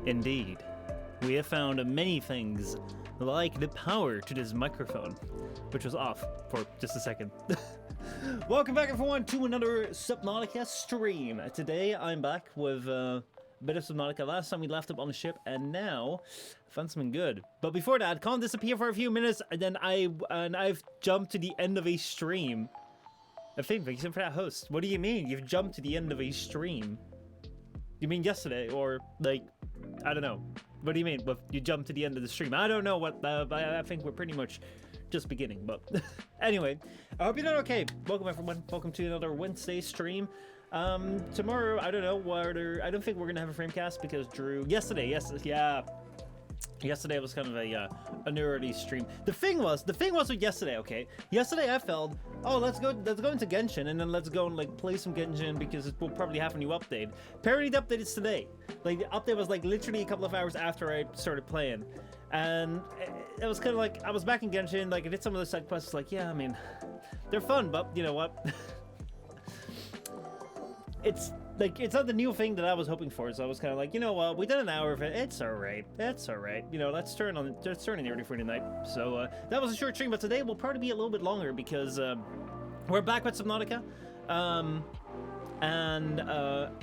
Indeed. We have found many things, like the power to this microphone, which was off for just a second. Welcome back, everyone, to another Subnautica stream. Today, I'm back with a bit of Subnautica. Last time we left up on the ship, and now I found something good. But before that, can't disappear for a few minutes, and then I've jumped to the end of a stream. I think, thank you for that host. What do you mean? You've jumped to the end of a stream? You mean yesterday, or like, I don't know. What do you mean? Well, you jumped to the end of the stream. I don't know what. I think we're pretty much just beginning. But anyway, I hope you're doing okay. Welcome everyone. Welcome to another Wednesday stream. Tomorrow, I don't know whether. I don't think we're gonna have a framecast because Drew. Yesterday was kind of a early stream. The thing was with yesterday, okay? Yesterday I felt, oh, let's go into Genshin and then let's go and like play some Genshin because we'll probably have a new update. Apparently the update is today. Like the update was like literally a couple of hours after I started playing. And it was kind of like, I was back in Genshin, like I did some of the side quests, like, yeah, I mean, they're fun, but you know what? It's not the new thing that I was hoping for, so I was kind of like, you know what, we did an hour of it, it's alright, you know, let's turn in the early Friday night. So that was a short stream, but today will probably be a little bit longer because we're back with Subnautica, and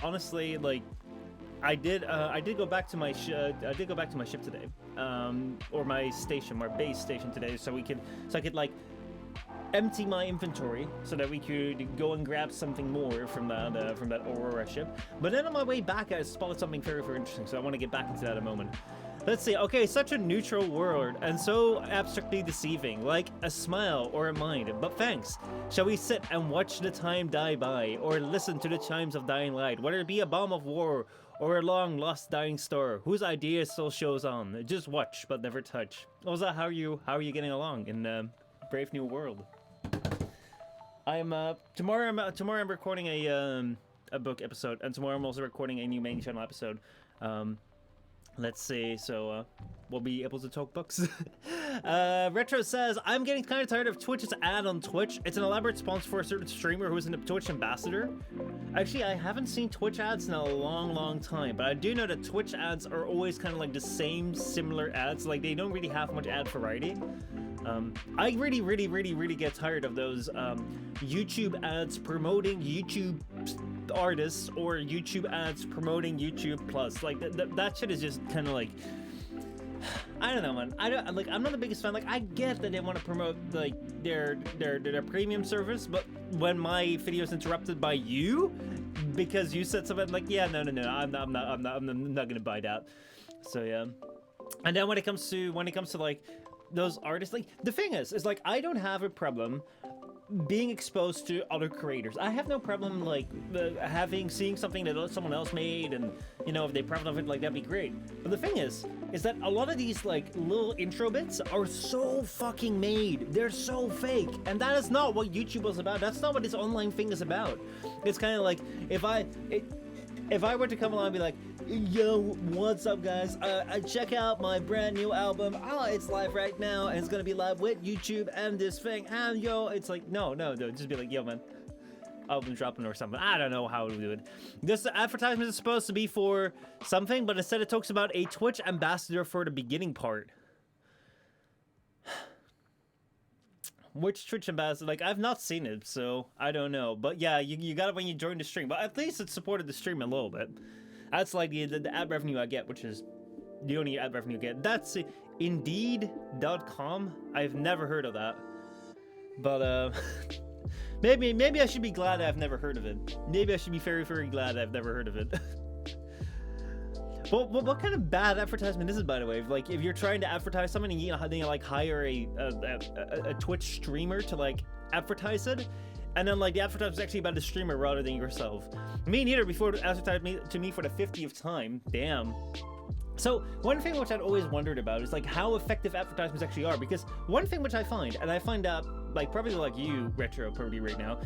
honestly, like, I did go back to my ship today, or my station, my base station today, so I could like empty my inventory so that we could go and grab something more from that Aurora ship. But then on my way back, I spotted something very, very interesting, so I want to get back into that in a moment. Let's see. Okay, such a neutral world and so abstractly deceiving, like a smile or a mind. But thanks. Shall we sit and watch the time die by, or listen to the chimes of dying light, whether it be a bomb of war or a long lost dying star whose idea still shows on? Just watch but never touch. Oza, how are you getting along in Brave New World? Tomorrow I'm recording a book episode, and tomorrow I'm also recording a new main channel episode. Let's see, so we'll be able to talk books. Retro says, I'm getting kind of tired of Twitch's ad on Twitch. It's an elaborate sponsor for a certain streamer who is a Twitch ambassador. Actually, I haven't seen Twitch ads in a long time, but I do know that Twitch ads are always kind of like the same similar ads. Like, they don't really have much ad variety. I really get tired of those YouTube ads promoting YouTube artists or YouTube ads promoting YouTube Plus. Like that shit is just kind of like, I don't know, man. I'm not the biggest fan. Like, I get that they want to promote like their premium service, but when my video is interrupted by you because you said something, like, yeah, no, I'm not gonna buy that. So yeah. And then when it comes to like those artists, like, the thing is like, I don't have a problem being exposed to other creators. I have no problem like seeing something that someone else made, and you know, if they profit off it, like, that'd be great. But the thing is that a lot of these like little intro bits are so fucking made. They're so fake, and that is not what YouTube was about. That's not what this online thing is about. It's kind of like, if I were to come along and be like, yo, what's up, guys? Check out my brand new album. Oh, it's live right now, and it's gonna be live with YouTube and this thing. And yo, it's like, no, just be like, yo, man, album dropping or something. I don't know how to do it. This advertisement is supposed to be for something, but instead it talks about a Twitch ambassador for the beginning part. Which Twitch ambassador? Like, I've not seen it, so I don't know. But yeah, you got it when you join the stream. But at least it supported the stream a little bit. That's like the ad revenue I get, which is the only ad revenue I get. That's Indeed.com. I've never heard of that. But maybe I should be glad I've never heard of it. Maybe I should be very, very glad I've never heard of it. Well, what kind of bad advertisement is it, by the way? Like, if you're trying to advertise something and you like hire a Twitch streamer to like advertise it, and then like the advertisement is actually about the streamer rather than yourself. Me neither. Before it advertised to me for the 50th time. Damn. So one thing which I'd always wondered about is like how effective advertisements actually are, because one thing which I find, and I find out like probably like you, Retro, probably right now,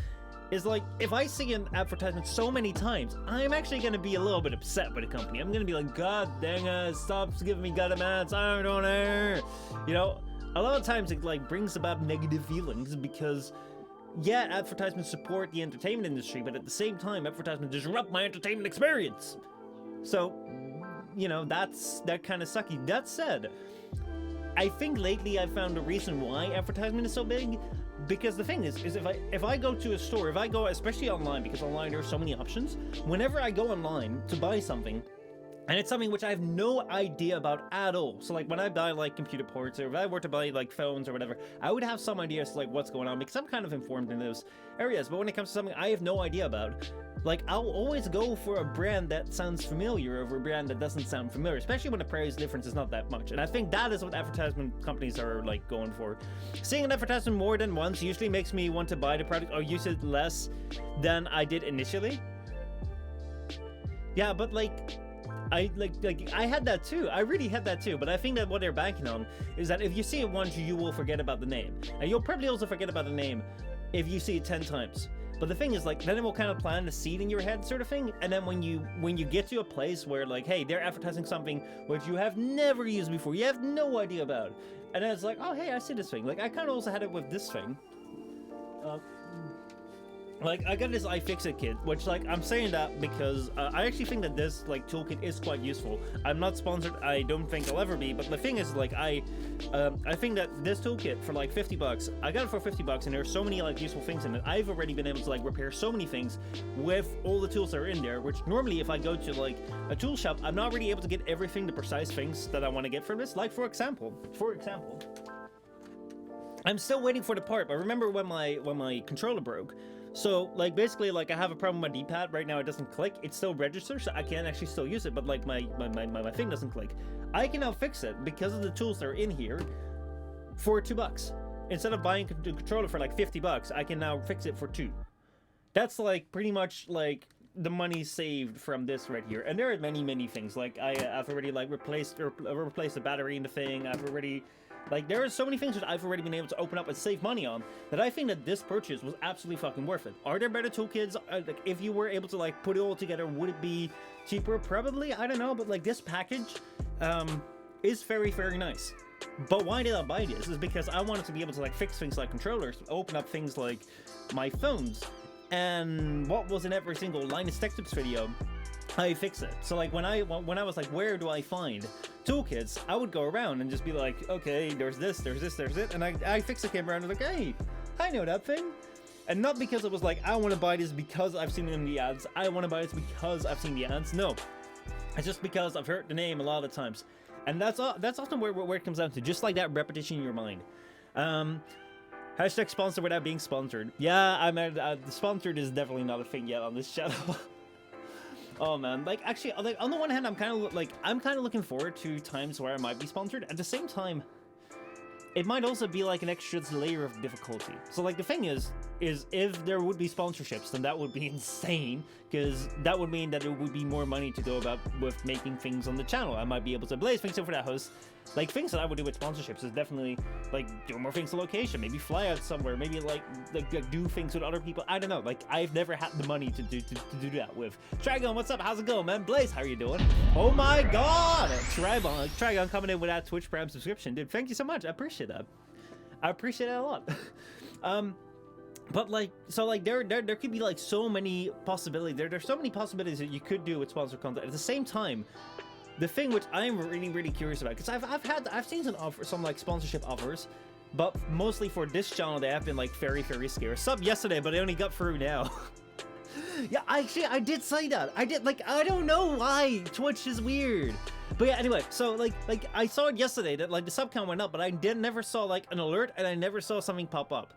is like, if I see an advertisement so many times, I'm actually going to be a little bit upset with the company. I'm going to be like, God dang it, stop giving me goddamn ads, I don't know. You know, a lot of times it like brings about negative feelings because, yeah, advertisements support the entertainment industry, but at the same time, advertisements disrupt my entertainment experience. So, you know, that kind of sucky. That said, I think lately I found the reason why advertisement is so big, because the thing is if I go to a store, if I go, especially online, because online there are so many options, whenever I go online to buy something, and it's something which I have no idea about at all. So like when I buy like computer parts, or if I were to buy like phones or whatever, I would have some idea as to like what's going on, because I'm kind of informed in those areas. But when it comes to something I have no idea about, like I'll always go for a brand that sounds familiar over a brand that doesn't sound familiar, especially when the price difference is not that much. And I think that is what advertisement companies are like going for. Seeing an advertisement more than once usually makes me want to buy the product or use it less than I did initially. Yeah, but like I had that too. I really had that too. But I think that what they're banking on is that if you see it once, you will forget about the name, and you'll probably also forget about the name if you see it 10 times. But the thing is, like, then it will kind of plant the seed in your head, sort of thing. And then when you get to a place where, like, hey, they're advertising something which you have never used before, you have no idea about, and then it's like, oh, hey, I see this thing. Like, I kind of also had it with this thing. Like, I got this iFixit kit, which, like, I'm saying that because I actually think that this, like, toolkit is quite useful. I'm not sponsored, I don't think I'll ever be, but the thing is, like, I think that this toolkit for, like, 50 bucks, I got it for 50 bucks, and there are so many, like, useful things in it. I've already been able to, like, repair so many things with all the tools that are in there, which normally if I go to, like, a tool shop, I'm not really able to get everything, the precise things that I want to get from this. Like, for example, I'm still waiting for the part, but remember when my controller broke? So, like, basically, like, I have a problem with my D-pad. Right now, it doesn't click. It still registers, so I can actually still use it, but, like, my thing doesn't click. I can now fix it because of the tools that are in here for $2. Instead of buying the controller for, like, 50 bucks, I can now fix it for $2. That's, like, pretty much, like, the money saved from this right here. And there are many things. Like, I've already, like, replaced the battery in the thing. I've already... Like, there are so many things that I've already been able to open up and save money on that I think that this purchase was absolutely fucking worth it. Are there better toolkits? Like, if you were able to, like, put it all together, would it be cheaper? Probably, I don't know, but, like, this package is very nice. But why did I buy this? Is because I wanted to be able to, like, fix things like controllers, open up things like my phones, and what was in every single Linus Tech Tips video, I fix it. So, like, when I was like, where do I find toolkits, I would go around and just be like, okay, there's this, there's it, and iFixit came around and was like, hey, I know that thing. And not because it was like, I want to buy this because I've seen it in the ads, I want to buy this because I've seen the ads. No, it's just because I've heard the name a lot of times, and that's often where it comes down to, just like that repetition in your mind. Hashtag sponsored without being sponsored. Yeah, I mean, sponsored is definitely not a thing yet on this channel. Oh man, like, actually, like, on the one hand, I'm kind of looking forward to times where I might be sponsored. At the same time, it might also be like an extra layer of difficulty. So, like, the thing is if there would be sponsorships, then that would be insane, because that would mean that there would be more money to go about with making things on the channel. I might be able to blaze things over that host. Like, things that I would do with sponsorships is definitely, like, do more things on location, maybe fly out somewhere, maybe, like do things with other people. I don't know, like, I've never had the money to do that with. Trigon, what's up? How's it going, man? Blaze, how are you doing? Oh my god! Trigon coming in with that Twitch Prime subscription. Dude, thank you so much. I appreciate that. I appreciate it a lot. But, like, so, like, there could be, like, so many possibilities. There's so many possibilities that you could do with sponsored content. At the same time, the thing which I'm really curious about, because I've seen some like sponsorship offers, but mostly for this channel they have been, like, very scarce. Sub yesterday, but I only got through now. Yeah, I did say that. I did, like, I don't know why Twitch is weird. But yeah, anyway, so like I saw it yesterday that, like, the sub count went up, but I never saw, like, an alert, and I never saw something pop up.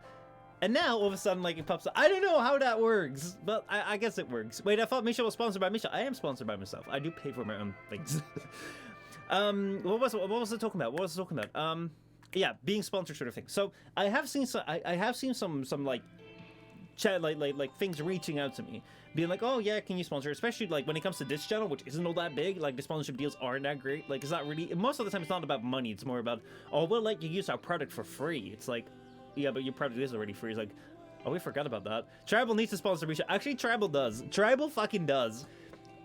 And now, all of a sudden, like, it pops up. I don't know how that works, but I guess it works. Wait, I thought Michel was sponsored by Michel. I am sponsored by myself. I do pay for my own things. What was it talking about? Yeah, being sponsored sort of thing. So I have seen some like chat, like things reaching out to me, being like, oh yeah, can you sponsor? Especially, like, when it comes to this channel, which isn't all that big. Like, the sponsorship deals aren't that great. Like, it's not really, most of the time it's not about money. It's more about, oh, we'll let you use our product for free. It's like, yeah, but your product is already free. It's like, oh, we forgot about that. Tribal needs to sponsor Misha. Actually, Tribal does. Tribal fucking does.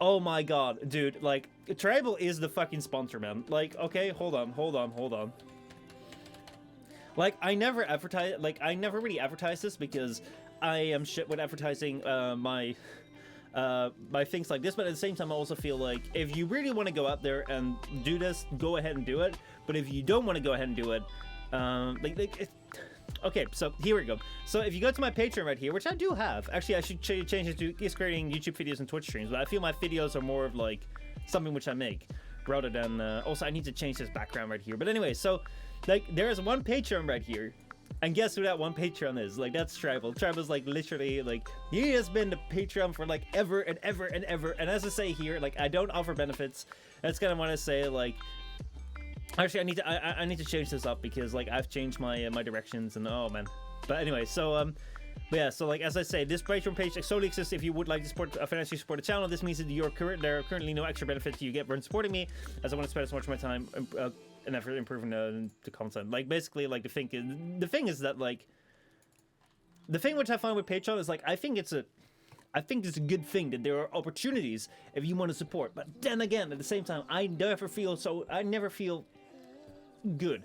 Oh my god, dude. Like, Tribal is the fucking sponsor, man. Like, okay, hold on. Like, I never really advertise this because I am shit with advertising my by things like this, but at the same time I also feel like if you really want to go out there and do this, go ahead and do it. But if you don't want to go ahead and do it, okay, so here we go. So if you go to my Patreon right here, which I do have, actually I should change it to is creating YouTube videos and Twitch streams, but I feel my videos are more of like something which I make rather than also I need to change this background right here. But anyway, so like there's one Patreon right here, and guess who that one Patreon is? Like, that's Tribal. Tribal's like literally like he has been the Patreon for like ever and ever and ever. And as I say here, like I don't offer benefits. That's kind of what I say. Like, actually, I need to change this up because like I've changed my my directions and oh man. But anyway, so but yeah, so like as I say, this Patreon page solely exists if you would like to support financially support the channel. This means that there are currently no extra benefits you get for supporting me, as I want to spend as much of my time and effort improving the content. Like basically, like the thing is that like the thing which I find with Patreon is like I think it's a good thing that there are opportunities if you want to support. But then again, at the same time, I never feel good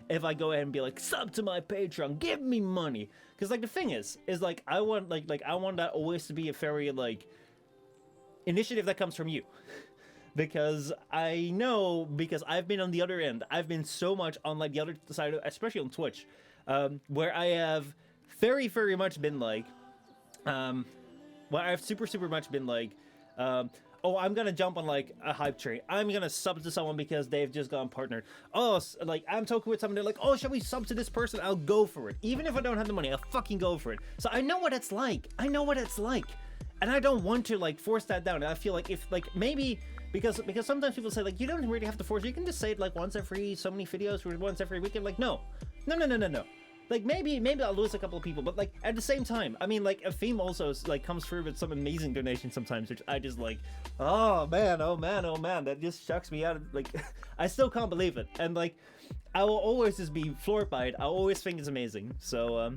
if I go ahead and be like, sub to my Patreon, give me money. Because like the thing is like I want I want that always to be a very like initiative that comes from you. Because I know, because I've been on the other end, I've been so much on like the other side, especially on Twitch, where I have very, very much been like, well, I've super much been like, oh, I'm gonna jump on like a hype train. I'm gonna sub to someone because they've just gone partnered. Oh, like I'm talking with someone, they're like, oh, shall we sub to this person? I'll go for it. Even if I don't have the money, I'll fucking go for it. So I know what it's like. And I don't want to like force that down. And I feel like if like maybe because sometimes people say like you don't really have to force it. You can just say it like once every so many videos or once every weekend. Like no. Like maybe I'll lose a couple of people, but like at the same time, I mean like a theme also like comes through with some amazing donations sometimes, which I just like, oh man, that just shocks me out. Like I still can't believe it, and like I will always just be floored by it. I always think it's amazing. So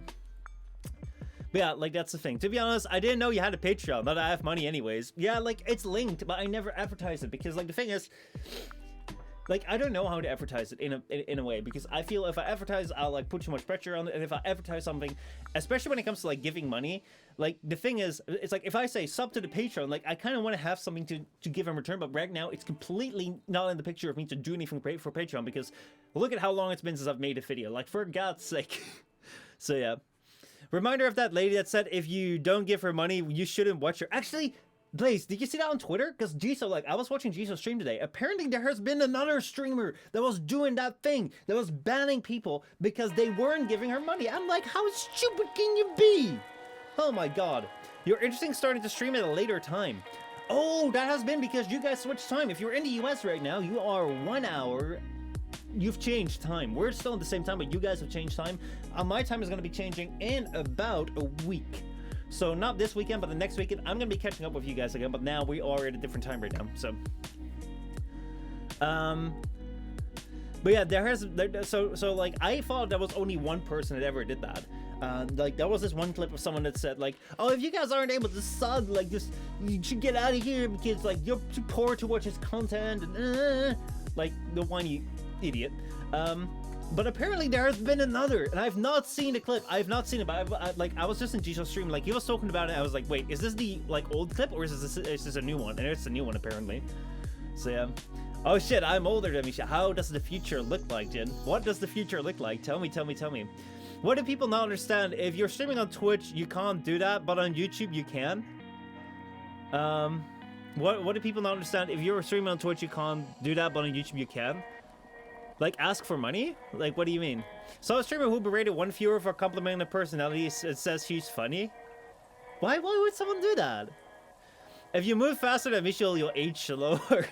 but yeah, like that's the thing. To be honest, I didn't know you had a Patreon. Not that I have money anyways. Yeah, like it's linked, but I never advertise it because like the thing is, like I don't know how to advertise it in a way, because I feel if I advertise, I'll like put too much pressure on it. And if I advertise something, especially when it comes to like giving money, like the thing is, it's like if I say sub to the Patreon, like I kind of want to have something to give in return. But right now, it's completely not in the picture of me to do anything for Patreon, because look at how long it's been since I've made a video. Like for God's sake. So yeah. Reminder of that lady that said if you don't give her money, you shouldn't watch her. Actually, Blaze, did you see that on Twitter? Because Jisoo, like, I was watching Jisoo stream today. Apparently, there has been another streamer that was doing that thing, that was banning people because they weren't giving her money. I'm like, how stupid can you be? Oh my god. You're interesting starting to stream at a later time. Oh, that has been because you guys switched time. If you're in the US right now, you are 1 hour. You've changed time. We're still at the same time, but you guys have changed time. My time is going to be changing in about a week. So not this weekend, but the next weekend, I'm going to be catching up with you guys again, but now we are at a different time right now, so. But yeah, so like, I thought there was only one person that ever did that. Like, there was this one clip of someone that said, like, oh, if you guys aren't able to sub, like, just, you should get out of here because, like, you're too poor to watch his content, and, like, the whiny idiot. But apparently there has been another, and I've not seen the clip. I've not seen it, but I was just in Jisoo's stream, like he was talking about it. I was like, wait, is this the like old clip or is this a new one? And it's a new one apparently. So yeah. Oh shit, I'm older than Michel. How does the future look like, Jin? What does the future look like? Tell me. What do people not understand? If you're streaming on Twitch, you can't do that, but on YouTube you can. What do people not understand? If you're streaming on Twitch, you can't do that, but on YouTube you can. Like, ask for money? Like, what do you mean? So a streamer who berated one viewer for complimenting the personality, it says she's funny? Why would someone do that? If you move faster than Michel, you'll age slower.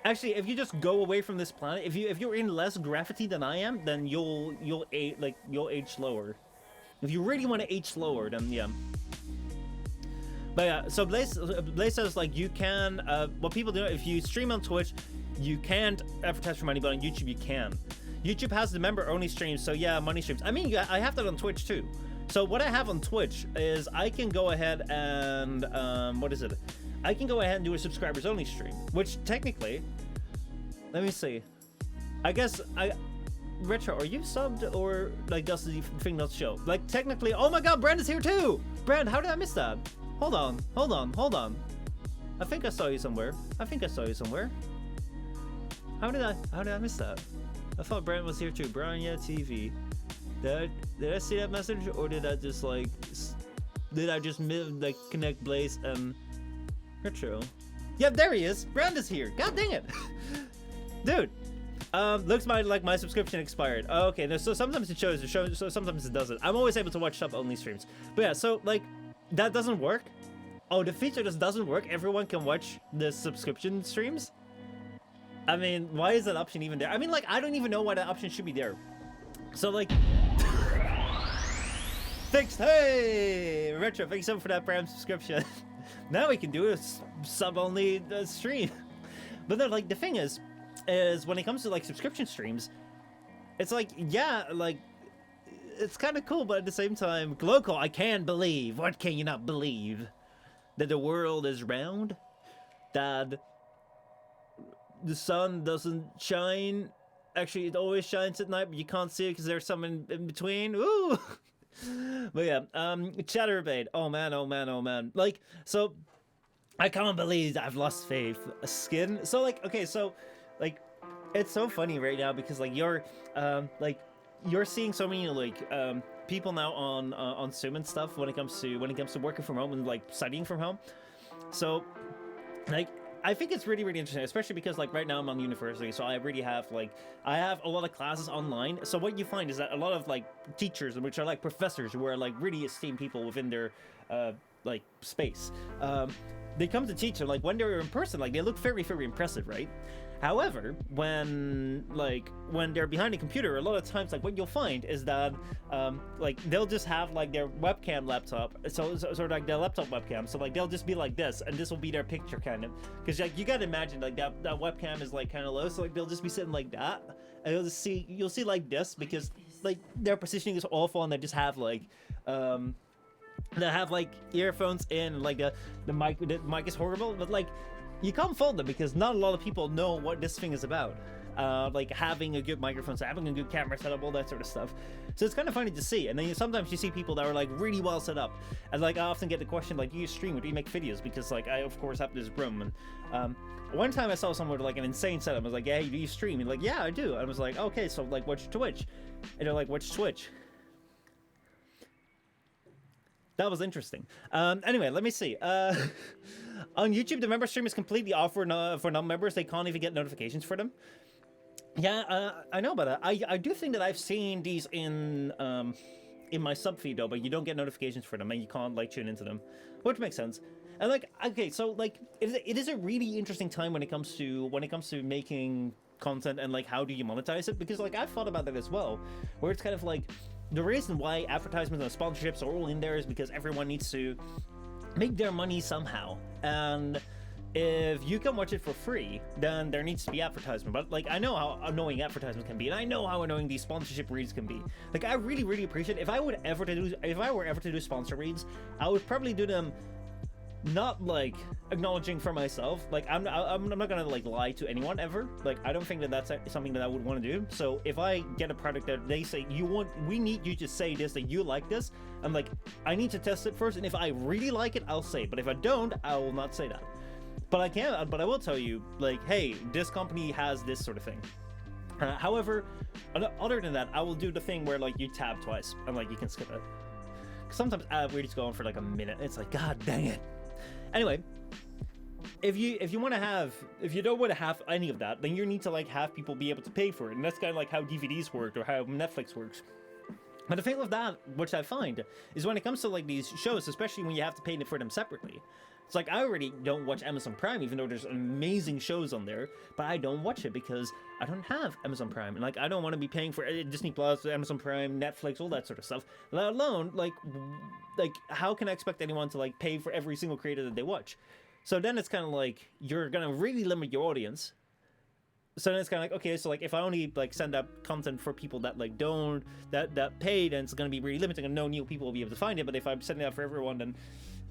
Actually, if you just go away from this planet, if you're in less gravity than I am, then you'll age slower. If you really want to age slower, then yeah. But yeah, so Blaze says like you can, what people do if you stream on Twitch, you can't advertise for money, but on YouTube you can. YouTube has the member-only streams, so yeah, money streams. I mean, I have that on Twitch too. So what I have on Twitch is I can go ahead and, what is it? I can go ahead and do a subscribers-only stream, which technically, let me see. I guess, Retro, are you subbed or like does the thing not show? Like technically, oh my god, Brand is here too! Brand, how did I miss that? Hold on. I think I saw you somewhere. How did I miss that? I thought Brent was here too. Brian, yeah, TV. Did I see that message, or did I just like connect Blaze and Retro? Yep, there he is. Brand is here. God dang it, dude. Looks like my subscription expired. Oh, okay, so sometimes it shows, so sometimes it doesn't. I'm always able to watch sub-only streams. But yeah, so like that doesn't work. Oh, the feature just doesn't work. Everyone can watch the subscription streams. I mean, why is that option even there? I mean, like, I don't even know why that option should be there. So like, fixed. Hey, Retro, thanks so much for that Prime subscription. Now we can do a sub-only stream. But then, like, the thing is when it comes to like subscription streams, it's like, yeah, like, it's kind of cool, but at the same time, Gloco, I can't believe. What can you not believe? That the world is round? That the sun doesn't shine? Actually, it always shines at night, but you can't see it because there's something in between. Ooh! But yeah, Chatterbait. Oh man. Like, so, I can't believe I've lost faith. A skin? So, like, okay, so, like, it's so funny right now because, like, you're seeing so many, like, people now on Zoom and stuff when it comes to working from home and, like, studying from home. So, like, I think it's really, really interesting, especially because, like, right now I'm on university, so I really have, like, I have a lot of classes online. So what you find is that a lot of, like, teachers, which are, like, professors who are, like, really esteemed people within their, like, space, they come to teach, and, like, when they're in person, like, they look very, very impressive, right? However, when they're behind a computer, a lot of times, like, what you'll find is that, like, they'll just have, like, their webcam laptop, so like, their laptop webcam, so, like, they'll just be like this, and this will be their picture, kind of, because, like, you gotta imagine, like, that webcam is, like, kind of low, so, like, they'll just be sitting like that, and you'll see, like, this, because, like, their positioning is awful, and they just have, like, they have, like, earphones in, and, like, the mic is horrible, but, like, you can't fault them because not a lot of people know what this thing is about. Like having a good microphone, so having a good camera setup, all that sort of stuff. So it's kind of funny to see. And then sometimes you see people that are like really well set up. And like I often get the question like, do you stream or do you make videos? Because like I of course have this room. And one time I saw someone with like an insane setup. I was like, yeah, hey, do you stream? And like, yeah, I do. And I was like, okay, so like watch Twitch. And they're like, watch Twitch. That was interesting. Anyway, let me see. On YouTube, the member stream is completely off for non-members. They can't even get notifications for them. Yeah, I know about that. I do think that I've seen these in my sub feed though, but you don't get notifications for them, and you can't like tune into them, which makes sense. And like, okay, so like, it is a really interesting time when it comes to making content and like how do you monetize it? Because like I've thought about that as well, where it's kind of like the reason why advertisements and sponsorships are all in there is because everyone needs to make their money somehow, and if you can watch it for free, then there needs to be advertisement. But like I know how annoying advertisements can be, and I know how annoying these sponsorship reads can be. Like I really, really appreciate if I were ever to do sponsor reads, I would probably do them not like acknowledging for myself. Like I'm not gonna like lie to anyone ever. Like I don't think that that's something that I would want to do. So if I get a product that they say we need you to say this, that you like this, I'm like, I need to test it first, and if I really like it, I'll say it. But if I don't, I will not say that. But I will tell you, like, hey, this company has this sort of thing. However, other than that, I will do the thing where like you tab twice and like you can skip it. Sometimes ad reads go on for like a minute. It's like, god dang it. Anyway, if you don't want to have any of that, then you need to like have people be able to pay for it, and that's kind of like how DVDs work or how Netflix works. But the thing with that, which I find, is when it comes to like these shows, especially when you have to pay for them separately. It's like I already don't watch Amazon Prime, even though there's amazing shows on there, but I don't watch it because I don't have Amazon Prime, and like I don't want to be paying for Disney Plus, Amazon Prime, Netflix, all that sort of stuff. Let alone like how can I expect anyone to like pay for every single creator that they watch? So then it's kind of like you're gonna really limit your audience. So then it's kind of like, okay, so like if I only like send out content for people that like don't that pay, then it's gonna be really limiting, and no new people will be able to find it. But if I'm sending it out for everyone, then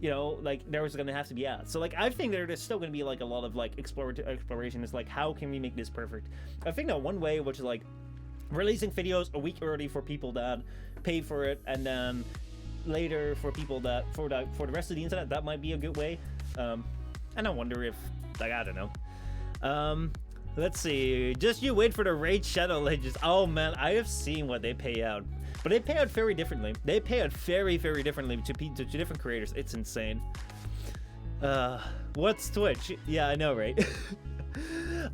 you know, like there's gonna have to be ads. So like I think there's still gonna be like a lot of like exploration. Is like, how can we make this perfect? I think that one way, which is like releasing videos a week early for people that pay for it, and then later for people that for the rest of the internet, that might be a good way. And I wonder if, like, I don't know. Let's see. Just you wait for the Raid Shadow Legends. Oh man, I have seen what they pay out, but they pay out very differently. They pay out very, very differently to different creators. It's insane. What's Twitch? Yeah, I know, right?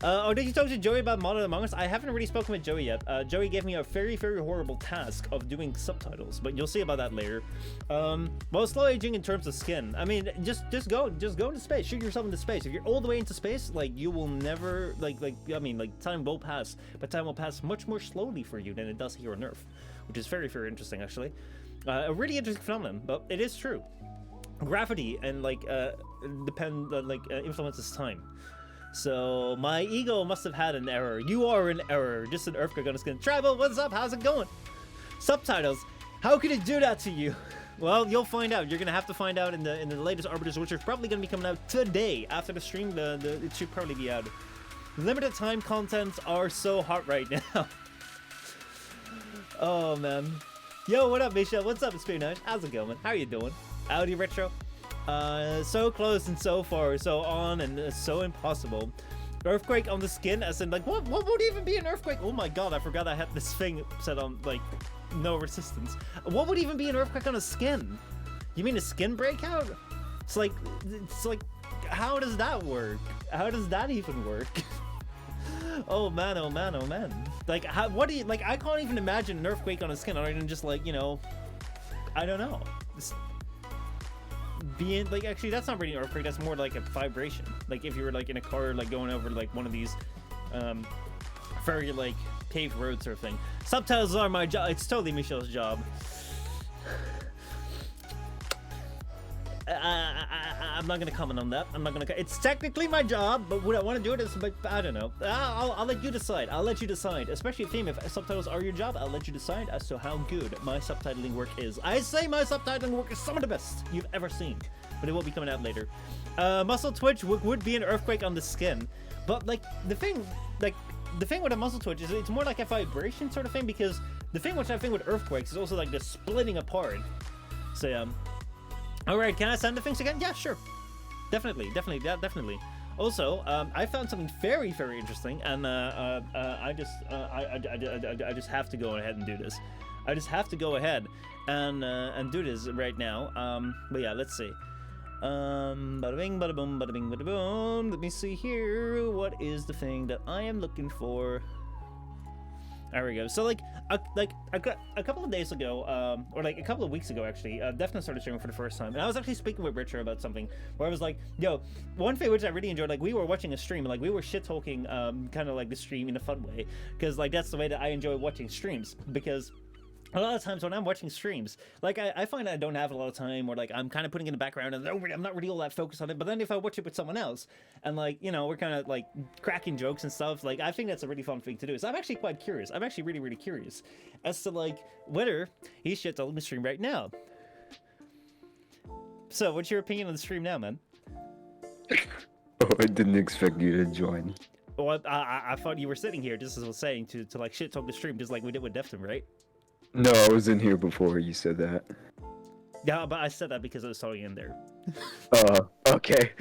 Oh, did you talk to Joey about Modern Among Us? I haven't really spoken with Joey yet. Joey gave me a very, very horrible task of doing subtitles, but you'll see about that later. Well, slow aging in terms of skin. I mean, just go into space. Shoot yourself into space. If you're all the way into space, like, you will never, I mean, time will pass, but time will pass much more slowly for you than it does here on Earth, which is very, very interesting, actually. A really interesting phenomenon, but it is true. Gravity and, influences time. So my ego must have had an error. You are an error. Just an earthquake on the skin. Travel, what's up? How's it going? Subtitles. How could it do that to you? Well, you'll find out. You're gonna have to find out in the latest Arbiters, which is probably gonna be coming out today after the stream. It should probably be out. Limited time contents are so hot right now. Oh man. Yo, what up, Michel? What's up, Spinach? How's it going? How you doing? Audi Retro. So close and so far, so on, and so impossible. Earthquake on the skin, as in, like, what would even be an earthquake? Oh my god, I forgot I had this thing set on, like, no resistance. What would even be an earthquake on a skin? You mean a skin breakout? It's like, how does that work? How does that even work? Oh man, oh man, oh man. Like, what do you, like, I can't even imagine an earthquake on a skin, other than just, like, you know, I don't know. Being like, actually, that's not really an earthquake, that's more like a vibration. Like if you were like in a car, like going over like one of these very like paved roads sort of thing. Subtitles are my job. It's totally Michel's job. I'm not gonna comment on that. I'm not gonna. It's technically my job, but would I want to do it? But I don't know. I'll let you decide. I'll let you decide. Especially if subtitles are your job, I'll let you decide as to how good my subtitling work is. I say my subtitling work is some of the best you've ever seen, but it will be coming out later. Muscle twitch would be an earthquake on the skin, but like the thing with a muscle twitch is it's more like a vibration sort of thing, because the thing which I think with earthquakes is also like the splitting apart. So Alright, can I send the things again? Yeah, sure. Definitely. Also, I found something very, very interesting, and I just have to go ahead and do this. I just have to go ahead and do this right now. But yeah, let's see. Bada bing, bada boom, bada bing, bada boom. Let me see here. What is the thing that I am looking for? There we go. So like a couple of days ago, or like a couple of weeks ago actually, Defna started streaming for the first time, and I was actually speaking with Richard about something where I was like, yo, one thing which I really enjoyed, like we were watching a stream, and like we were shit talking, kind of like the stream in a fun way, because like that's the way that I enjoy watching streams, because a lot of times when I'm watching streams, like I find I don't have a lot of time, or like I'm kind of putting in the background and I'm not really all that focused on it. But then if I watch it with someone else, and like, you know, we're kind of like cracking jokes and stuff, like I think that's a really fun thing to do. So I'm actually quite curious. I'm actually really, really curious as to like whether he's shit on the stream right now. So what's your opinion on the stream now, man? Oh, I didn't expect you to join. Well, I thought you were sitting here, just as I was saying, to like shit talk the stream, just like we did with Defton, right? No, I was in here before you said that. Yeah, but I said that because I was talking in there. Okay.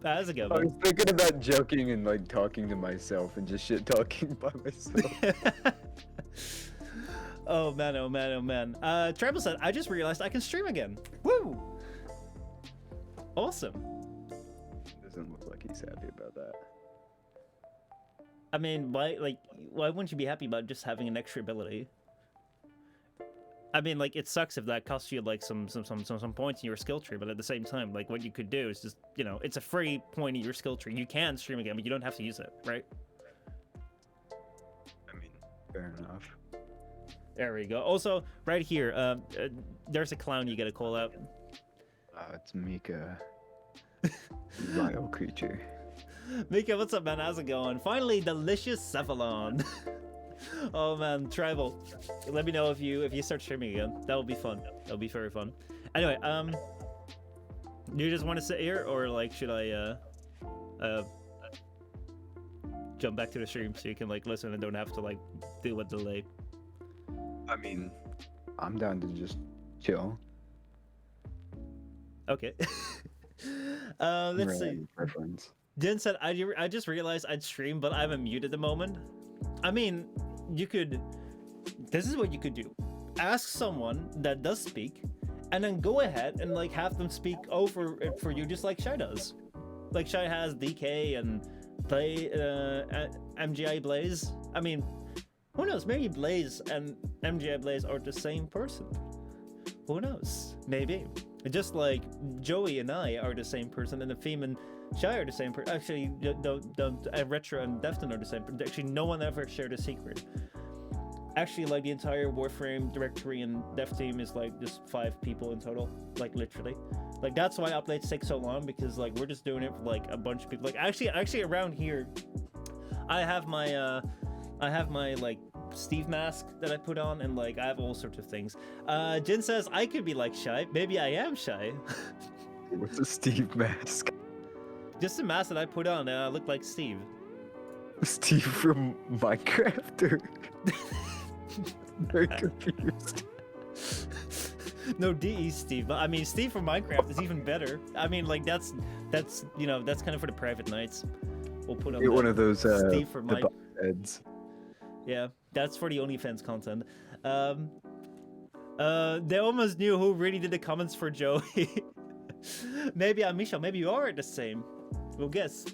How's it go, I was thinking about joking and like talking to myself and just shit talking by myself. Oh man, oh man, oh man. Treble said, I just realized I can stream again. Woo! Awesome. Doesn't look like he's happy about that. I mean, why wouldn't you be happy about just having an extra ability? I mean, like, it sucks if that costs you like some points in your skill tree, but at the same time, like, what you could do is just, you know, it's a free point in your skill tree. You can stream again, but you don't have to use it, right? I mean, fair enough. There we go. Also, right here, there's a clown you gotta call out. It's Mika. Vile creature. Mika, what's up, man? How's it going? Finally, delicious Cephalon. Oh man, Tribal. Let me know if you start streaming again. That will be fun. That'll be very fun. Anyway, do you just want to sit here, or like should I jump back to the stream so you can like listen and don't have to like deal with delay? I mean, I'm down to just chill. Okay. Let's see. Preference. Jen said, I just realized I'd stream, but I'm a mute at the moment. I mean, you could... This is what you could do. Ask someone that does speak, and then go ahead and like have them speak over it for you, just like Shy does. Like Shy has DK and MGI Blaze. I mean, who knows? Maybe Blaze and MGI Blaze are the same person. Who knows? Maybe. Just like Joey and I are the same person, and the Theme and Shy are the same person. Actually, Retro and Defton are the same person. Actually, no one ever shared a secret. Actually, like the entire Warframe directory and Dev team is like just 5 people in total, like literally. Like that's why updates take so long, because like we're just doing it for like a bunch of people. Like actually around here, I have my like Steve mask that I put on, and like I have all sorts of things. Jin says I could be like Shy. Maybe I am Shy. What's a Steve mask? Just a mask that I put on, and I look like Steve. Steve from Minecraft? Or... Very confused. No, DE Steve, but I mean Steve from Minecraft is even better. I mean, like that's you know, that's kind of for the private nights. We'll put on one of those Steve for the heads. Yeah, that's for the OnlyFans content. They almost knew who really did the comments for Joey. Maybe I'm Michel. Maybe you are the same. We'll guess.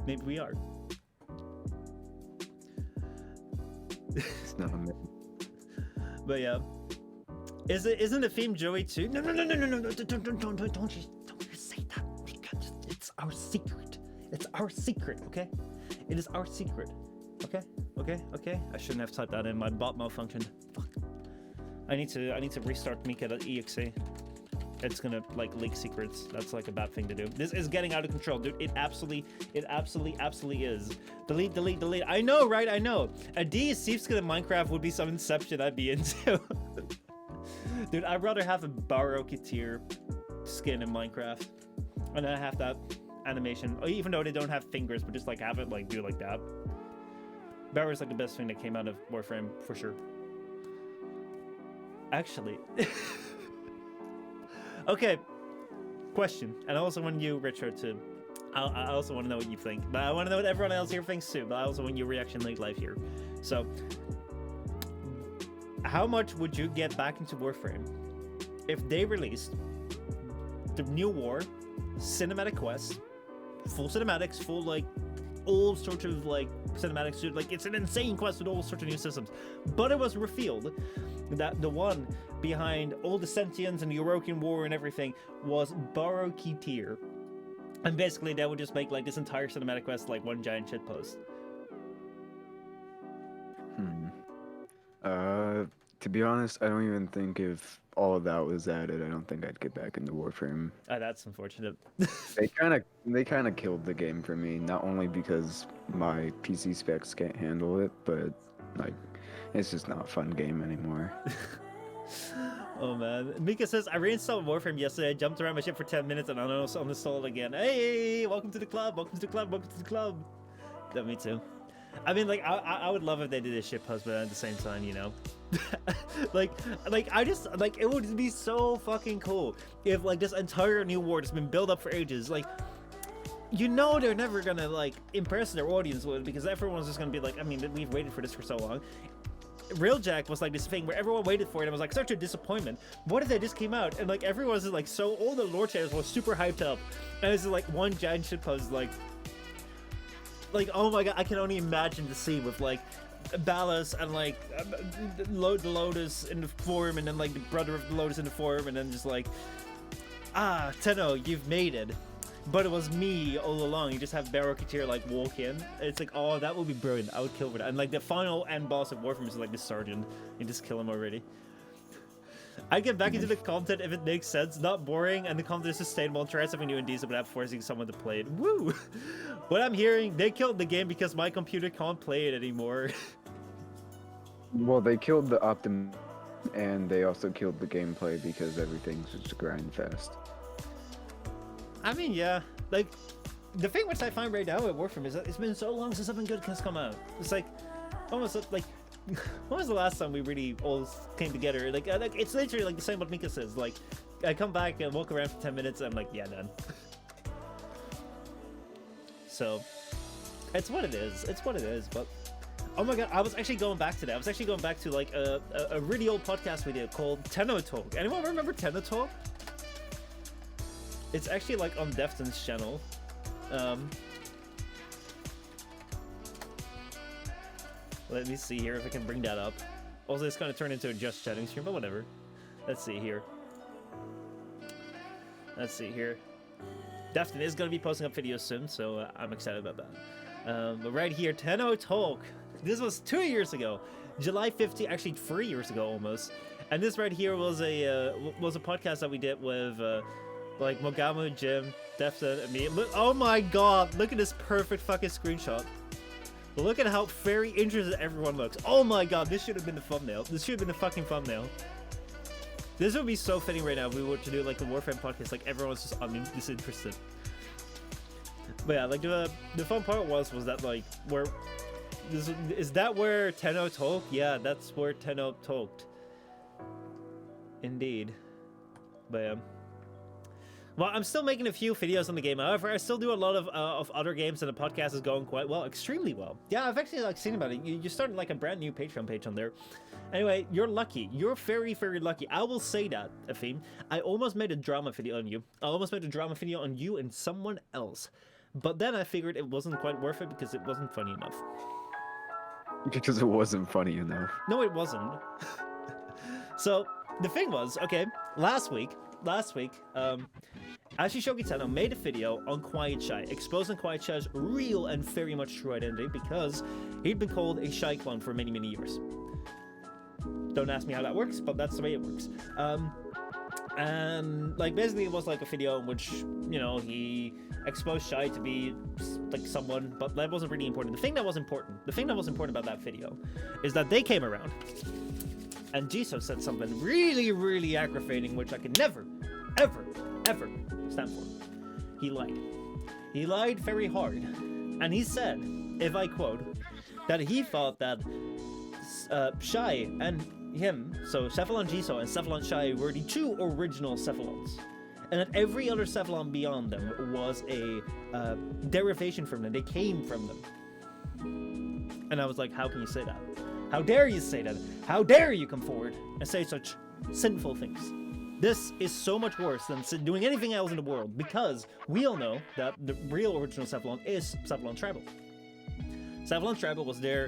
Maybe we are. It's not a myth. But yeah, isn't the theme Joey too? No, don't you say that, because it's our secret. It's our secret, okay? It is our secret. Okay. I shouldn't have typed that in. My bot malfunctioned. Fuck. I need to restart Mika.exe. It's gonna like leak secrets. That's like a bad thing to do. This is getting out of control, dude. It absolutely is. Delete. I know, right? I know. A DSC skin in Minecraft would be some inception I'd be into. Dude, I'd rather have a Baroketeer skin in Minecraft, and then have that animation, even though they don't have fingers, but just like have it like do like that. Barrow is like the best thing that came out of Warframe for sure. Actually. Okay, question, and I also want you, Richard, to... I also want to know what you think, but I want to know what everyone else here thinks too, but I also want your reaction late live here. So, how much would you get back into Warframe if they released the new war, cinematic quest, full cinematics, full like, all sorts of like cinematics, dude, like it's an insane quest with all sorts of new systems, but it was revealed that the one behind all the sentience and the Orochian War and everything was Baroketeer. And basically that would just make like this entire cinematic quest like one giant shitpost. To be honest, I don't even think if all of that was added, I don't think I'd get back into Warframe. That's unfortunate. They kind of killed the game for me, not only because my PC specs can't handle it, but like it's just not a fun game anymore. Oh man. Mika says, I reinstalled Warframe yesterday, I jumped around my ship for 10 minutes and I uninstalled it again. Hey, welcome to the club, welcome to the club, welcome to the club. Yeah, me too. I mean, like, I would love if they did a ship post, but at the same time, you know. like, I just, like, it would be so fucking cool if, like, this entire new war has been built up for ages. Like, you know they're never gonna, like, impress their audience with it, because everyone's just gonna be like, I mean, we've waited for this for so long. Real Jack was like this thing where everyone waited for it and it was like such a disappointment. What if they just came out and like everyone's just like, so all the lore channels was super hyped up, and it's like one giant shitpost, like oh my god, I can only imagine the scene with like Ballas and like the Lotus in the form, and then like the brother of the Lotus in the form, and then just like, Tenno, you've made it. But it was me all along. You just have Baroketeer like walk in. It's like, oh, that would be brilliant. I would kill for that. And like the final end boss of Warframe is like the sergeant. You just kill him already. I get back into the content if it makes sense, not boring, and the content is sustainable. Try something new and decent without forcing someone to play it. Woo! What I'm hearing, they killed the game because my computer can't play it anymore. Well, they killed the Optim, and they also killed the gameplay because everything's just grind fast. I mean, yeah, like, the thing which I find right now at Warframe is that it's been so long since something good has come out. It's like, almost like, when was the last time we really all came together? Like it's literally like the same what Mika says. Like, I come back and walk around for 10 minutes. And I'm like, yeah, done. So, it's what it is. It's what it is. But oh my god, I was actually going back to that. I was actually going back to like a really old podcast we did called Tenno Talk. Anyone remember Tenno Talk? It's actually like on Defton's channel. Let me see here if I can bring that up. Also, it's kind of turned into a just chatting stream, but whatever. Let's see here. Let's see here. Defton is going to be posting up videos soon, so I'm excited about that. But right here, Tenno Talk. This was 2 years ago. July 15th, actually 3 years ago almost. And this right here was a podcast that we did with like Mogamu, Jim, Defton, and me. Look, oh my god, look at this perfect fucking screenshot. Look at how very interested everyone looks. Oh my god, this should have been the thumbnail. This should have been the fucking thumbnail. This would be so fitting right now if we were to do like a Warframe podcast, like everyone's just disinterested. But yeah, like the fun part was that like is that where Tenno talked? Yeah, that's where Tenno talked. Indeed. But yeah. Well, I'm still making a few videos on the game. However, I still do a lot of other games, and the podcast is going quite well, extremely well. Yeah, I've actually like seen about it. You started like a brand new Patreon page on there. Anyway, you're lucky. You're very, very lucky. I will say that, Afim. I almost made a drama video on you. I almost made a drama video on you and someone else. But then I figured it wasn't quite worth it because it wasn't funny enough. Because it wasn't funny enough. No, it wasn't. So, the thing was, okay, last week, Ashishogi Tenno made a video on Quiet Shy, exposing Quiet Shy's real and very much true identity because he'd been called a Shy clone for many, many years. Don't ask me how that works, but that's the way it works. And like basically it was like a video in which, you know, he exposed Shy to be like someone, but that wasn't really important. The thing that was important about that video is that they came around and Jisoo said something really, really aggravating, which I could never, ever stand for. He lied. He lied very hard. And he said, if I quote, that he thought that Shy and him, so Cephalon Jisoo and Cephalon Shy, were the two original Cephalons. And that every other Cephalon beyond them was a derivation from them. They came from them. And I was like, how can you say that? How dare you say that? How dare you come forward and say such sinful things? This is so much worse than doing anything else in the world, because we all know that the real original Cephalon is Cephalon Tribal. Cephalon Tribal was there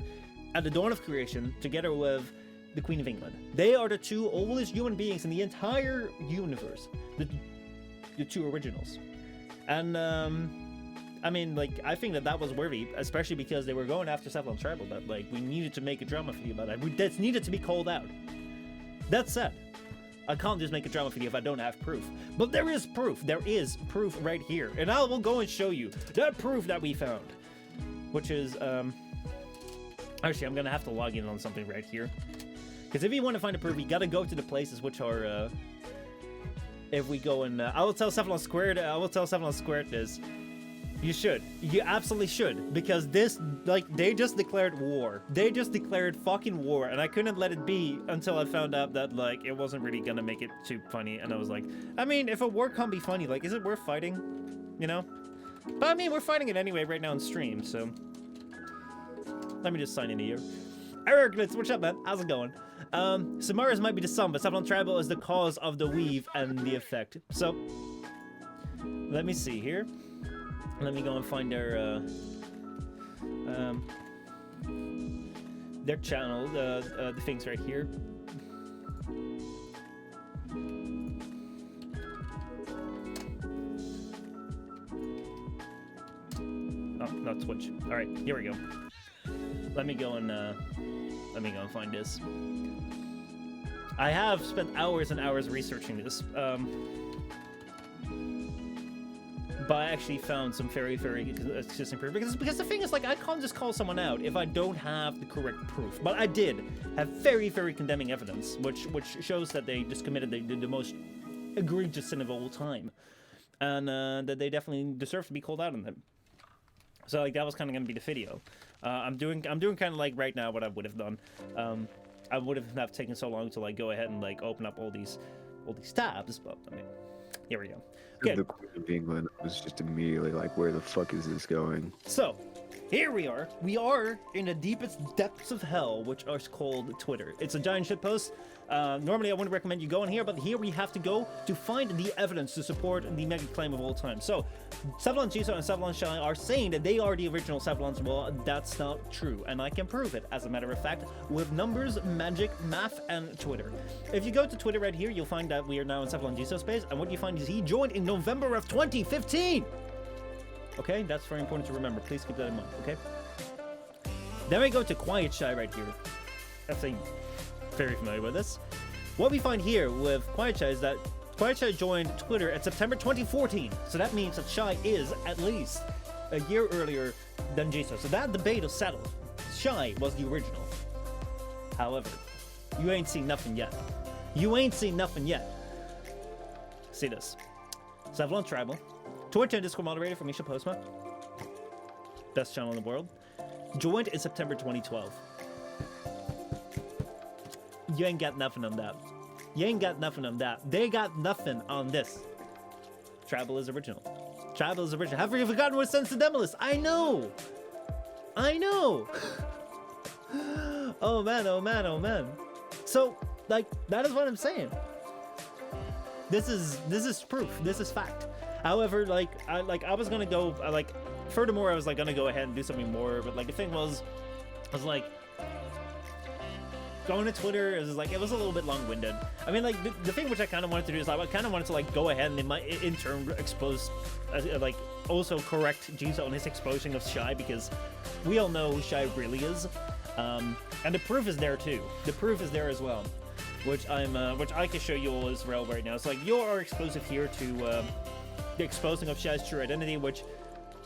at the dawn of creation together with the Queen of England. They are the two oldest human beings in the entire universe. The two originals. And, I mean, like, I think that was worthy, especially because they were going after Cephalon Tribal, that, like, we needed to make a drama video about that. That needed to be called out. That said, I can't just make a drama video if I don't have proof. But there is proof. There is proof right here. And I will go and show you that proof that we found. Which is, actually, I'm gonna have to log in on something right here. Because if you want to find the proof, you gotta go to the places which are, if we go and, I will tell Cephalon Squared this. You should. You absolutely should. Because this, like, they just declared war. They just declared fucking war. And I couldn't let it be until I found out that, like, it wasn't really gonna make it too funny. And I was like, I mean, if a war can't be funny, like, is it worth fighting? You know? But I mean, we're fighting it anyway right now on stream, so. Let me just sign in here. Eric, what's up, man? How's it going? Samara's might be the sun, but Cephalon Tribal is the cause of the weave and the effect. So, let me see here. Let me go and find their channel, the things right here. Oh, not Twitch. All right, here we go. Let me go and find this. I have spent hours and hours researching this. But I actually found some very, very consistent proof. Because the thing is, like, I can't just call someone out if I don't have the correct proof. But I did have very, very condemning evidence, which shows that they just committed the most egregious sin of all time. And that they definitely deserve to be called out on them. So like that was kind of gonna be the video. I'm doing kind of like right now what I would have done. I would have taken so long to like go ahead and like open up all these tabs, but I mean, here we go. Okay. The Queen of England was just immediately like, where the fuck is this going? So, here we are. We are in the deepest depths of hell, which is called Twitter. It's a giant shitpost. Normally, I wouldn't recommend you going here, but here we have to go to find the evidence to support the mega claim of all time. So, Savlon Jisoo and Savlon Shai are saying that they are the original Savlons. Well, that's not true, and I can prove it, as a matter of fact, with numbers, magic, math, and Twitter. If you go to Twitter right here, you'll find that we are now in Savlon Jisoo space, and what you find is he joined in November of 2015! Okay, that's very important to remember. Please keep that in mind, okay? Then we go to Quiet Shy right here. That's very familiar with this. What we find here with Quiet Shy is that Quiet Shy joined Twitter at September 2014. So that means that Shy is at least a year earlier than Jisoo. So that debate is settled. Shy was the original. However, you ain't seen nothing yet. You ain't seen nothing yet. See this. Savlon Tribal. Twitch and Discord moderator for Michel Postma. Best channel in the world. Joined in September 2012. You ain't got nothing on that. You ain't got nothing on that. They got nothing on this. Tribal is original. Tribal is original. Have you forgotten what Sense the Demolist? I know! I know! Oh man, oh man, oh man. So, like, that is what I'm saying. This is proof. This is fact. However, I was gonna go, furthermore, I was like gonna go ahead and do something more, but like the thing was, I was like, going to Twitter is like, it was a little bit long-winded. I mean, like the thing which I kind of wanted to do is like, I kind of wanted to like go ahead and in turn expose, like also correct Jisoo on his exposing of Shy, because we all know who Shy really is, and the proof is there too. The proof is there as well, which I can show you all as well right now. So like, you are exclusive here to the exposing of Shy's true identity, which,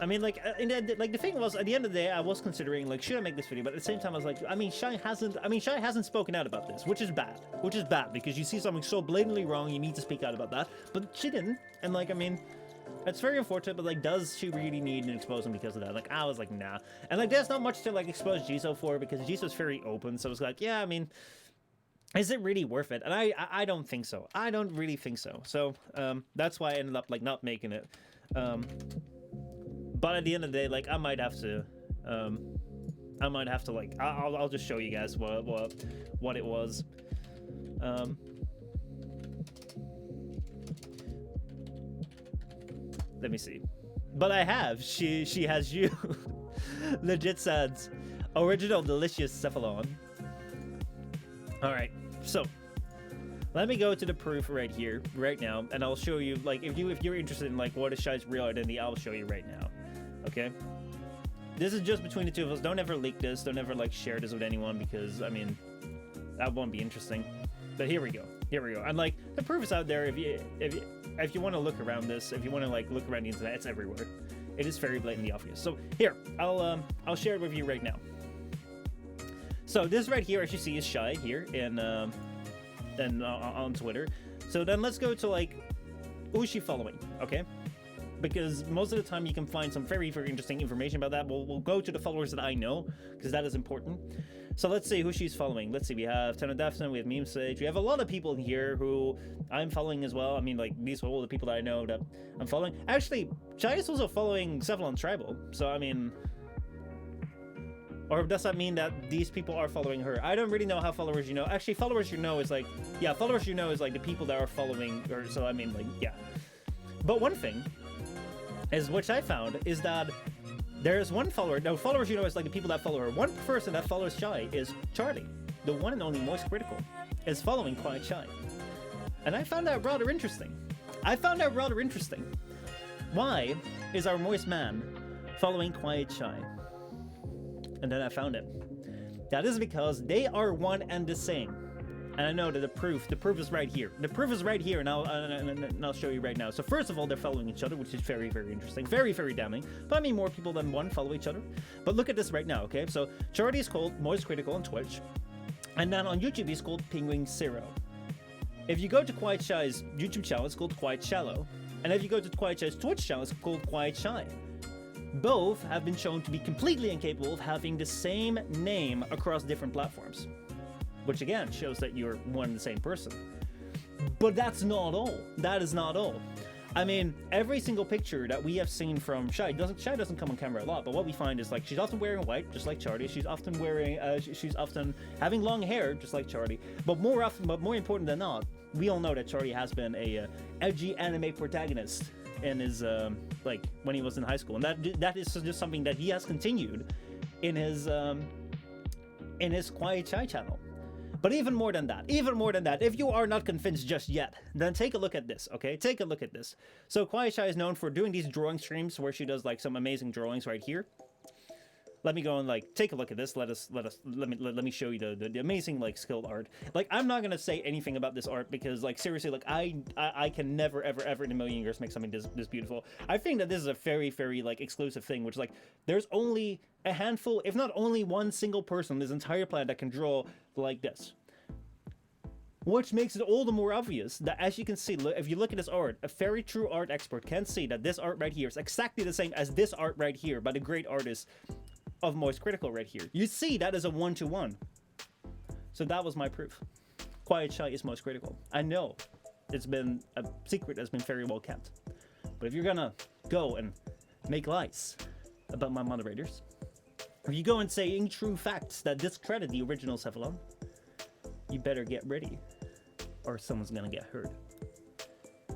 I mean, like, the thing was, at the end of the day, I was considering, like, should I make this video? But at the same time, I was like, Shy hasn't spoken out about this, which is bad. Which is bad, because you see something so blatantly wrong, you need to speak out about that. But she didn't, and, like, I mean, it's very unfortunate, but, like, does she really need an exposing because of that? Like, I was like, nah. And, like, there's not much to, like, expose Jisoo for, because Jisoo's very open, so it's like, yeah, I mean, is it really worth it? And I don't think so. I don't really think so. So, that's why I ended up, like, not making it. But at the end of the day, like, I might have to, like, I'll just show you guys what it was. Let me see. But I have. She has you. Legit says, original delicious cephalon. All right, so let me go to the proof right here, right now, and I'll show you, like, if you're interested in, like, what is Shy's real identity, I'll show you right now, okay? This is just between the two of us. Don't ever leak this. Don't ever, like, share this with anyone, because, I mean, that won't be interesting. But here we go. Here we go. And, like, the proof is out there. If you want to look around this, if you want to, like, look around the internet, it's everywhere. It is very blatantly obvious. So, here, I'll share it with you right now. So this right here, as you see, is Shy here on Twitter. So then let's go to, like, who is she following, okay? Because most of the time you can find some very, very interesting information about that. We'll go to the followers that I know, because that is important. So let's see who she's following. Let's see, we have Tenor Daphne, we have Meme Sage, we have a lot of people in here who I'm following as well. I mean, like, these are all the people that I know that I'm following. Actually, Shy is also following Savlon Tribal, so I mean... Or does that mean that these people are following her? I don't really know how followers you know. Actually, followers you know is like... Yeah, followers you know is like the people that are following her. So, I mean, like, yeah. But one thing is, which I found, is that there's one follower... No, followers you know is like the people that follow her. One person that follows Shy is Charlie. The one and only Moist Critical is following Quiet Shy. And I found that rather interesting. Why is our Moist man following Quiet Shy? And then I found it. That is because they are one and the same. And I know that the proof is right here. The proof is right here, and I'll show you right now. So first of all, they're following each other, which is very, very interesting. Very, very damning. But I mean, more people than one follow each other. But look at this right now, okay? So Charlie is called Moist Critical on Twitch. And then on YouTube, he's called Penguin Zero. If you go to Quiet Shy's YouTube channel, it's called Quiet Shallow. And if you go to Quiet Shy's Twitch channel, it's called Quiet Shy. Both have been shown to be completely incapable of having the same name across different platforms. Which again shows that you're one and the same person. But that's not all. That is not all. I mean, every single picture that we have seen from Shy doesn't come on camera a lot, but what we find is like she's often wearing white, just like Charlie. She's often wearing, she's often having long hair, just like Charlie. But more important than not, we all know that Charlie has been a edgy anime protagonist in his like when he was in high school, and that is just something that he has continued in his Quiet Shy channel. But even more than that, if you are not convinced just yet, then take a look at this, okay? Take a look at this. So Quiet Shy is known for doing these drawing streams where she does like some amazing drawings right here. Let me go and like take a look at this. Let me show you the amazing like skilled art. Like I'm not gonna say anything about this art because like seriously, like I can never ever in a million years make something this beautiful. I think that this is a very like exclusive thing, which like there's only a handful, if not only one single person on this entire planet that can draw like this. Which makes it all the more obvious that, as you can see, if you look at this art, a very true art expert can see that this art right here is exactly the same as this art right here by the great artist of Moist Critical right here. You see that is a 1-to-1. So that was my proof. Quiet Shy is Moist Critical. I know it's been a secret that's been very well kept. But if you're gonna go and make lies about my moderators, if you go and say untrue facts that discredit the original Cephalon, you better get ready, or someone's gonna get hurt.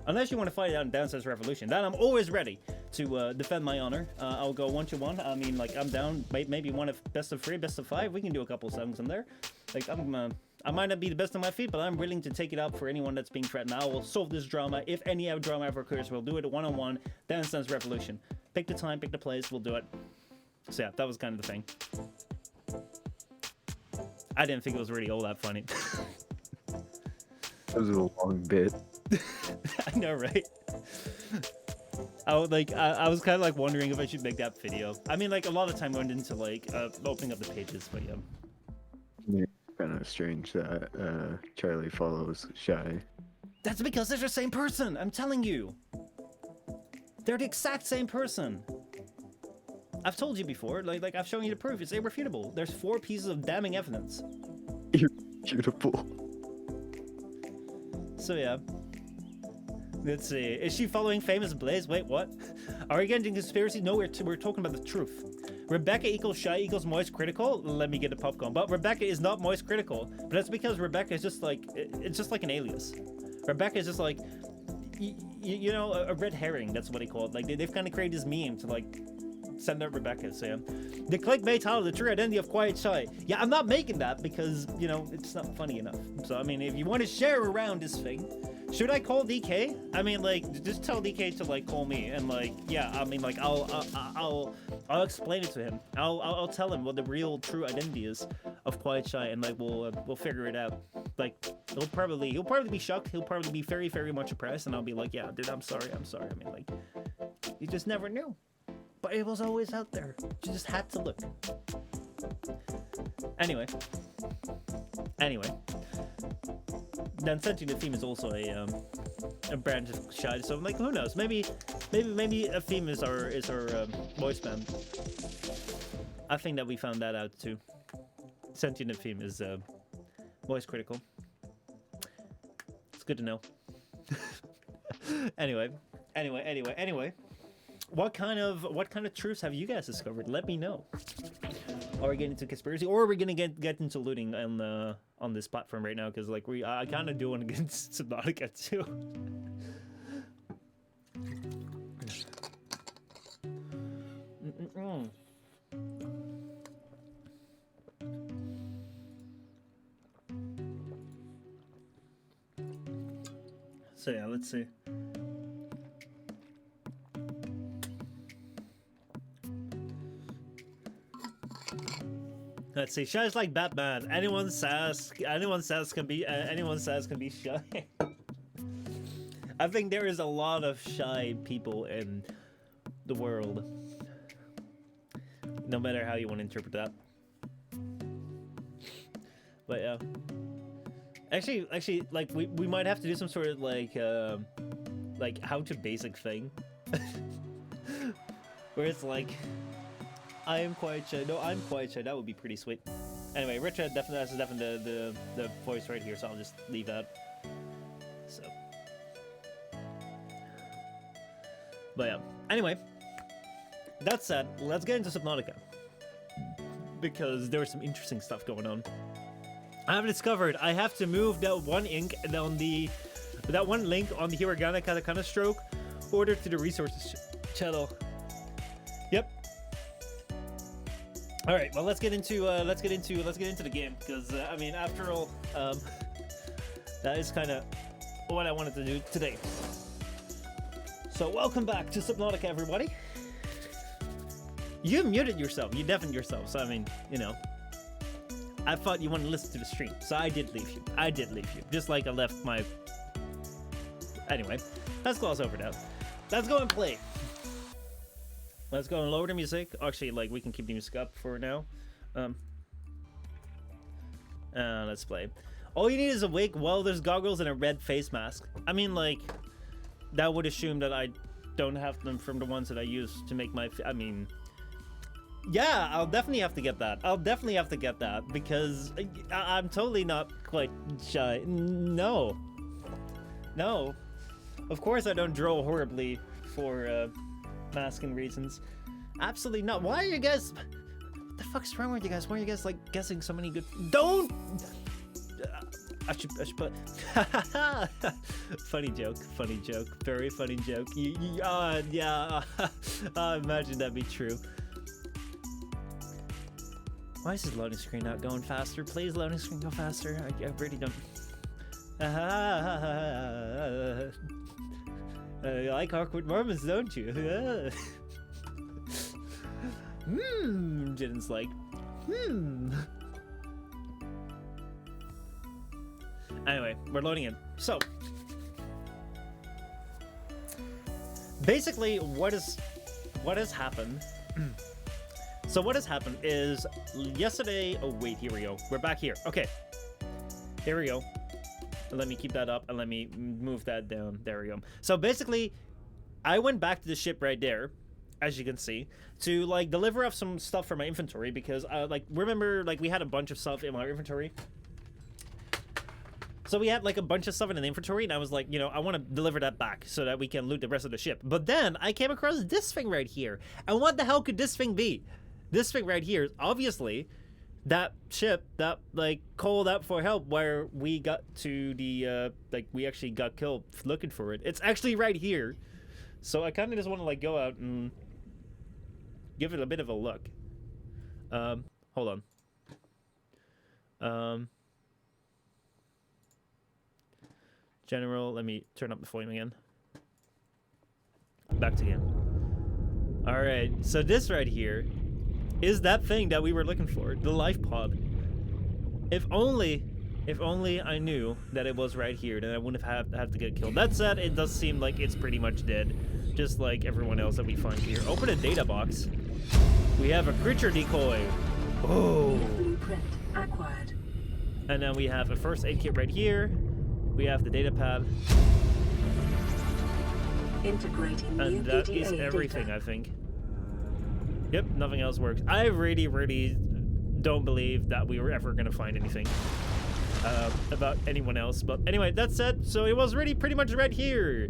Unless you want to fight it out in Downstairs Revolution, then I'm always ready to defend my honor. I'll go 1-to-1. I mean, like I'm down. Maybe one of best of 3, best of 5. We can do a couple of songs in there. Like I might not be the best on my feet, but I'm willing to take it out for anyone that's being threatened. I will solve this drama. If any drama ever occurs, we'll do it 1-on-1. Downstairs Revolution. Pick the time, pick the place. We'll do it. So yeah, that was kind of the thing. I didn't think it was really all that funny. That was a long bit. I know, right? I was kind of like wondering if I should make that video. I mean, like a lot of time went into like opening up the pages, but yeah. Yeah, kind of strange that Charlie follows Shy. That's because they're the same person. I'm telling you, they're the exact same person. I've told you before. Like I've shown you the proof. It's irrefutable. There's 4 pieces of damning evidence. Irrefutable. So yeah. Let's see. Is she following famous Blaze? Wait, what? Are we getting conspiracy? No, we're talking about the truth. Rebecca equals Shy equals Moist Critical? Let me get the popcorn. But Rebecca is not Moist Critical. But that's because Rebecca is just like, it's just like an alias. Rebecca is just like, you know, a red herring. That's what they call it. Like they've kind of created this meme to like send out Rebecca. So yeah. The clickbait title, the true identity of Quiet Shy. Yeah, I'm not making that because, you know, it's not funny enough. So I mean, if you want to share around this thing, should I call DK? I mean, like, just tell DK to like call me and like, yeah. I mean, like, I'll explain it to him. I'll tell him what the real true identity is of Quiet Shy, and like we'll figure it out. Like, he'll probably be shocked. He'll probably be very much impressed, and I'll be like, yeah, dude, I'm sorry. I mean, like, you just never knew, but it was always out there. You just had to look. Anyway. Then Sentient the Theme is also a branch of Shy, so like who knows? Maybe a theme is our voice band. I think that we found that out too. Sentient the Theme is voice critical. It's good to know. Anyway. What kind of truths have you guys discovered? Let me know. Are we getting into conspiracy, or are we gonna get into looting on this platform right now? Because like I kind of do want to get into Subnautica too. So yeah, let's see. Let's see. Shy's like Batman. Anyone says can be Shy. I think there is a lot of shy people in the world. No matter how you want to interpret that. But yeah. Actually, like we might have to do some sort of like how to basic thing. where it's like, I am quite shy. No, I'm quite shy. That would be pretty sweet. Anyway, Richard definitely has the voice right here, so I'll just leave that. So, but yeah. Anyway, that said, let's get into Subnautica, because there's some interesting stuff going on. I have discovered I have to move that one ink on that one link on the Hiragana Katakana stroke order to the resources channel. Yep. All right. Well, let's get into the game, because I mean, after all, that is kind of what I wanted to do today. So welcome back to Subnautica, everybody. You muted yourself. You deafened yourself. So I mean, you know, I thought you wanted to listen to the stream, so I did leave you. I did leave you, just like I left my. Anyway, let's gloss over that. Let's go and play. Let's go and lower the music. Actually, like, we can keep the music up for now. Let's play. All you need is a wake, welder's goggles, and a red face mask. I mean, like, that would assume that I don't have them from the ones that I use to make my. I mean, yeah, I'll definitely have to get that. I'll definitely have to get that, because I'm totally not quite shy. No. No. Of course I don't draw horribly for masking reasons. Absolutely not. Why are you guys... What the fuck's wrong with you guys? Why are you guys, like, guessing so many good... Don't... I should put... Funny joke. Funny joke. Very funny joke. Yeah. Imagine that'd be true. Why is this loading screen not going faster? Please, loading screen, go faster. I really don't... You like awkward moments, don't you? Jiden's like, Anyway, we're loading in. So, basically, what has happened? So what has happened is yesterday. Oh wait, here we go. We're back here. Okay, here we go. Let me keep that up and let me move that down. There we go. So basically, I went back to the ship right there, as you can see, to like deliver up some stuff for my inventory, because like, remember, like, we had a bunch of stuff in my inventory. So we had like a bunch of stuff in the inventory, and I was like, you know, I want to deliver that back so that we can loot the rest of the ship. But then I came across this thing right here. And what the hell could this thing be? This thing right here is obviously that ship that, like, called out for help where we got to the, like, we actually got killed looking for it. It's actually right here. So I kind of just want to, like, go out and give it a bit of a look. Hold on. General, let me turn up the volume again. Back to game. Alright, so this right here is that thing that we were looking for, the life pod. If only I knew that it was right here, then I wouldn't have had to get killed. That said, it does seem like it's pretty much dead, just like everyone else that we find here. Open a data box. We have a creature decoy. Oh. Blueprint acquired. And then we have a first aid kit right here. We have the data pad. Integrating And that is everything, I think. Yep, nothing else works. I really don't believe that we were ever going to find anything about anyone else. But anyway, that said, so it was really pretty much right here.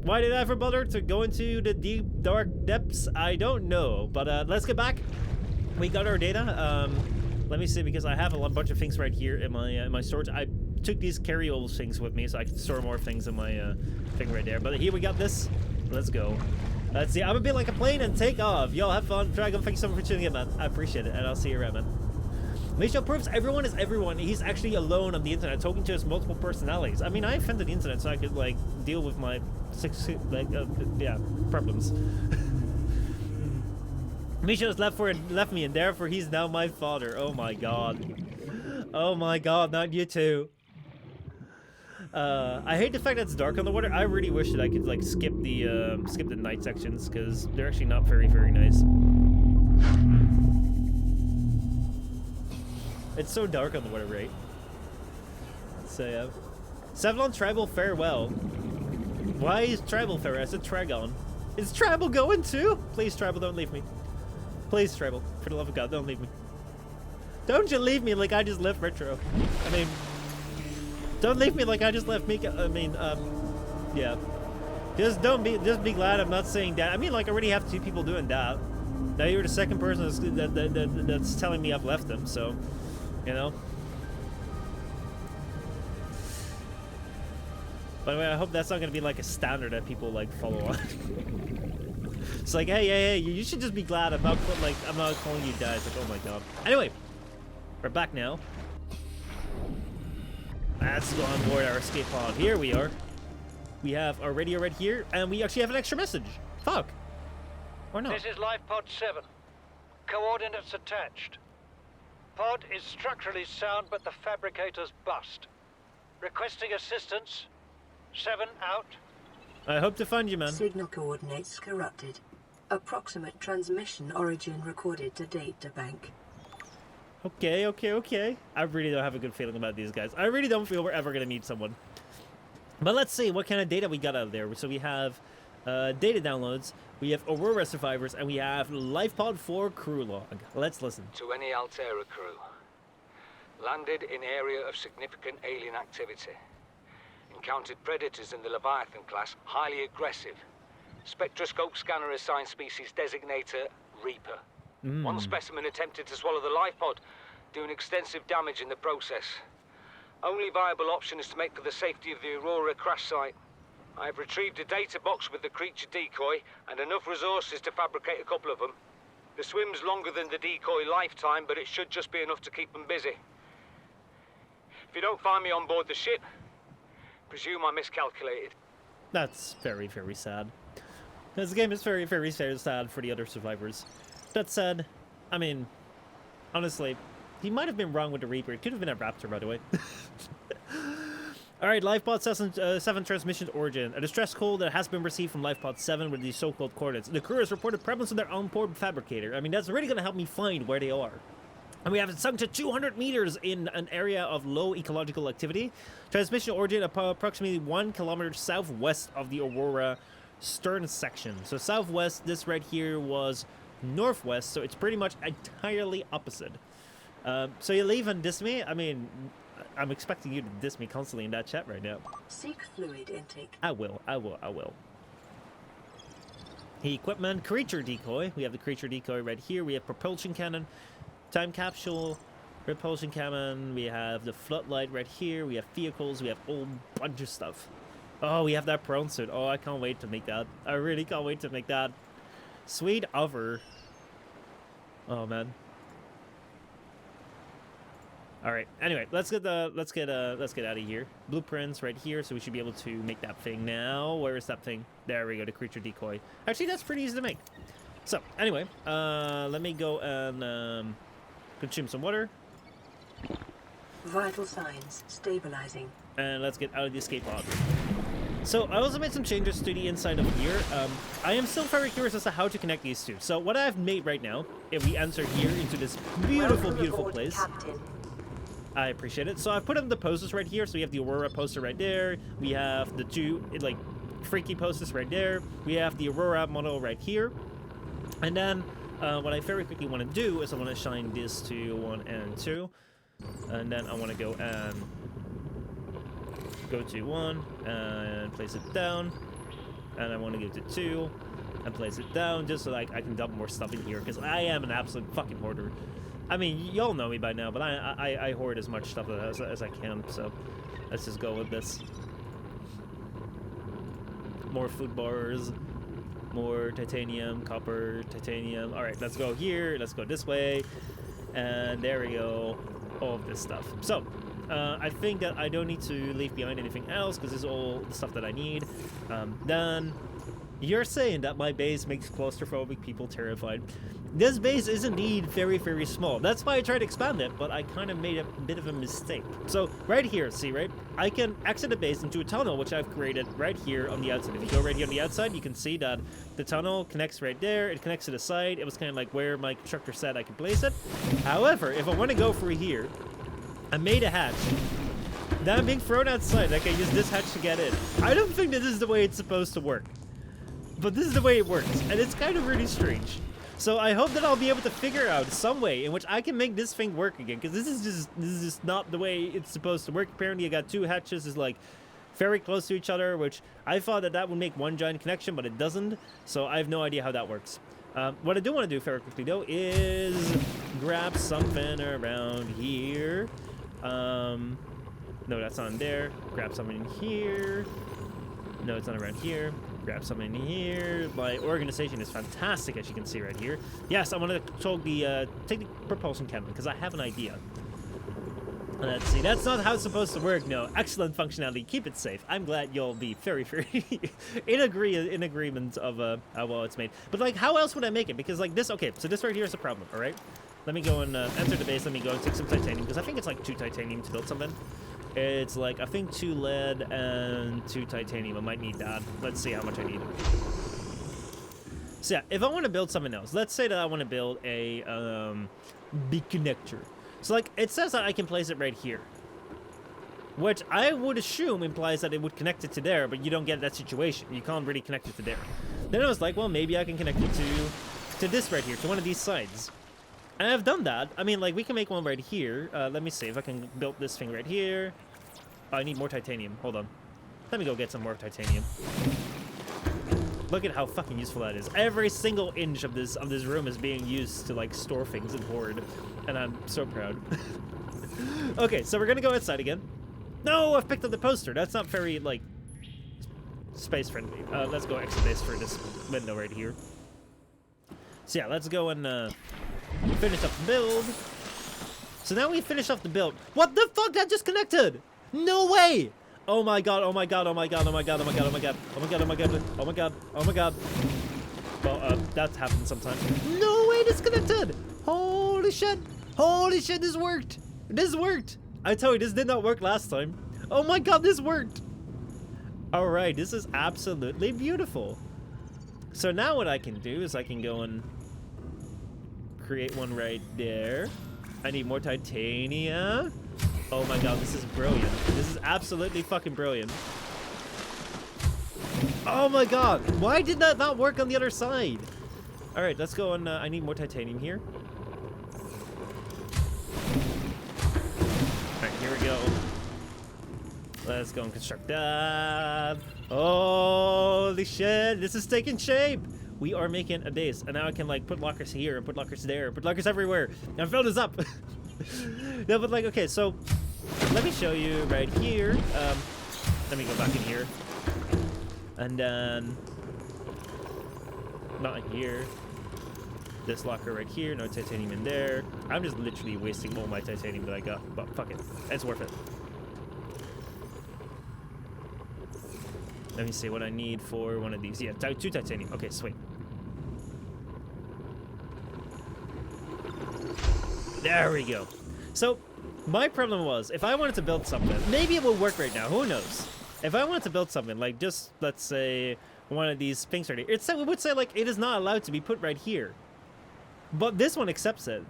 Why did I ever bother to go into the deep, dark depths? I don't know. But let's get back. We got our data. Let me see, because I have a bunch of things right here in my storage. I took these carry-all things with me so I can store more things in my thing right there. But here we got this. Let's go. Let's see. I'm gonna be like a plane and take off. Y'all have fun. Dragon, thank you so much for tuning in, man. I appreciate it, and I'll see you around, man. Michel proves everyone is everyone. He's actually alone on the internet, talking to his multiple personalities. I mean, I invented the internet so I could, like, deal with my problems. Michel's left me, and therefore he's now my father. Oh my god. Oh my god, not you too. I hate the fact that it's dark on the water. I really wish that I could, like, skip the night sections, because they're actually not very nice. It's so dark on the water, right? So yeah. Sevlon Tribal Farewell. Why is Tribal Farewell? I said Tragon. Is Tribal going too? Please, Tribal, don't leave me. Please, Tribal, for the love of God, don't leave me. Don't you leave me like I just left Retro. I mean, don't leave me like I just left Mika. I mean, yeah. Just be glad I'm not saying that. I mean, like, I already have 2 people doing that. Now you're the second person that's telling me I've left them, so, you know. By the way, I hope that's not gonna be like a standard that people like follow on. It's like, hey, you should just be glad I'm not calling you guys. Like, oh my god. Anyway, we're back now. Let's go on board our escape pod. Here we are. We have our radio right here, and we actually have an extra message. Fuck. Or not. This is Life Pod 7. Coordinates attached. Pod is structurally sound, but the fabricator's bust. Requesting assistance. 7 out. I hope to find you, man. Signal coordinates corrupted. Approximate transmission origin recorded to data bank. Okay. I really don't have a good feeling about these guys. I really don't feel we're ever gonna meet someone. But let's see what kind of data we got out of there. So we have data downloads, we have Aurora survivors, and we have LifePod 4 crew log. Let's listen. To any Altera crew. Landed in area of significant alien activity. Encountered predators in the Leviathan class, highly aggressive. Spectroscope scanner assigned species designator Reaper. One specimen attempted to swallow the life pod, doing extensive damage in the process. Only viable option is to make for the safety of the Aurora crash site. I have retrieved a data box with the creature decoy and enough resources to fabricate a couple of them. The swim's longer than the decoy lifetime, but it should just be enough to keep them busy. If you don't find me on board the ship, presume I miscalculated. That's very, very sad. This game is very, very sad for the other survivors. That said, I mean, honestly, he might have been wrong with the Reaper. It could have been a Raptor, by the way. Alright, LifePod 7 transmission origin. A distress call that has been received from LifePod 7 with these so-called coordinates. The crew has reported prevalence of their on-board fabricator. I mean, that's really going to help me find where they are. And we have it sunk to 200 meters in an area of low ecological activity. Transmission origin approximately 1 kilometer southwest of the Aurora stern section. So southwest, this right here was northwest, so it's pretty much entirely opposite. So you leave and diss me? I mean, I'm expecting you to diss me constantly in that chat right now. Seek fluid intake. I will. Equipment, creature decoy. We have the creature decoy right here. We have propulsion cannon, time capsule, repulsion cannon. We have the floodlight right here. We have vehicles. We have a whole bunch of stuff. Oh, we have that prone suit. Oh, I can't wait to make that. I really can't wait to make that. Sweet over. Oh man. All right. Anyway, let's get out of here. Blueprints right here, so we should be able to make that thing now. Where is that thing? There we go. The creature decoy. Actually, that's pretty easy to make. So anyway, let me go and consume some water. Vital signs stabilizing. And let's get out of the escape pod. So I also made some changes to the inside of here. I am still very curious as to how to connect these two. So what I've made right now, if we enter here into this beautiful, beautiful place. Captain. I appreciate it. So I've put up the posters right here. So we have the Aurora poster right there. We have the two, like, freaky posters right there. We have the Aurora model right here. And then what I very quickly want to do is I want to shine this to 1 and 2. And then I want to go and go to 1 and place it down. And I want to go to 2 and place it down just so like I can dump more stuff in here because I am an absolute fucking hoarder. I mean, y'all know me by now, but I hoard as much stuff as I can, so let's just go with this. More food bars, more titanium, copper, titanium. All right, let's go here, let's go this way, and there we go, all of this stuff. So, I think that I don't need to leave behind anything else, because this is all the stuff that I need. Then, you're saying that my base makes claustrophobic people terrified. This base is indeed very, very small. That's why I tried to expand it, but I kind of made a bit of a mistake. So, right here, see, right? I can exit the base into a tunnel, which I've created right here on the outside. If you go right here on the outside, you can see that the tunnel connects right there. It connects to the side. It was kind of like where my constructor said I could place it. However, if I want to go through here, I made a hatch. Then I'm being thrown outside. I can use this hatch to get in. I don't think this is the way it's supposed to work. but this is the way it works, and it's kind of really strange. So I hope that I'll be able to figure out some way in which I can make this thing work again, because this is just not the way it's supposed to work. Apparently, I got 2 hatches is like very close to each other, which I thought that would make one giant connection, but it doesn't. So I have no idea how that works. What I do want to do very quickly though is grab something around here. No, that's not in there. Grab something in here. No, it's not around here. Grab something in here. My organization is fantastic, as you can see right here. Yes, I want to take the propulsion cannon because I have an idea. Let's see. That's not how it's supposed to work. No, excellent functionality. Keep it safe. I'm glad you'll be very in agreement of how well it's made. But like, how else would I make it? Because like this. Okay, so this right here is a problem. All right. Let me go and enter the base. Let me go and take some titanium because I think it's like 2 titanium to build something. It's like, I think 2 lead and 2 titanium. I might need that. Let's see how much I need. So yeah, if I want to build something else, let's say that I want to build a big connector. So like, it says that I can place it right here, which I would assume implies that it would connect it to there, but you don't get that situation. You can't really connect it to there. Then I was like, well, maybe I can connect it to this right here, to one of these sides. And I've done that. I mean, like, we can make one right here. Let me see if I can build this thing right here. Oh, I need more titanium. Hold on. Let me go get some more titanium. Look at how fucking useful that is. Every single inch of this room is being used to, like, store things and hoard. And I'm so proud. Okay, so we're gonna go outside again. No, I've picked up the poster. That's not very, like, space friendly. Let's go exit base for this window right here. So yeah, let's go and finish up the build. So now we finish off the build. What the fuck? That just connected! No way! Oh my god, oh my god, oh my god, oh my god, oh my god, oh my god, oh my god, oh my god, oh my god, oh my god. Well, that happens sometimes. No way, disconnected! Holy shit! Holy shit, this worked! This worked! I tell you, this did not work last time. Oh my god, this worked! Alright, this is absolutely beautiful. So now what I can do is I can go and create one right there. I need more titanium. Oh my god, this is brilliant. This is absolutely fucking brilliant. Oh my god, why did that not work on the other side? Alright, let's go and I need more titanium here. Alright, here we go. Let's go and construct that. Holy shit, this is taking shape. We are making a base, and now I can like put lockers here and put lockers there, put lockers everywhere. And fill this up. No, but like, okay, so let me show you right here. Let me go back in here, and then not in here. This locker right here, no titanium in there. I'm just literally wasting all my titanium that I got, but fuck it, it's worth it. Let me see what I need for one of these. Yeah, 2 titanium. Okay, sweet. There we go. So, my problem was, if I wanted to build something, maybe it will work right now, who knows? If I wanted to build something, like just, let's say, one of these things right here, it would say, like, it is not allowed to be put right here. But this one accepts it.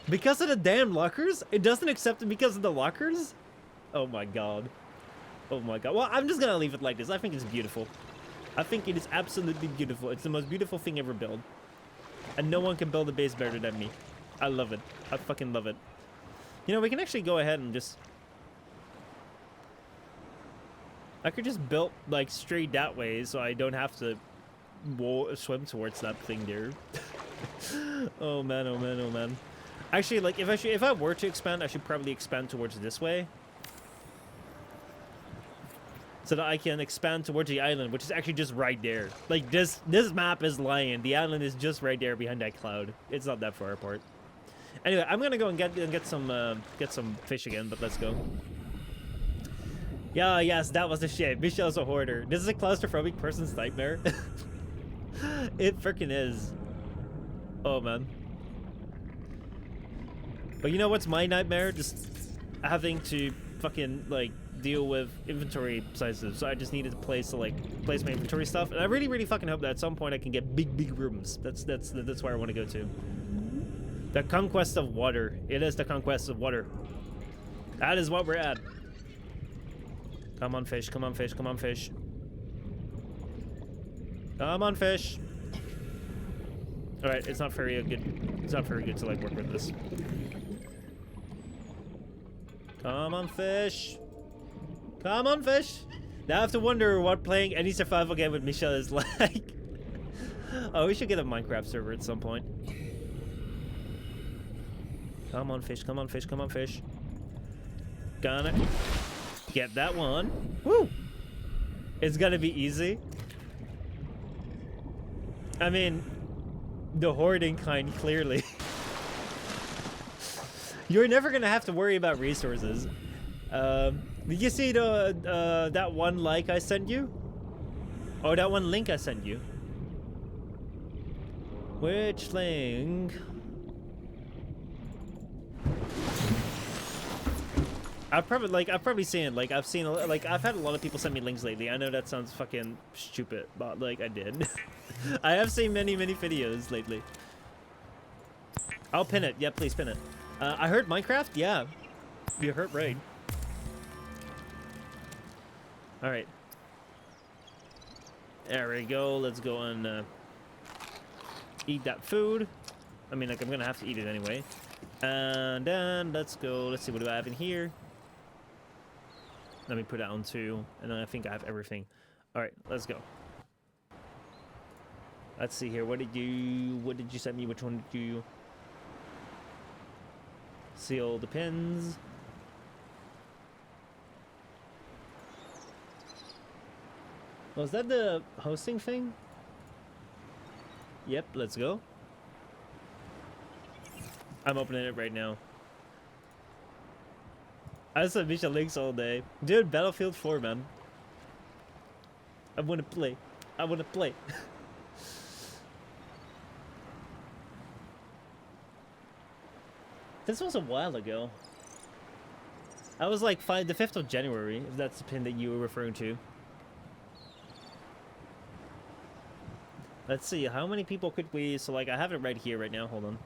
Because of the damn lockers? It doesn't accept it because of the lockers? Oh my god. Oh my god. Well, I'm just gonna leave it like this. I think it's beautiful. I think it is absolutely beautiful. It's the most beautiful thing ever built. And no one can build a base better than me. I love it. I fucking love it. You know, we can actually go ahead and just... I could just build, like, straight that way so I don't have to swim towards that thing there. Oh man, oh man, oh man. Actually, like, if I were to expand, I should probably expand towards this way. So that I can expand towards the island, which is actually just right there. Like, this map is lying. The island is just right there behind that cloud. It's not that far apart. Anyway, I'm gonna go and get some fish again, but let's go. Yeah, yes, that was the shit. Michel's a hoarder. This is a claustrophobic person's nightmare. It freaking is. Oh, man. But you know what's my nightmare? Just having to fucking, like, deal with inventory sizes. So I just needed a place to, like, place my inventory stuff. And I really, really fucking hope that at some point I can get big rooms. That's where I want to go to. The conquest of water. It is the conquest of water. That is what we're at. Come on, fish. Come on, fish. Come on, fish. Come on, fish. All right, it's not very good. It's not very good to like work with this. Come on, fish. Come on, fish. Now I have to wonder what playing any survival game with Michel is like. Oh, we should get a Minecraft server at some point. Come on, fish. Come on, fish. Come on, fish. Gonna get that one. Woo! It's gonna be easy. I mean, the hoarding kind, clearly. You're never gonna have to worry about resources. Did you see the that one like I sent you? Or that one link I sent you? Which link? I've probably seen it. Like I've seen I've had a lot of people send me links lately. I know that sounds fucking stupid, but like I did. I have seen many videos lately. I'll pin it. Yeah, please pin it. I heard Minecraft. Yeah, you heard right. All right. There we go. Let's go and eat that food. I mean, like I'm gonna have to eat it anyway. And then let's go. Let's see, what do I have in here? Let me put it on 2, and then I think I have everything. All right, let's go. Let's see here. What did you send me? Which one did you see? All the pins. Was that the hosting thing? Yep, let's go. I'm opening it right now. I said Michel links all day. Dude, Battlefield 4, man. I want to play. I want to play. This was a while ago. I was like the 5th of January, if that's the pin that you were referring to. Let's see, how many people could we... So, like, I have it right here right now. Hold on.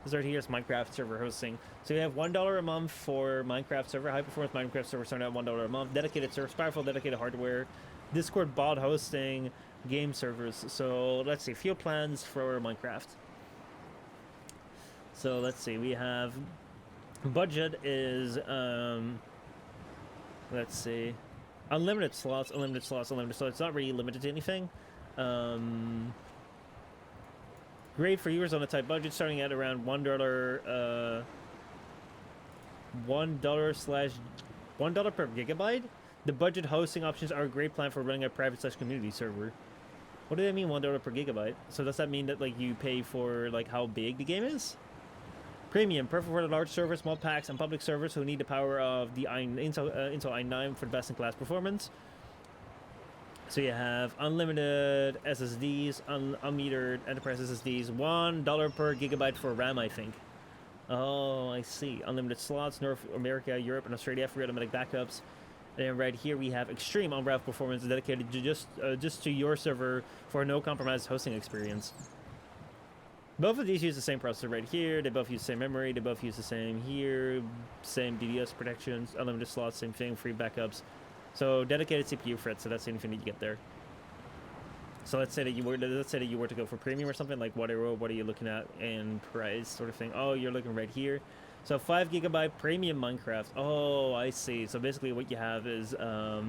This right here is Minecraft server hosting. So we have $1 a month for Minecraft server, high performance Minecraft server starting at $1 a month, dedicated servers, powerful dedicated hardware, Discord bot hosting, game servers. So let's see, field plans for Minecraft. So let's see, we have budget is let's see, unlimited slots, unlimited slots, unlimited slots. It's not really limited to anything. Great for users on a tight budget, starting at around $1 per gigabyte. The budget hosting options are a great plan for running a private / community server. What do they mean $1 per gigabyte? So does that mean that like you pay for like how big the game is? Premium, perfect for the large servers, small packs, and public servers who need the power of the Intel i9 for the best-in-class performance. So you have unlimited SSDs, unmetered enterprise SSDs, $1 per gigabyte for RAM, I think. Oh, I see. Unlimited slots, North America, Europe, and Australia for automatic backups. And then right here we have extreme unrivaled performance dedicated to just to your server for no compromised hosting experience. Both of these use the same processor right here. They both use the same memory. They both use the same here. Same DDoS protections, unlimited slots, same thing, free backups. So dedicated CPU threads, so that's the only thing that you get there. So let's say that you were to go for premium or something, like what are you looking at in price sort of thing. Oh, you're looking right here. So 5 GB premium Minecraft. Oh, I see. So basically what you have is oh,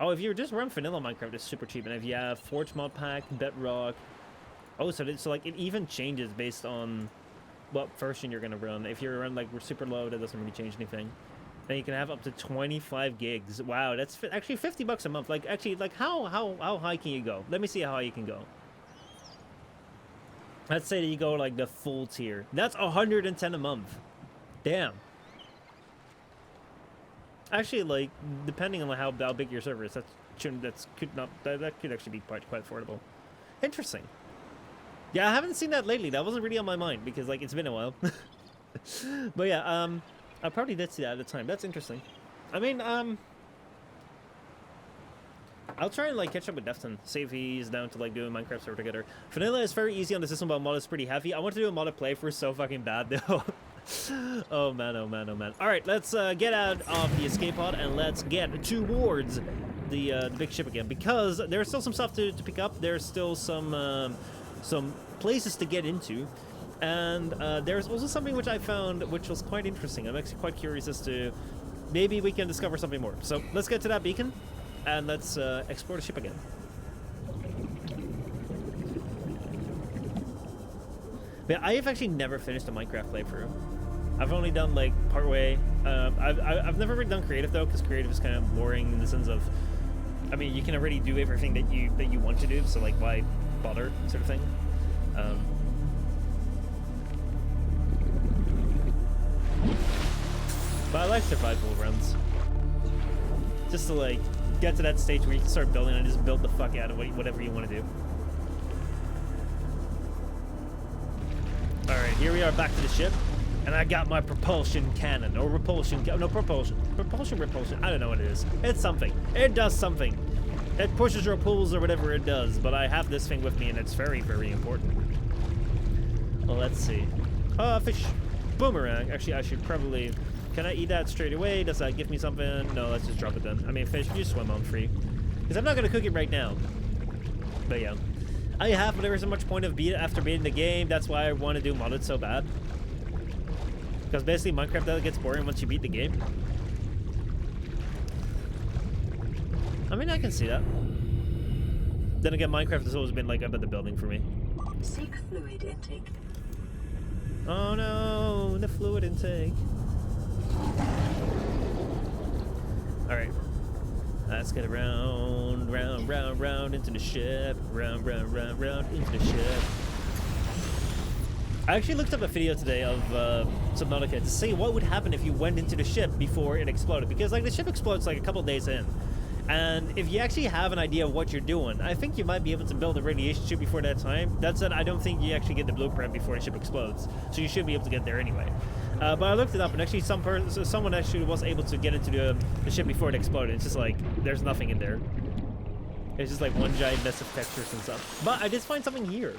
if you just run vanilla Minecraft, it's super cheap. And if you have Forge mod pack, Bedrock, oh, so like it even changes based on what version you're gonna run. If you're run like super low, that doesn't really change anything. And you can have up to 25 gigs. Wow, that's actually $50 a month. Like, actually, like, how high can you go? Let me see how high you can go. Let's say that you go, like, the full tier. That's 110 a month. Damn. Actually, like, depending on how big your server is, that could actually be quite affordable. Interesting. Yeah, I haven't seen that lately. That wasn't really on my mind, because, like, it's been a while. But, yeah, I probably did see that at the time. That's interesting. I mean, I'll try and like catch up with Defton, see if he's down to like doing Minecraft server together. Vanilla is very easy on the system, but mod is pretty heavy. I want to do a modded playthrough so fucking bad though. Oh man, oh man, oh man. All right, let's get out of the escape pod and let's get towards the big ship again, because there's still some stuff to pick up. There's still some places to get into, and there's also something which I found which was quite interesting. I'm actually quite curious as to maybe we can discover something more. So let's get to that beacon, and let's explore the ship again. But I have actually never finished a Minecraft playthrough. I've only done like partway. I've never really done creative though, because creative is kind of boring in the sense of, I mean, you can already do everything that you want to do, so like why bother, sort of thing. But I like survival runs, just to like get to that stage where you can start building and just build the fuck out of whatever you want to do. All right, here we are back to the ship. And I got my propulsion cannon, or repulsion, no, propulsion, I don't know what it is. It's something. It does something. It pushes or pulls or whatever it does, but I have this thing with me and it's very, very important. Well, let's see. Fish. Boomerang. Actually, I should probably, can I eat that straight away? Does that give me something? No, let's just drop it then. I mean, fish, you swim on free. Because I'm not going to cook it right now. But yeah. I have, but there isn't much point of after beating the game. That's why I want to do modded so bad. Because basically Minecraft gets boring once you beat the game. I mean, I can see that. Then again, Minecraft has always been like up at the building for me. Seek fluid intake. Oh no, the fluid intake. Alright. Let's get around, round into the ship. Round into the ship. I actually looked up a video today of Subnautica to see what would happen if you went into the ship before it exploded. Because like the ship explodes like a couple days in. And if you actually have an idea of what you're doing, I think you might be able to build a radiation chute before that time. That said, I don't think you actually get the blueprint before the ship explodes. So you should be able to get there anyway. But I looked it up and actually someone actually was able to get into the ship before it exploded. It's just like, there's nothing in there. It's just like one giant mess of textures and stuff. But I did find something here.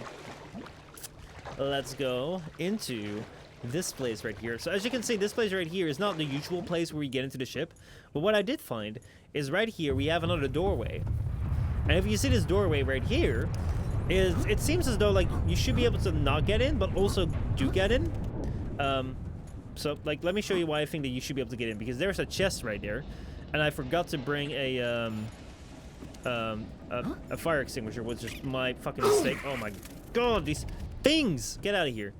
Let's go into this place right here. So as you can see, this place right here is not the usual place where we get into the ship. But what I did find is right here we have another doorway. And if you see this doorway right here, it seems as though like you should be able to not get in, but also do get in. So like let me show you why I think that you should be able to get in, because there's a chest right there, and I forgot to bring a fire extinguisher, which is my fucking mistake. Oh my god, these things! Get out of here.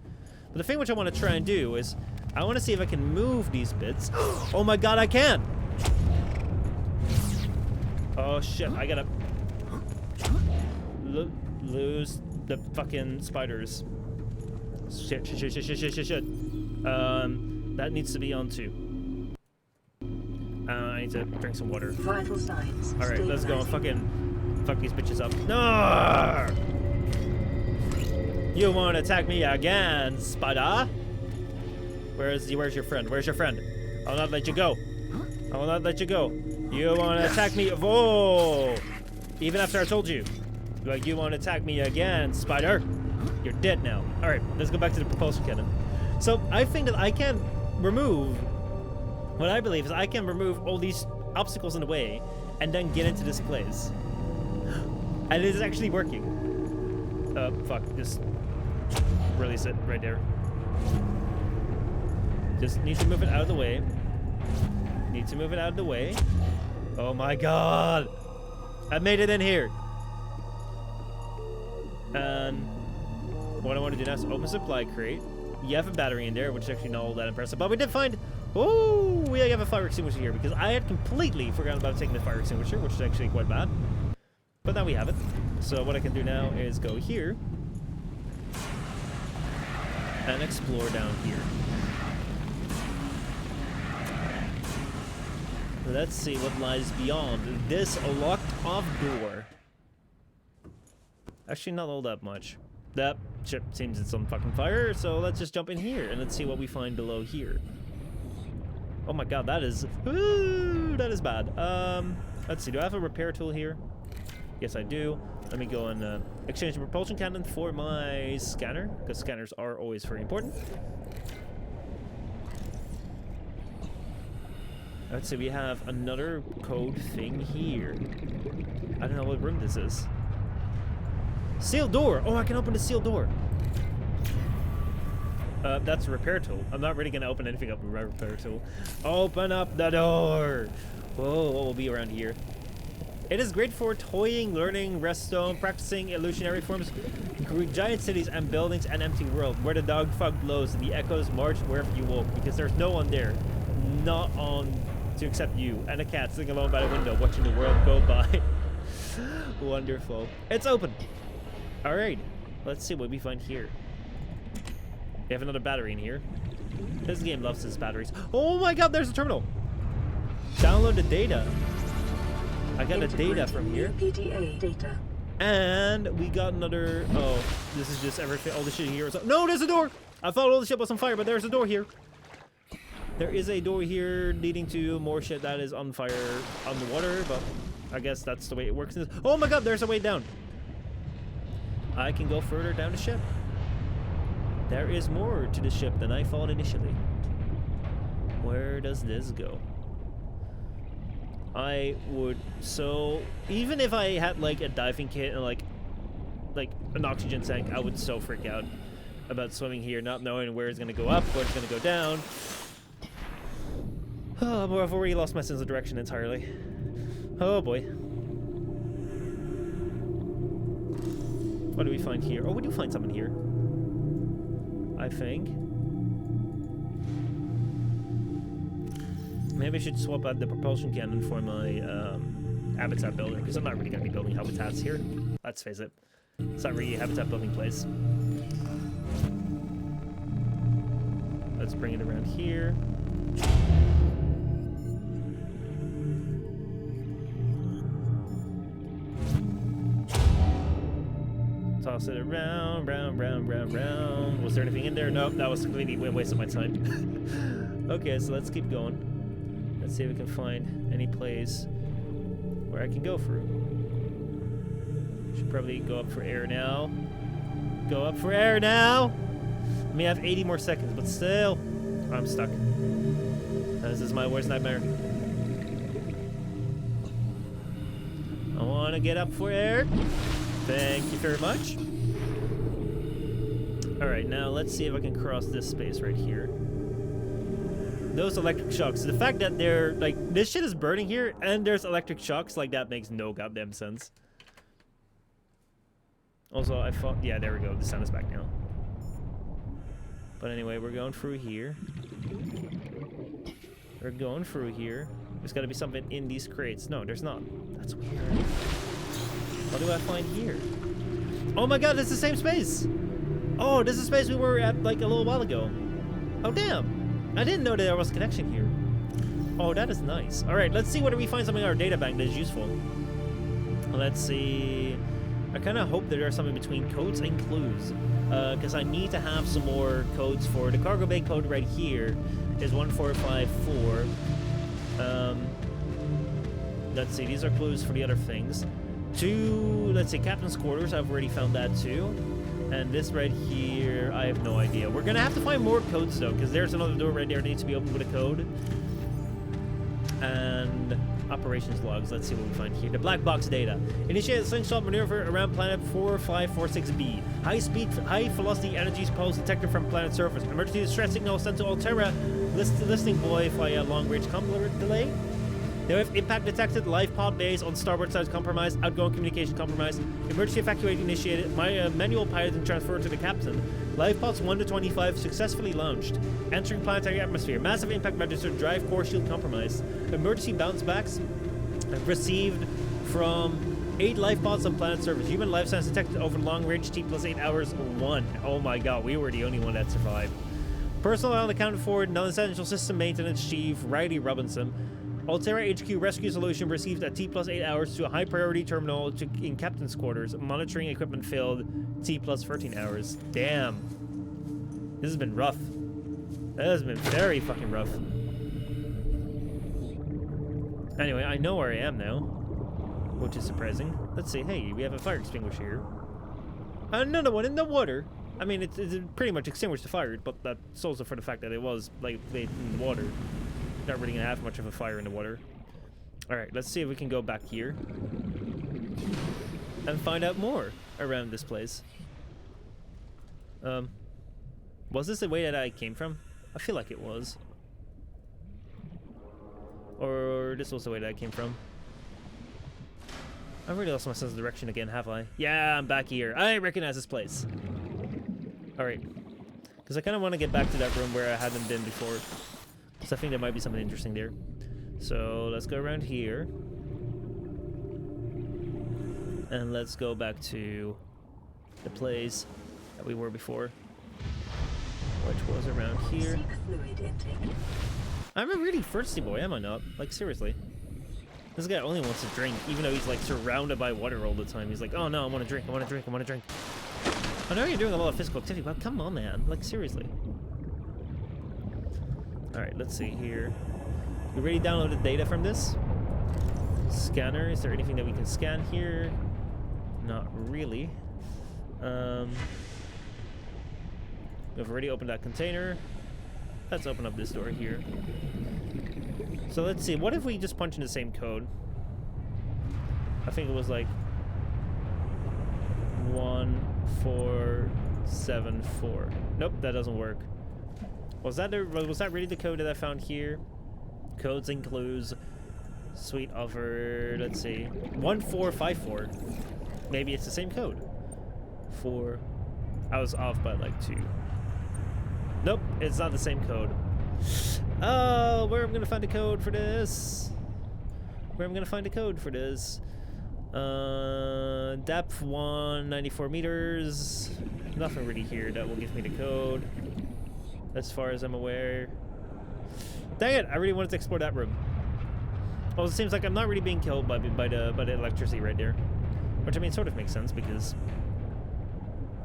But the thing which I want to try and do is, I want to see if I can move these bits. Oh my god, I can! Oh shit, I gotta lose the fucking spiders. Shit. That needs to be on too. I need to drink some water. Vital signs. Alright, let's go and fucking fuck these bitches up. No! You won't attack me again, spider? Where's your friend? Where's your friend? I'll not let you go. I will not let you go. You won't attack me. Whoa! Even after I told you. Like, you won't attack me again, spider. You're dead now. Alright, let's go back to the propulsion cannon. So, I think that I can remove, what I believe is I can remove all these obstacles in the way and then get into this place. And it is actually working. Fuck, just release it right there. Just need to move it out of the way. Need to move it out of the way. Oh my god! I made it in here! And what I want to do now is open supply crate. You have a battery in there, which is actually not all that impressive. But we did find... Oh, we have a fire extinguisher here, because I had completely forgotten about taking the fire extinguisher, which is actually quite bad. But now we have it. So what I can do now is go here. And explore down here. Let's see what lies beyond this locked off door. Actually, not all that much. That ship seems it's on fucking fire, so let's just jump in here and let's see what we find below here. Oh my god, that is... Ooh, that is bad. Let's see, do I have a repair tool here? Yes, I do. Let me go and exchange the propulsion cannon for my scanner, because scanners are always very important. Let's see, we have another code thing here. I don't know what room this is. Sealed door! Oh, I can open the sealed door. That's a repair tool. I'm not really gonna open anything up with a repair tool. Open up the door! Whoa, what will be around here? It is great for toying, learning, redstone, practicing illusionary forms, giant cities and buildings, and empty world. Where the dog fog blows and the echoes march wherever you walk, because there's no one there. Not on to accept you, and a cat sitting alone by the window watching the world go by. Wonderful. It's open! Alright, let's see what we find here. We have another battery in here. This game loves its batteries. Oh my god, there's a terminal! Download the data. I got the data from here. PDA data. And we got another... Oh, this is just everything. All the shit here is... No, there's a door! I thought all the shit was on fire, but there's a door here. There is a door here leading to more shit that is on fire on the water, but I guess that's the way it works. Oh my god, there's a way down. I can go further down the ship. There is more to the ship than I thought initially. Where does this go? I would even if I had like a diving kit and like an oxygen tank, I would so freak out about swimming here, not knowing where it's gonna go up, where it's gonna go down. Oh, I've already lost my sense of direction entirely. Oh boy. What do we find here? Oh, we do find something here. I think. Maybe I should swap out the propulsion cannon for my habitat builder, because I'm not really going to be building habitats here. Let's face it. It's not really a habitat building place. Let's bring it around here. Toss it around, round. Was there anything in there? Nope, that was completely a waste of my time. Okay, so let's keep going. Let's see if we can find any place where I can go through. Should probably go up for air now. Go up for air now! I may have 80 more seconds, but still, I'm stuck. This is my worst nightmare. I want to get up for air. Thank you very much. Alright, now let's see if I can cross this space right here. Those electric shocks. The fact that they're, like, this shit is burning here, and there's electric shocks, like, that makes no goddamn sense. Also, I thought, yeah, there we go. The sun is back now. But anyway, we're going through here. We're going through here. There's gotta be something in these crates. No, there's not. That's weird. What do I find here? Oh my god, it's the same space! Oh, this is the space we were at like a little while ago. Oh damn! I didn't know that there was a connection here. Oh, that is nice. Alright, let's see whether we find something in our data bank that is useful. Let's see... I kind of hope that there's something between codes and clues. Because I need to have some more codes for... The cargo bay code right here is 1454. Let's see, these are clues for the other things. Let's see, Captain's Quarters, I've already found that too. And this right here, I have no idea. We're gonna have to find more codes though, because there's another door right there that needs to be opened with a code. And operations logs, let's see what we find here. The black box data. Initiate a slingshot maneuver around planet 4546b. High-speed, high-velocity energy pulse detected from planet surface. Emergency distress signal sent to Altera. Listening buoy via long-range computer delay. They have impact detected, life pod base on starboard side compromised, outgoing communication compromised, emergency evacuation initiated, manual piloting transferred to the captain, life pods 1 to 25 successfully launched, entering planetary atmosphere, massive impact registered, drive core shield compromised, emergency bounce backs received from 8 life pods on planet surface, human life signs detected over long range T plus 8 hours 1. Oh my god, we were the only one that survived. Personnel accounted for, non-essential system maintenance chief Riley Robinson. Altera HQ rescue solution received at T plus 8 hours to a high priority terminal in captain's quarters. Monitoring equipment failed T plus 13 hours. Damn. This has been rough. That has been very fucking rough. Anyway, I know where I am now, which is surprising. Let's see. Hey, we have a fire extinguisher here. Another one in the water. I mean, it's pretty much extinguished the fire, but that's also for the fact that it was like in the water. not really gonna have much of a fire in the water. Alright, let's see if we can go back here and find out more around this place. Was this the way that I came from? I feel like it was. Or this was the way that I came from. I really lost my sense of direction again, have I? Yeah, I'm back here. I recognize this place. Alright. Because I kind of want to get back to that room where I hadn't been before. Because I think there might be something interesting there. So let's go around here. And let's go back to the place that we were before. Which was around here. I'm a really thirsty boy, am I not? Like, seriously. This guy only wants to drink, even though he's like surrounded by water all the time. He's like, oh no, I want to drink, I want to drink, I want to drink. I know you're doing a lot of physical activity, but come on, man. Like, seriously. Alright, let's see here. We already downloaded data from this. Scanner, is there anything that we can scan here? Not really. We've already opened that container. Let's open up this door here. So let's see, what if we just punch in the same code? I think it was like 1474. Nope, that doesn't work. Was that really the code that I found here? Codes and clues. Sweet offer. Let's see. 1454. Maybe it's the same code. 4. I was off by like 2. Nope, it's not the same code. Oh, where am I gonna find a code for this? Where am I gonna find a code for this? Depth 194 meters. Nothing really here that will give me the code, as far as I'm aware. Dang it! I really wanted to explore that room. Well, it seems like I'm not really being killed by the electricity right there, which I mean sort of makes sense because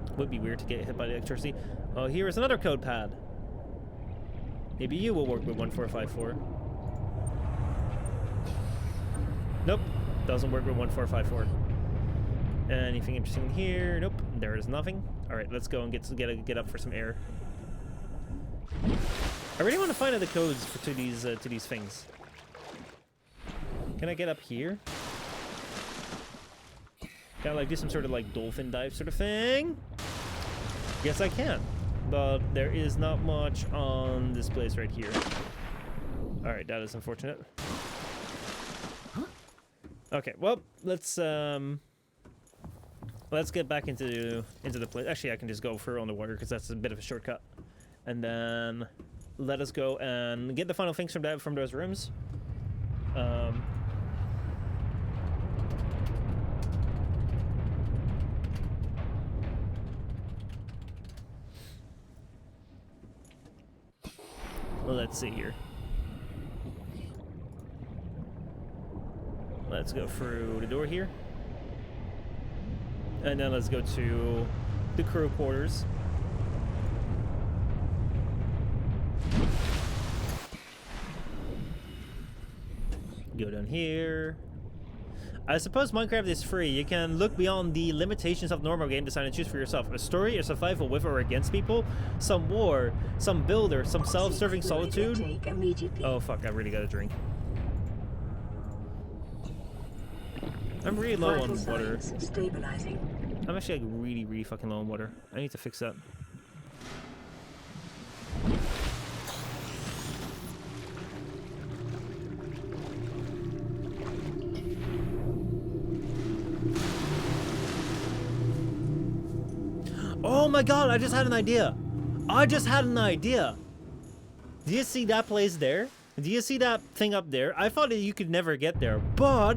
it would be weird to get hit by the electricity. Oh, here is another code pad. Maybe you will work with 1454. Nope, doesn't work with 1454. Anything interesting in here? Nope, there is nothing. All right, let's go and get up for some air. I really want to find out the codes to these things. Can I get up here? Can I like do some sort of like dolphin dive sort of thing? Yes, I can. But there is not much on this place right here. Alright, that is unfortunate. Okay, well, let's get back into the place. Actually, I can just go for on the water because that's a bit of a shortcut. And then let us go and get the final things from those rooms. Let's see here. Let's go through the door here. And then let's go to the crew quarters. Go down here. I suppose Minecraft is free. You can look beyond the limitations of normal game design and choose for yourself. A story, a survival with or against people, some war, some builder, some self-serving solitude. Oh fuck, I really gotta drink. I'm really low on water. I'm actually like really fucking low on water. I need to fix that. Oh my god, I just had an idea. Do you see that place there? Do you see that thing up there? I thought that you could never get there, but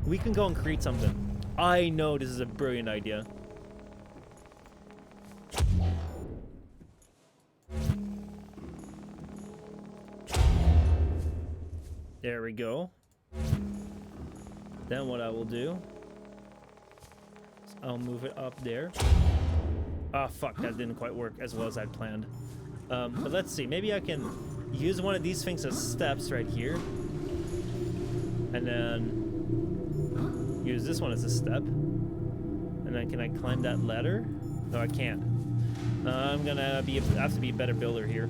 we can go and create something. I know this is a brilliant idea. There we go. Then what I will do is I'll move it up there. Ah, fuck, that didn't quite work as well as I'd planned. But let's see, maybe I can use one of these things as steps right here. And then use this one as a step. And then can I climb that ladder? No, I can't. I'm gonna have to be a better builder here.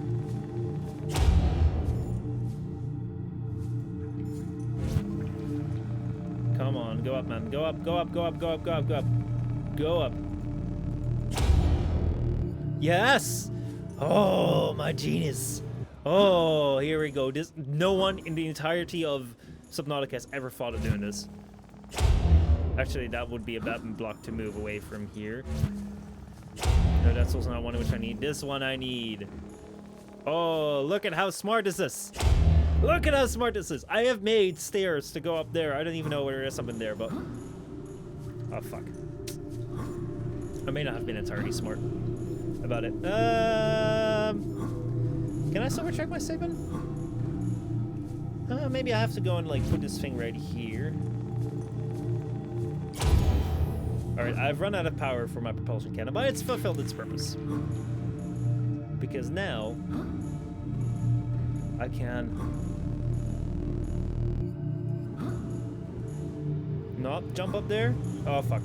Come on, go up, man. Go up, go up, go up, go up, go up, go up. Go up. Yes! Oh, my genius. Oh, here we go. No one in the entirety of Subnautica has ever thought of doing this. Actually, that would be a bad block to move away from here. No, that's also not one which I need. This one I need. Oh, look at how smart is this. Look at how smart this is. I have made stairs to go up there. I don't even know where there's something there, but... Oh, fuck. I may not have been entirely smart about it. Can I silver check my saving? Maybe I have to go and like put this thing right here. Alright, I've run out of power for my propulsion cannon, but it's fulfilled its purpose. Because now I can not jump up there. Oh fuck.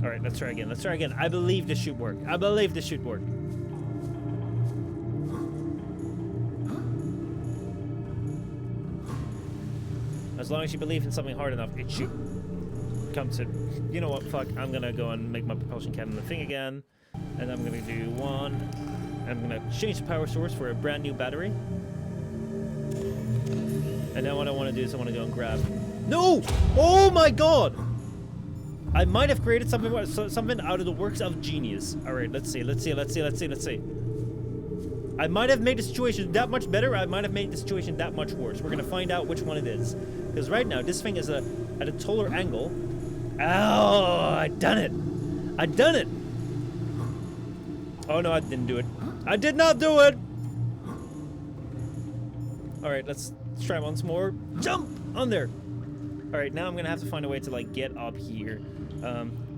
Alright, let's try again. Let's try again. I believe this should work. I believe this should work. As long as you believe in something hard enough, it should come to... You know what, fuck. I'm gonna go and make my propulsion cannon a thing again. And I'm gonna do one. I'm gonna change the power source for a brand new battery. And then what I want to do is I want to go and grab... No! Oh my god! I might have created something out of the works of genius. Alright, let's see. I might have made the situation that much better, I might have made the situation that much worse. We're gonna find out which one it is. Because right now, this thing is at a taller angle. Oh, I done it! I done it! Oh no, I didn't do it. I did not do it! Alright, let's try once more. Jump! On there! Alright, now I'm gonna have to find a way to, like, get up here.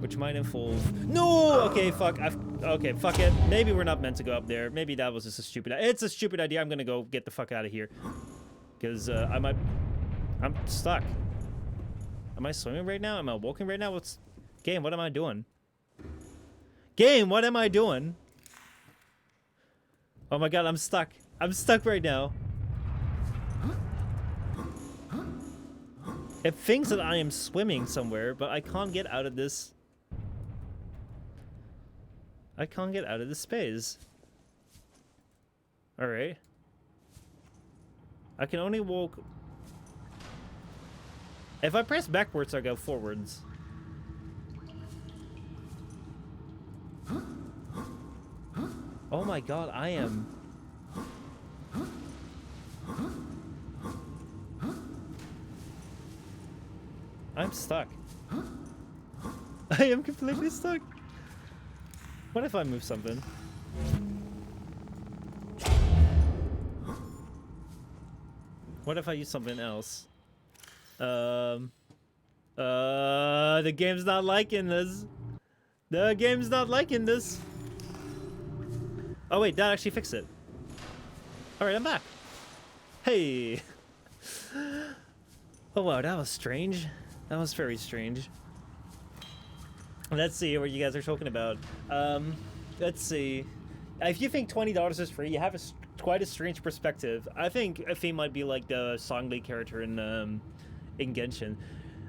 Which might involve... No! Okay, fuck. Okay, fuck it. Maybe we're not meant to go up there. Maybe that was just a stupid... It's a stupid idea. I'm gonna go get the fuck out of here. Because, I'm stuck. Am I swimming right now? Am I walking right now? Game, what am I doing? Game, what am I doing? Oh my god, I'm stuck. I'm stuck right now. It thinks that I am swimming somewhere, but I can't get out of this. I can't get out of this space. Alright. I can only walk... If I press backwards, I go forwards. Oh my god, I am... I'm stuck. I am completely stuck. What if I move something? What if I use something else? The game's not liking this. The game's not liking this. Oh wait, that actually fixed it. Alright, I'm back. Hey. Oh wow, that was strange. That was very strange. Let's see what you guys are talking about. Let's see. If you think $20 is free, you have quite a strange perspective. I think Fee might be like the Songli character in Genshin.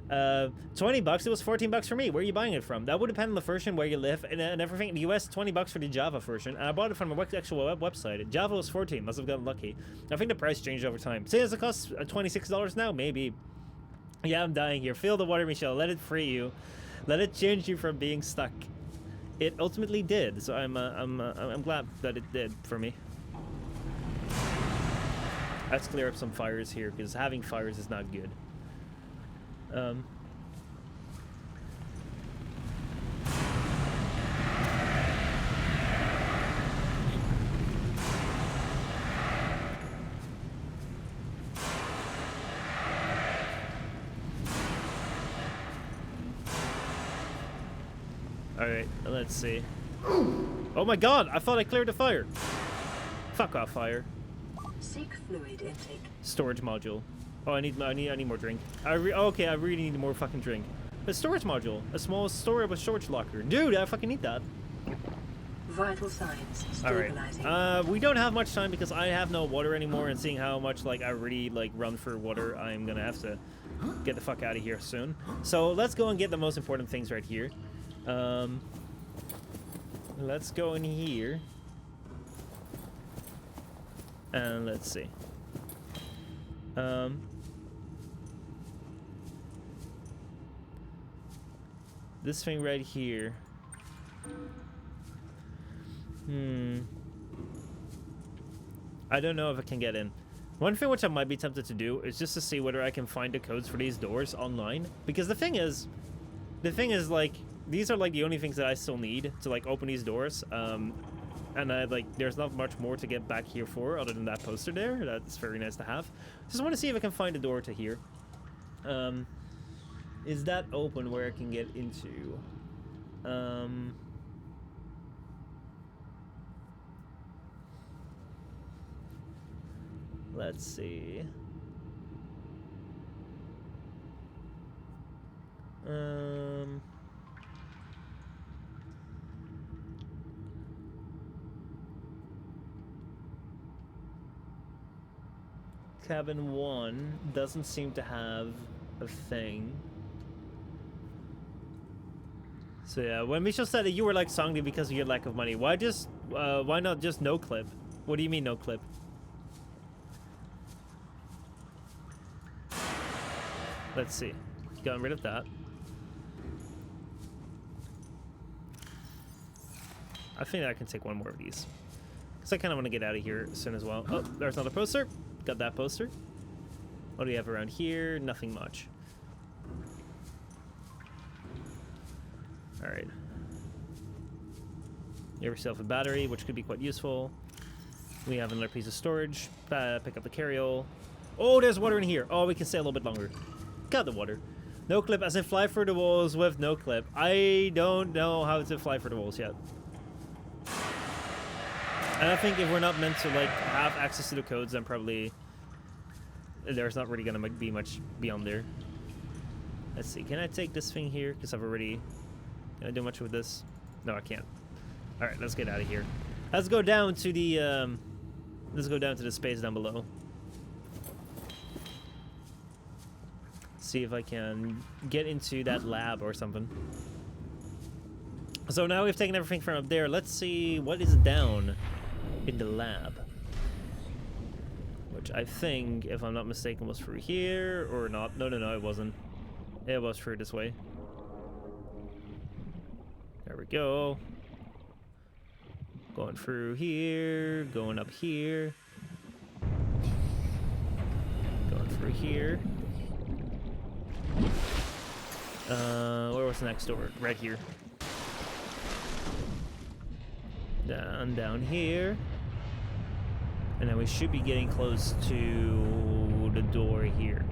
$20, it was $14 for me. Where are you buying it from? That would depend on the version, where you live, and everything. In the US, $20 for the Java version, and I bought it from a actual website. Java was $14, must have gotten lucky. I think the price changed over time. Say does it cost $26 now? Maybe. Yeah, I'm dying here. Feel the water, Michel. Let it free you. Let it change you from being stuck. It ultimately did, so I'm glad that it did for me. Let's clear up some fires here, because having fires is not good. Alright, let's see. Oh my god, I thought I cleared the fire. Fuck off, fire. Seek fluid intake. Storage module. Oh, I need more drink. Okay, I really need more fucking drink. A storage module. A small storage locker. Dude, I fucking need that. Vital signs stabilizing. Alright. We don't have much time because I have no water anymore, and seeing how much, like, I really, like, run for water, I'm gonna have to get the fuck out of here soon. So let's go and get the most important things right here. Let's go in here. And let's see. This thing right here. I don't know if I can get in. One thing which I might be tempted to do is just to see whether I can find the codes for these doors online. Because the thing is like, these are like the only things that I still need to like open these doors. And there's not much more to get back here for other than that poster there. That's very nice to have. Just want to see if I can find a door to here. Is that open where I can get into? Let's see. Cabin 1 doesn't seem to have a thing. So yeah, when Michel said that you were like Songdi because of your lack of money, why not just no clip? What do you mean no clip? Let's see. Gotten rid of that. I think I can take one more of these. Because I kind of want to get out of here soon as well. Oh, there's another poster. Got that poster. What do we have around here? Nothing much. Alright. Give yourself a battery, which could be quite useful. We have another piece of storage. Pick up the carryall. Oh, there's water in here. Oh, we can stay a little bit longer. Got the water. No clip, as in fly through the walls with no clip. I don't know how to fly through the walls yet. And I think if we're not meant to like have access to the codes, then probably there's not really gonna be much beyond there. Let's see. Can I take this thing here? Because I've already. Can I do much with this? No, I can't. All right, let's get out of here. Let's go down to the. Let's go down to the space down below. See if I can get into that lab or something. So now we've taken everything from up there. Let's see what is down in the lab. Which I think, if I'm not mistaken, was through here or not. No, it wasn't. It was through this way. There we go. Going through here, going up here. Going through here. Where was the next door? Right here. Down here. And then we should be getting close to the door here.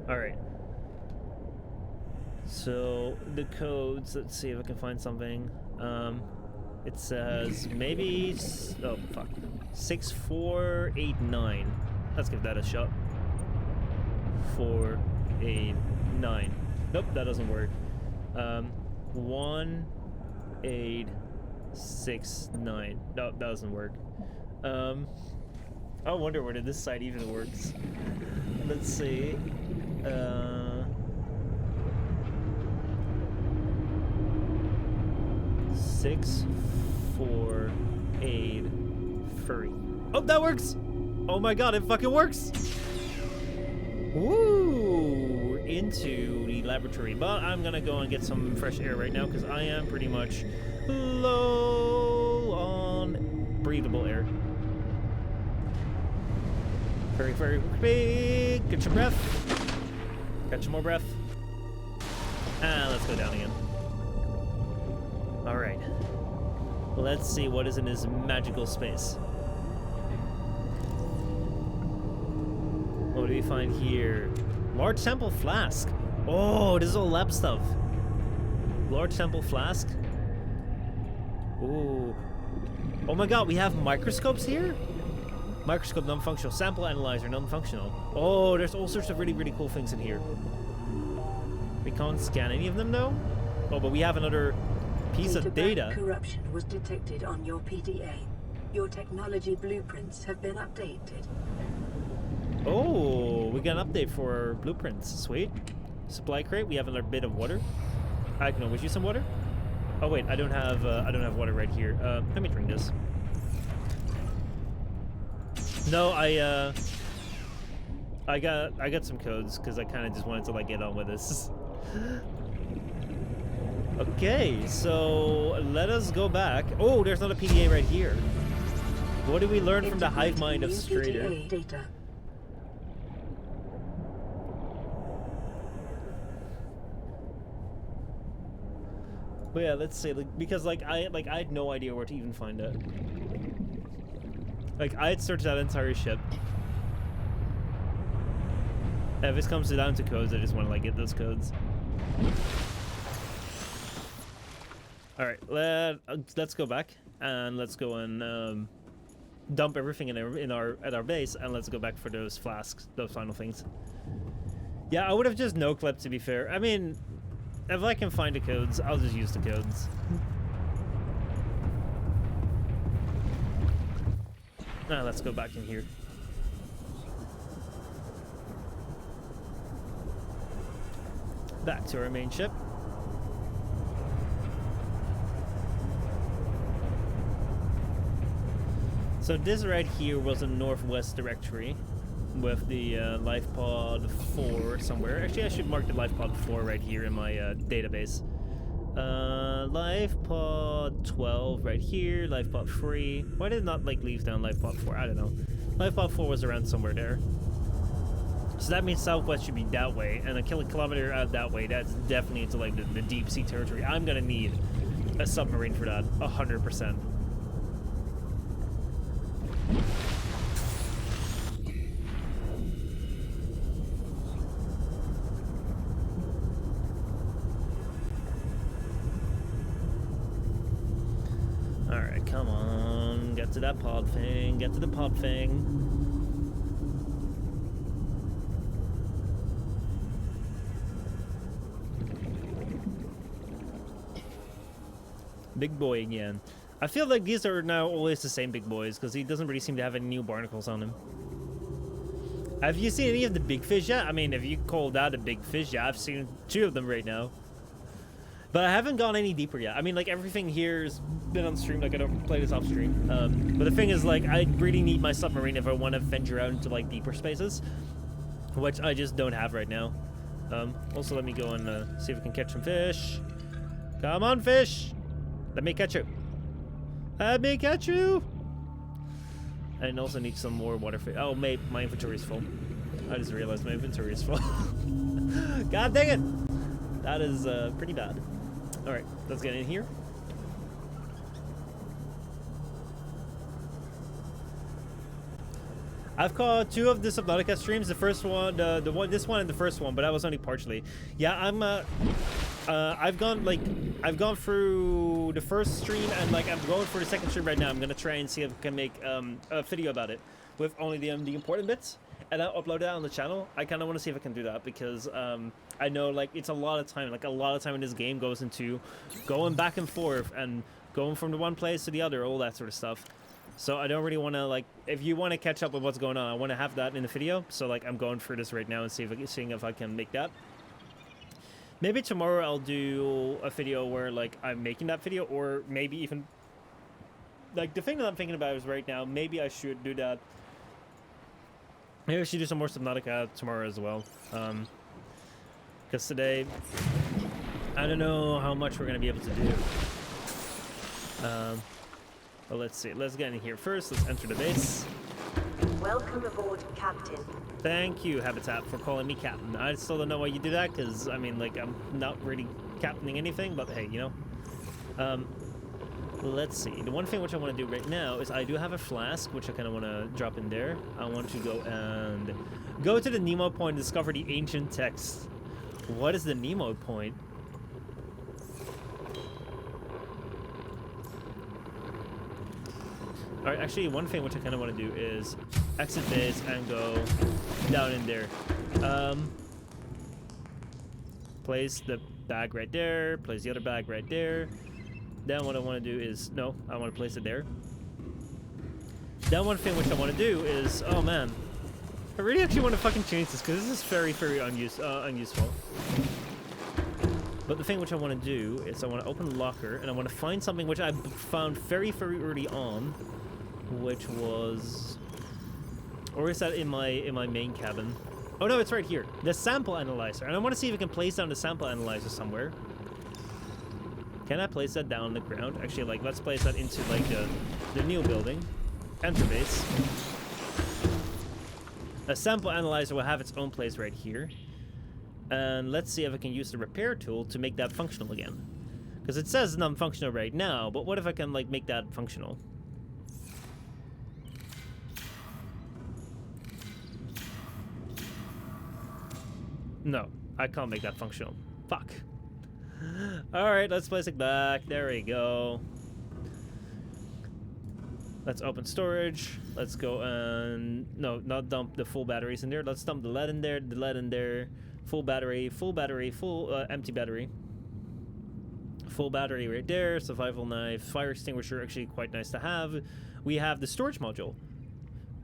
Alright. So, the codes, let's see if I can find something. It says maybe, oh fuck, 6489. Let's give that a shot. 489. Nope, that doesn't work. 1869. Nope, that doesn't work. I wonder whether this side even works. Let's see. 6483. Oh, that works! Oh my god, it fucking works! Woo! Into the laboratory. But I'm gonna go and get some fresh air right now because I am pretty much low on breathable air. Very, very quick. Get your breath. Catch some more breath. And let's go down again. Alright. Let's see what is in this magical space. What do we find here? Large sample flask. Oh, this is all lab stuff. Large sample flask. Ooh. Oh my god, we have microscopes here? Microscope non-functional. Sample analyzer non-functional. Oh, there's all sorts of really, really cool things in here. We can't scan any of them though. Oh, but we have another piece of data. Corruption was detected on your PDA. Your technology blueprints have been updated. Oh, we got an update for blueprints. Sweet. Supply crate. We have another bit of water. I can always use some water. Oh wait, I don't have water right here. Let me drink this. No, I got some codes because I kind of just wanted to like get on with this. Okay, so let us go back. Oh, there's not a PDA right here. What did we learn from the hive mind of Strader? Data. But yeah, let's say because I had no idea where to even find it. Like I had searched that entire ship. And if it comes down to codes, I just want to like get those codes. All right, let's go back and let's go and dump everything at our base, and let's go back for those flasks, those final things. Yeah, I would have just no clipped, to be fair. I mean, if I can find the codes, I'll just use the codes. Now let's go back in here. Back to our main ship. So this right here was a northwest directory with the life pod 4 somewhere. Actually, I should mark the life pod 4 right here in my database. Life pod 12 right here, life pod 3. Why did it not like leave down life pod 4? I don't know. Life pod 4 was around somewhere there. So that means southwest should be that way, and a kilometer out that way, that's definitely into like the deep sea territory. I'm gonna need a submarine for that, 100%. Alright, come on. Get to that pod thing. Get to the pod thing. Big boy again. I feel like these are now always the same big boys because he doesn't really seem to have any new barnacles on him. Have you seen any of the big fish yet? I mean, if you call that a big fish, yeah, I've seen 2 of them right now. But I haven't gone any deeper yet. I mean, like, everything here's been on stream, like, I don't play this off stream. But the thing is, like, I really need my submarine if I want to venture out into, like, deeper spaces. Which I just don't have right now. Also, let me go and see if we can catch some fish. Come on, fish! Let me catch you. Let me catch you! I also need some more water fish. Oh, my inventory is full. I just realized my inventory is full. God dang it! That is pretty bad. Alright, let's get in here. I've caught 2 of the Subnautica streams. The first one, this one and the first one, but that was only partially. Yeah, I've gone through the first stream and like I'm going for the second stream right now. I'm gonna try and see if I can make a video about it with only the important bits, and I'll upload that on the channel. I kind of want to see if I can do that because I know like it's a lot of time. Like a lot of time in this game goes into going back and forth and going from the one place to the other, all that sort of stuff. So I don't really want to like. If you want to catch up with what's going on, I want to have that in the video. So like I'm going through this right now and seeing if I can make that. Maybe tomorrow I'll do a video where like I'm making that video, or maybe even like the thing that I'm thinking about is right now. Maybe I should do that. Maybe I should do some more Subnautica tomorrow as well. Because today I don't know how much we're gonna be able to do. Well, let's see. Let's get in here first. Let's enter the base. Welcome aboard, Captain. Thank you, Habitat, for calling me Captain. I still don't know why you do that, because, I mean, like, I'm not really captaining anything, but hey, you know. Let's see. The one thing which I want to do right now is I do have a flask, which I kind of want to drop in there. I want to go to the Nemo point and discover the ancient text. What is the Nemo point? Alright, actually, one thing which I kind of want to do is exit base and go down in there. Place the bag right there, place the other bag right there. Then what I want to do is, no, I want to place it there. Then one thing which I want to do is, oh man, I really actually want to fucking change this because this is very, very unuseful. But the thing which I want to do is I want to open the locker and I want to find something which I found very, very early on, which was, or is that in my main cabin? Oh no, it's right here. The sample analyzer, and I want to see if I can place down the sample analyzer somewhere. Can I place that down on the ground? Actually, like, let's place that into like the new building. Enter base. A sample analyzer will have its own place right here. And let's see if I can use the repair tool to make that functional again. Because it says non-functional right now, but what if I can, like, make that functional? No, I can't make that functional. Fuck. Alright, let's place it back. There we go. Let's open storage. Let's go and... No, not dump the full batteries in there. Let's dump the lead in there, the lead in there. Full battery, empty battery. Full battery right there. Survival knife, fire extinguisher, actually quite nice to have. We have the storage module.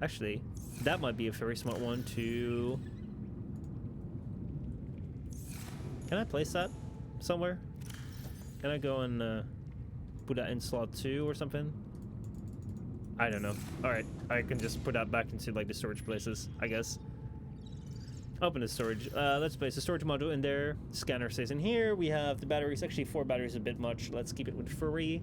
Actually, that might be a very smart one to... Can I place that somewhere? Can I go and put that in slot 2 or something? I don't know. Alright, I can just put that back into like the storage places, I guess. Open the storage. Let's place the storage module in there. Scanner stays in here. We have the batteries. Actually, 4 batteries is a bit much. Let's keep it with 3.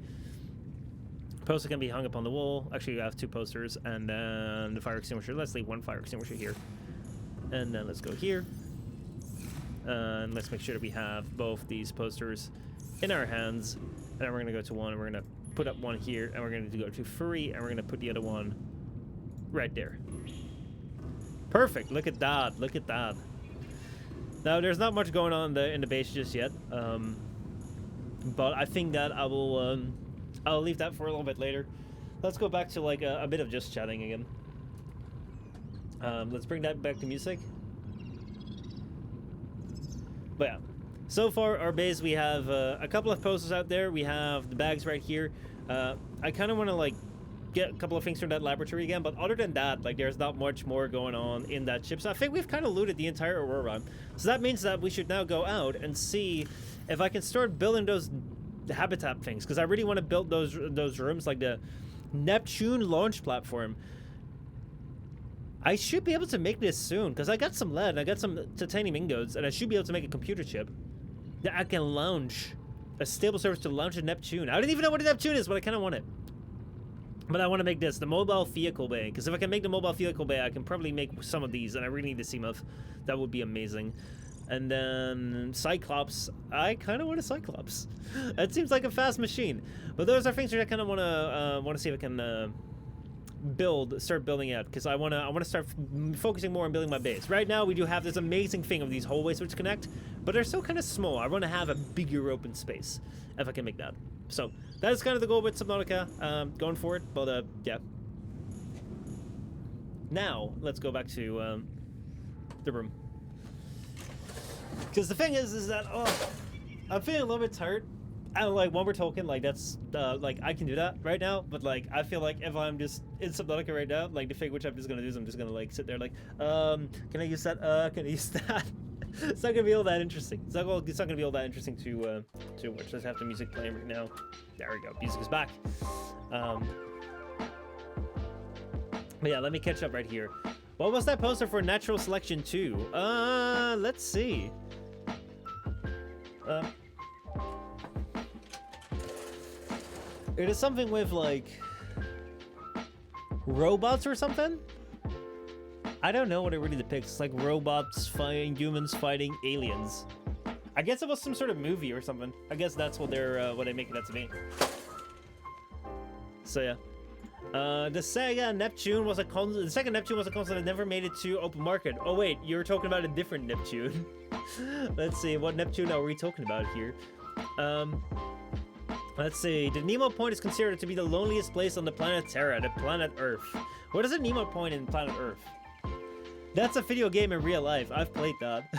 Poster can be hung up on the wall. Actually, we have 2 posters. And then the fire extinguisher. Let's leave 1 fire extinguisher here. And then let's go here. And let's make sure that we have both these posters in our hands. And then we're going to go to 1. And we're going to put up 1 here. And we're going to go to 3. And we're going to put the other one right there. Perfect. Look at that. Look at that. Now, there's not much going on in the base just yet. But I think that I will... I'll leave that for a little bit later. Let's go back to like a bit of just chatting again. Let's bring that back to music. But yeah. So far, our base, we have a couple of posters out there. We have the bags right here. I kind of want to like get a couple of things from that laboratory again, but other than that, like, there's not much more going on in that ship. So I think we've kind of looted the entire Aurora. So that means that we should now go out and see if I can start building those habitat things, because I really want to build those rooms, like the Neptune launch platform. I should be able to make this soon, because I got some lead and I got some titanium ingots, and I should be able to make a computer chip that I can launch a stable surface to launch a Neptune. I don't even know what a Neptune is, but I kind of want it. But I want to make this, the mobile vehicle bay, because if I can make the mobile vehicle bay, I can probably make some of these, and I really need the Seamuth. That would be amazing. And then Cyclops. I kind of want a Cyclops. It seems like a fast machine. But those are things that I kind of want to see if I can start building out, because I want to start focusing more on building my base. Right now, we do have this amazing thing of these hallways which connect, but they're still kind of small. I want to have a bigger open space if I can make that. So that is kind of the goal with Subnautica, going for it. But yeah. Now let's go back to the room, because the thing is that I'm feeling a little bit tired. And like when we're talking, like that's like I can do that right now, but like I feel like if I'm just in Subnautica right now, like the thing which I'm just gonna do is I'm just gonna like sit there like can I use that? Can I use that? It's not gonna be all that interesting. It's not gonna be all that interesting to watch. Let's have the music playing right now. There we go. Music is back. But yeah, let me catch up right here. What was that poster for Natural Selection 2? Let's see. It is something with like robots or something. I don't know what it really depicts. It's like robots fighting humans, fighting aliens. I guess it was some sort of movie or something. I guess that's what they're making that to be. So yeah, the Sega Neptune was a console. The second Neptune was a console that never made it to open market. Oh wait, you're talking about a different Neptune. Let's see, what Neptune are we talking about here? Let's see. The Nemo Point is considered to be the loneliest place on the planet Terra, the planet Earth. What is a Nemo Point in planet Earth? That's a video game in real life. I've played that.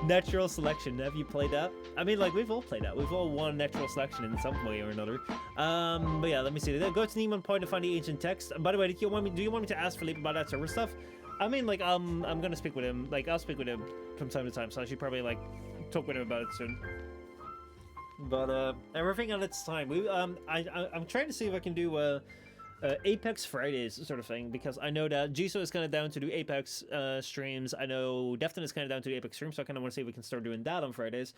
Natural selection. Have you played that? I mean, like, we've all played that. We've all won natural selection in some way or another. But yeah, let me see. Go to Neiman Point to find the ancient text. And by the way, do you want me to ask Philippe about that server stuff? I mean, like, I'm gonna speak with him. Like, I'll speak with him from time to time, so I should probably, like, talk with him about it soon. But, everything on its time. I'm trying to see if I can do, Apex Fridays sort of thing, because I know that Jisoo is kind of down to do Apex streams. I know Defton is kind of down to do Apex streams, so I kind of want to see if we can start doing that on Fridays.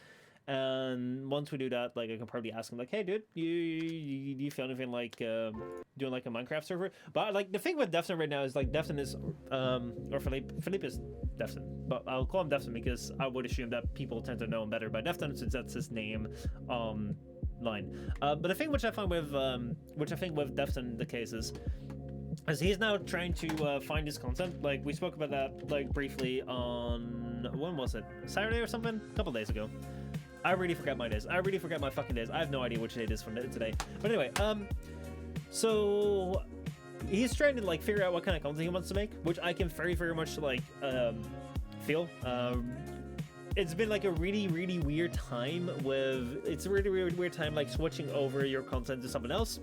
And once we do that, like, I can probably ask him, like, hey, dude, you feel anything like doing like a Minecraft server? But like the thing with Defton right now is like Defton is or Philippe is Defton, but I'll call him Defton because I would assume that people tend to know him better by Defton since that's his name. Line. But the thing which I find with which I think with Defton the case is he's now trying to find his content. Like we spoke about that like briefly on when was it? Saturday or something? A couple days ago. I really forgot my days. I really forgot my fucking days. I have no idea which day it is from today. But anyway, so he's trying to like figure out what kind of content he wants to make, which I can very, very much like feel. It's been like a really, really weird time with. It's a really, really weird time like switching over your content to someone else.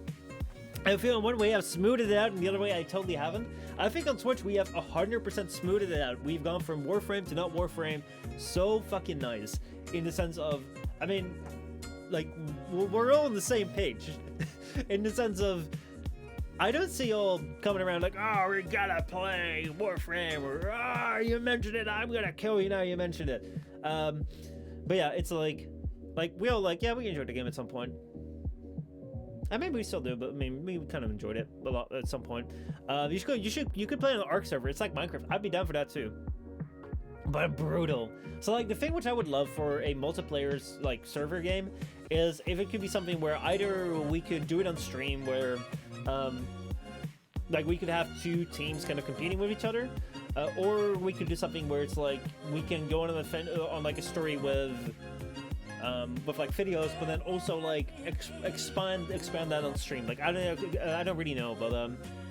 I feel in one way I've smoothed it out, and the other way I totally haven't. I think on Twitch we have 100% smoothed it out. We've gone from Warframe to not Warframe. So fucking nice. In the sense of, I mean, like, we're all on the same page. In the sense of, I don't see all coming around like, oh, we gotta play Warframe, or, oh, you mentioned it, I'm gonna kill you now you mentioned it. But yeah, it's like we all like, yeah, we enjoyed the game at some point. I mean, we still do, but I mean, we kind of enjoyed it a lot at some point. You could play on the Ark server. It's like Minecraft. I'd be down for that too. But brutal. So like the thing which I would love for a multiplayer like server game is if it could be something where either we could do it on stream where like we could have two teams kind of competing with each other, or we could do something where it's like we can go on like a story with like videos, but then also like expand that on stream. Like I don't really know, but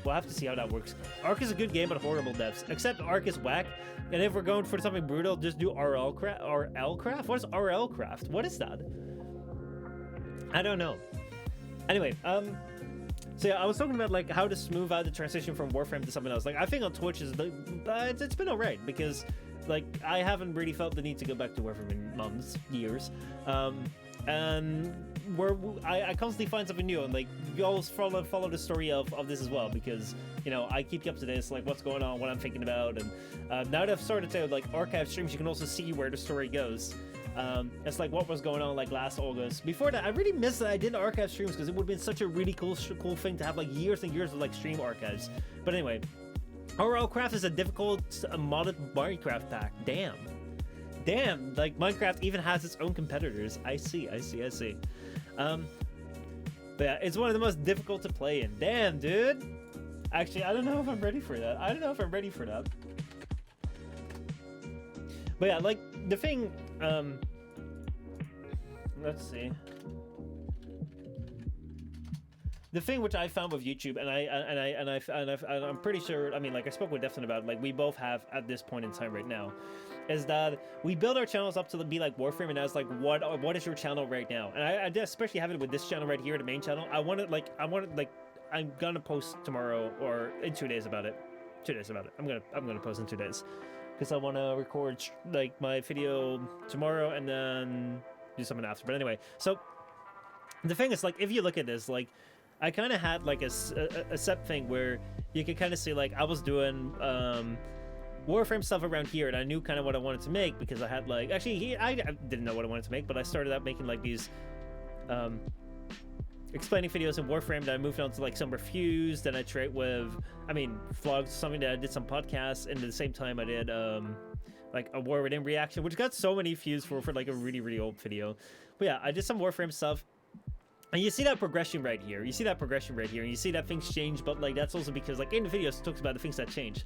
we'll have to see how that works. Ark is a good game, but horrible devs. Except Ark is whack. And if we're going for something brutal, just do RL craft. What is RL craft? What is that? I don't know. Anyway, so yeah, I was talking about like how to smooth out the transition from Warframe to something else. Like I think on Twitch it's been alright because like I haven't really felt the need to go back to Warframe in months, years, and I constantly find something new, and like you always follow the story of this as well, because you know I keep you up to this, like what's going on, what I'm thinking about, and now that I've started to like archive streams, you can also see where the story goes. It's like what was going on like last August. Before that, I really missed that I didn't archive streams because it would have been such a really cool thing to have like years and years of like stream archives. But anyway, RL Craft is a difficult modded Minecraft pack. Damn, like Minecraft even has its own competitors. I see. But yeah, it's one of the most difficult to play in. Damn, dude. Actually, I don't know if I'm ready for that. But yeah, like the thing, let's see. The thing which I found with YouTube, and I'm pretty sure, I mean, like I spoke with Defton about, like we both have at this point in time right now, is that we build our channels up to be like Warframe, and as like what is your channel right now? And I especially have it with this channel right here, the main channel. I'm gonna post tomorrow or in 2 days about it. 2 days about it. I'm gonna post in 2 days because I want to record like my video tomorrow and then do something after. But anyway, so the thing is, like, if you look at this, like, I kind of had like a set thing where you could kind of see like I was doing Warframe stuff around here, and I knew kind of what I wanted to make because I had like I didn't know what I wanted to make, but I started out making like these explaining videos in Warframe. Then I moved on to like some reviews. Then I tried with vlogs, something that I did some podcasts, and at the same time I did like a War Within reaction, which got so many views for like a really, really old video. But yeah, I did some Warframe stuff. And you see that progression right here. And you see that things change, but like that's also because like in the videos it talks about the things that change.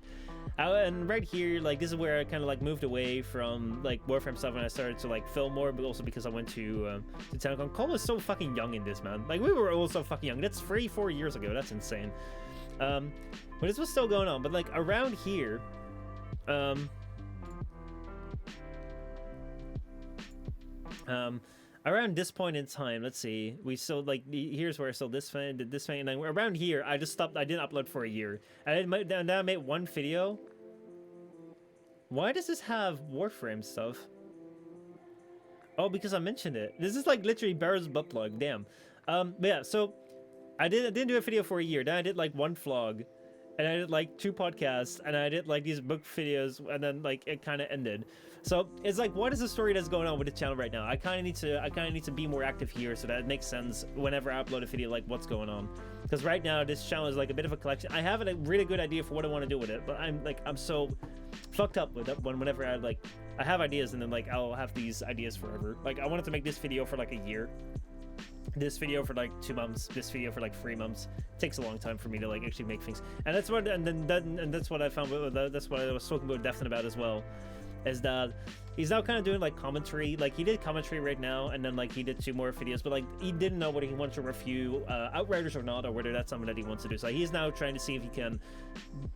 And right here, like this is where I kind of like moved away from like Warframe stuff and I started to like film more, but also because I went to TennoCon. Cole was so fucking young in this, man. Like we were all so fucking young. That's 3-4 years ago. That's insane. But this was still going on. But like around here, Around this point in time, let's see, we still like here's where I sold this fan, did this fan, and then around here I just stopped. I didn't upload for a year, and then I made one video. Why does this have Warframe stuff? Oh, because I mentioned it. This is like literally Barrow's butt plug. Damn. But yeah, so I didn't do a video for a year. Then I did like one vlog, and I did like 2 podcasts, and I did like these book videos, and then like it kind of ended. So it's like, what is the story that's going on with the channel right now? I kind of need to be more active here, so that it makes sense whenever I upload a video, like what's going on. Because right now this channel is like a bit of a collection. I have a really good idea for what I want to do with it, but I'm so fucked up with that one. Whenever I have ideas, and then like I'll have these ideas forever. Like I wanted to make this video for like a year, this video for like 2 months, this video for like 3 months. It takes a long time for me to like actually make things, and that's what that's what I found. That's what I was talking about Defton about as well. Is that he's now kind of doing like commentary, like he did commentary right now, and then like he did 2 more videos, but like he didn't know whether he wants to review Outriders or not, or whether that's something that he wants to do. So he's now trying to see if he can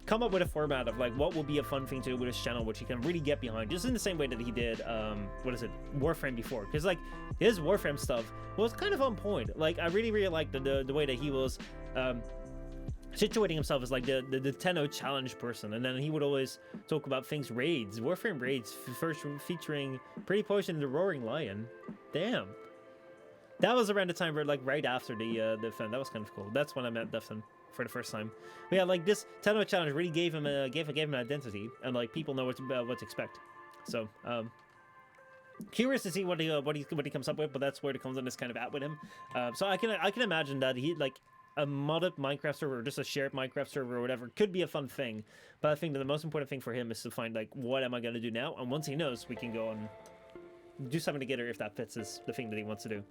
come up with a format of like what will be a fun thing to do with his channel, which he can really get behind, just in the same way that he did Warframe before, because like his Warframe stuff was kind of on point. Like I really liked the way that he was situating himself as like the 10-0 challenge person, and then he would always talk about things, raids, Warframe raids, first featuring Pretty Poison and the Roaring Lion. Damn, that was around the time where like right after the event. That was kind of cool. That's when I met Defton for the first time. But yeah, like this 10-0 challenge really gave him an identity, and like people know what to expect. So curious to see what he comes up with, but that's where the content is kind of at with him. So I can imagine that he like a modded Minecraft server or just a shared Minecraft server or whatever could be a fun thing, but I think that the most important thing for him is to find like, what am I going to do now, and once he knows, we can go and do something together if that fits is the thing that he wants to do.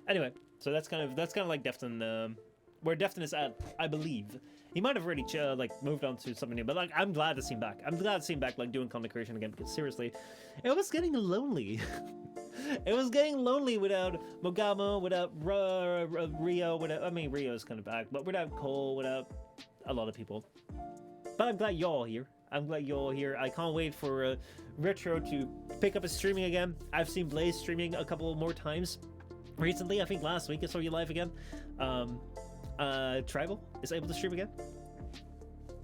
Anyway, so that's kind of like Defton, where Defton is at, I believe. He might have already like moved on to something new, but like I'm glad to see him back. I'm glad to see him back like doing content creation again, because seriously, it was getting lonely. It was getting lonely without Mogamo, without Rio, Rio is kind of back, but without Cole, without a lot of people. But I'm glad y'all here. I can't wait for Retro to pick up his streaming again. I've seen Blaze streaming a couple more times recently. I think last week I saw you live again. Tribal is able to stream again.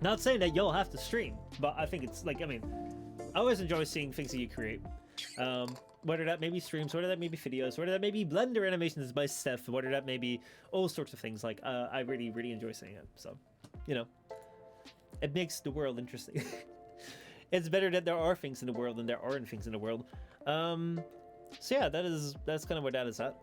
Not saying that y'all have to stream, but I think it's like, I always enjoy seeing things that you create. Whether that may be streams, whether that may be videos, whether that may be Blender animations by Steph, whether that may be all sorts of things. Like, I really enjoy seeing it. So, you know, it makes the world interesting. It's better that there are things in the world than there aren't things in the world. So yeah, that's kind of where that is at.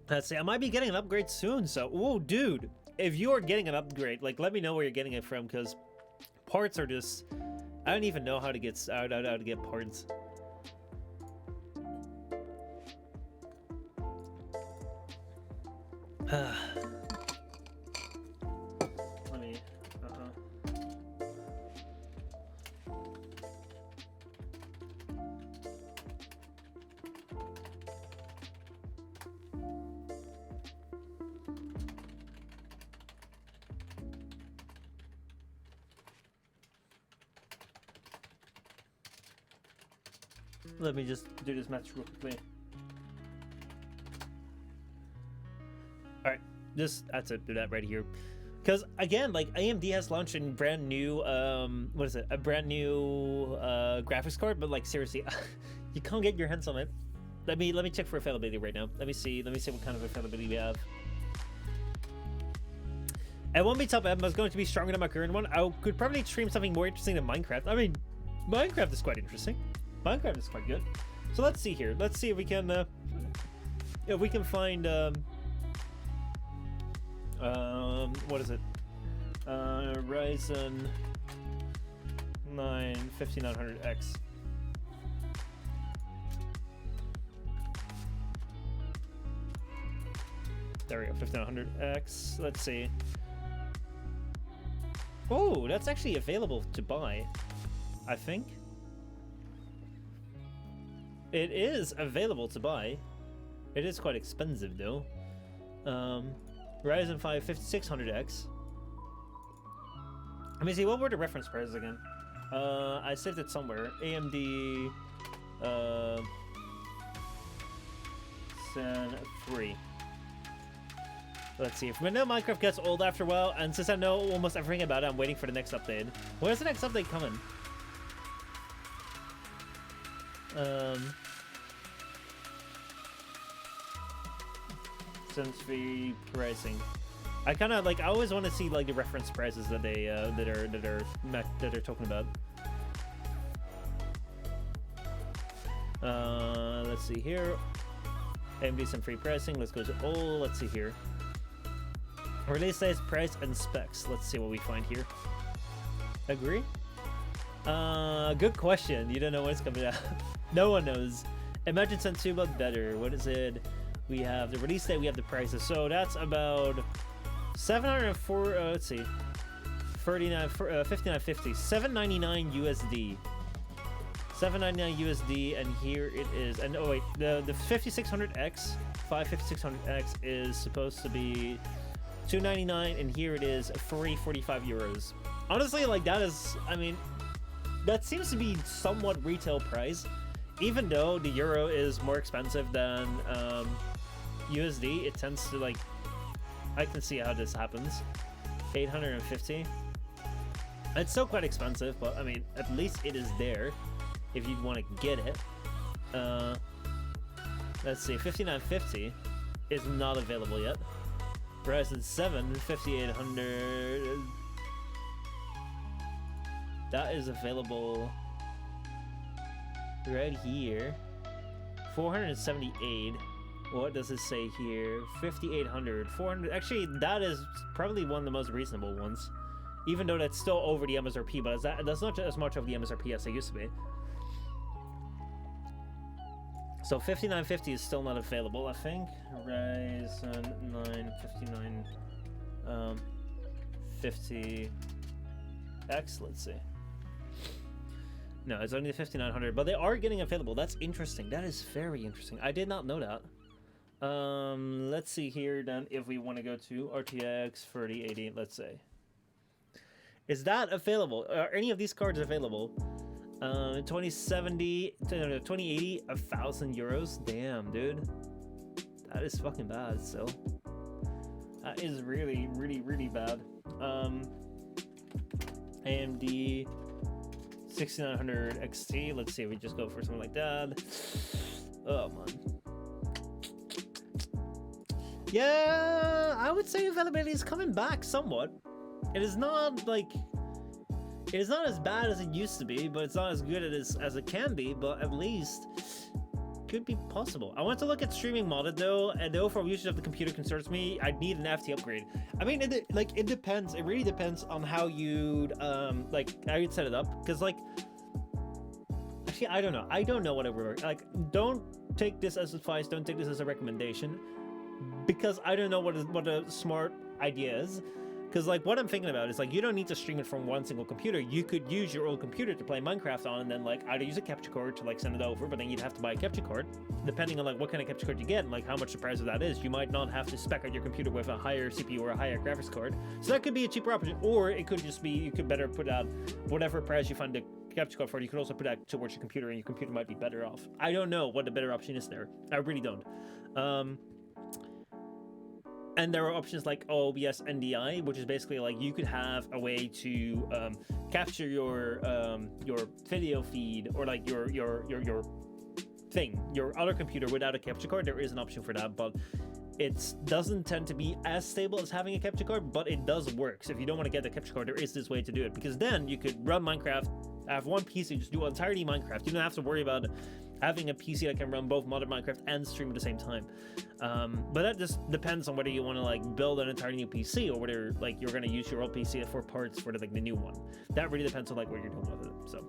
Let's see, I might be getting an upgrade soon. So, oh, dude, if you are getting an upgrade, like, let me know where you're getting it from, because parts are just, I don't even know how to get parts. Let me. Let me just do this match real quickly. Alright, that's it, do that right here. Because again, like AMD has launched a brand new what is it? A brand new graphics card, but like seriously, you can't get your hands on it. Let me check for availability right now. Let me see what kind of availability we have. It won't be top end, but it's going to be stronger than my current one. I could probably stream something more interesting than Minecraft. I mean, Minecraft is quite interesting. Minecraft is quite good. So let's see here. Let's see if we can find what is it? Ryzen 9 5900X. There we go, 5900X. Let's see. Oh, that's actually available to buy, I think. It is available to buy. It is quite expensive though. Ryzen 5 5600X. Let me see, what were the reference prices again? I saved it somewhere. AMD Sen 3. Let's see. If Vanilla Minecraft gets old after a while, and since I know almost everything about it, I'm waiting for the next update. Where's the next update coming? Sen 3 pricing. I kind of like. I always want to see like the reference prices that they that are talking about. Let's see here. AMD some free pricing. Let's go to all. Let's see here. Release size, price, and specs. Let's see what we find here. Agree? Good question. You don't know when it's coming out. No one knows. Imagine Sen 2 but better. What is it? We have the release date. We have the prices. So that's about 704. Let's see. 59.50. 799 USD. 799 USD, and here it is. And oh wait, the 5600X, 5600X is supposed to be 299, and here it is 345 euros. Honestly, like that is, I mean, that seems to be somewhat retail price, even though the euro is more expensive than USD. It tends to like, I can see how this happens. 850. It's still quite expensive, but I mean, at least it is there. If you want to get it. Let's see, 5950 is not available yet. Ryzen 7 5800, that is available right here. 478. What does it say here? 5800, 400. Actually, that is probably one of the most reasonable ones, even though that's still over the MSRP, but that's not as much of the MSRP as it used to be. So 5950 is still not available, I think. Ryzen 9 59 50X, let's see. No, it's only the 5900, but they are getting available. That's interesting. That is very interesting. I did not know that. Let's see here then if we want to go to RTX 3080, let's say. Is that available? Are any of these cards available? 2070, 2080, 1,000 euros. Damn, dude. That is fucking bad still. That is really, really, really bad. AMD 6900 XT. Let's see if we just go for something like that. Oh, man. Yeah, I would say availability is coming back somewhat. It is not like... It is not as bad as it used to be, but it's not as good as it can be, but at least could be possible. I want to look at streaming modded though, and though for usage of the computer concerns me, I'd need an FT upgrade. I mean, it depends. It really depends on how you'd like how you'd set it up, because like actually I don't know. I don't know what it would work. Like, don't take this as advice. Don't take this as a recommendation, because I don't know what a smart idea is. Because, like, what I'm thinking about is, like, you don't need to stream it from one single computer. You could use your old computer to play Minecraft on, and then, like, either use a capture card to, like, send it over, but then you'd have to buy a capture card. Depending on, like, what kind of capture card you get and, like, how much the price of that is, you might not have to spec out your computer with a higher CPU or a higher graphics card. So that could be a cheaper option, or it could just be, you could better put out whatever price you find the capture card for. You could also put that towards your computer, and your computer might be better off. I don't know what the better option is there. I really don't. And there are options like OBS NDI, which is basically like you could have a way to capture your video feed, or like your other computer without a capture card. There is an option for that, but it doesn't tend to be as stable as having a capture card, but it does work. So if you don't want to get the capture card, there is this way to do it, because then you could run Minecraft, have one PC, just do entirely Minecraft. You don't have to worry about having a PC that can run both modded Minecraft and stream at the same time. But that just depends on whether you want to like build an entirely new PC, or whether like you're going to use your old PC for parts for the new one. That really depends on like what you're doing with it. So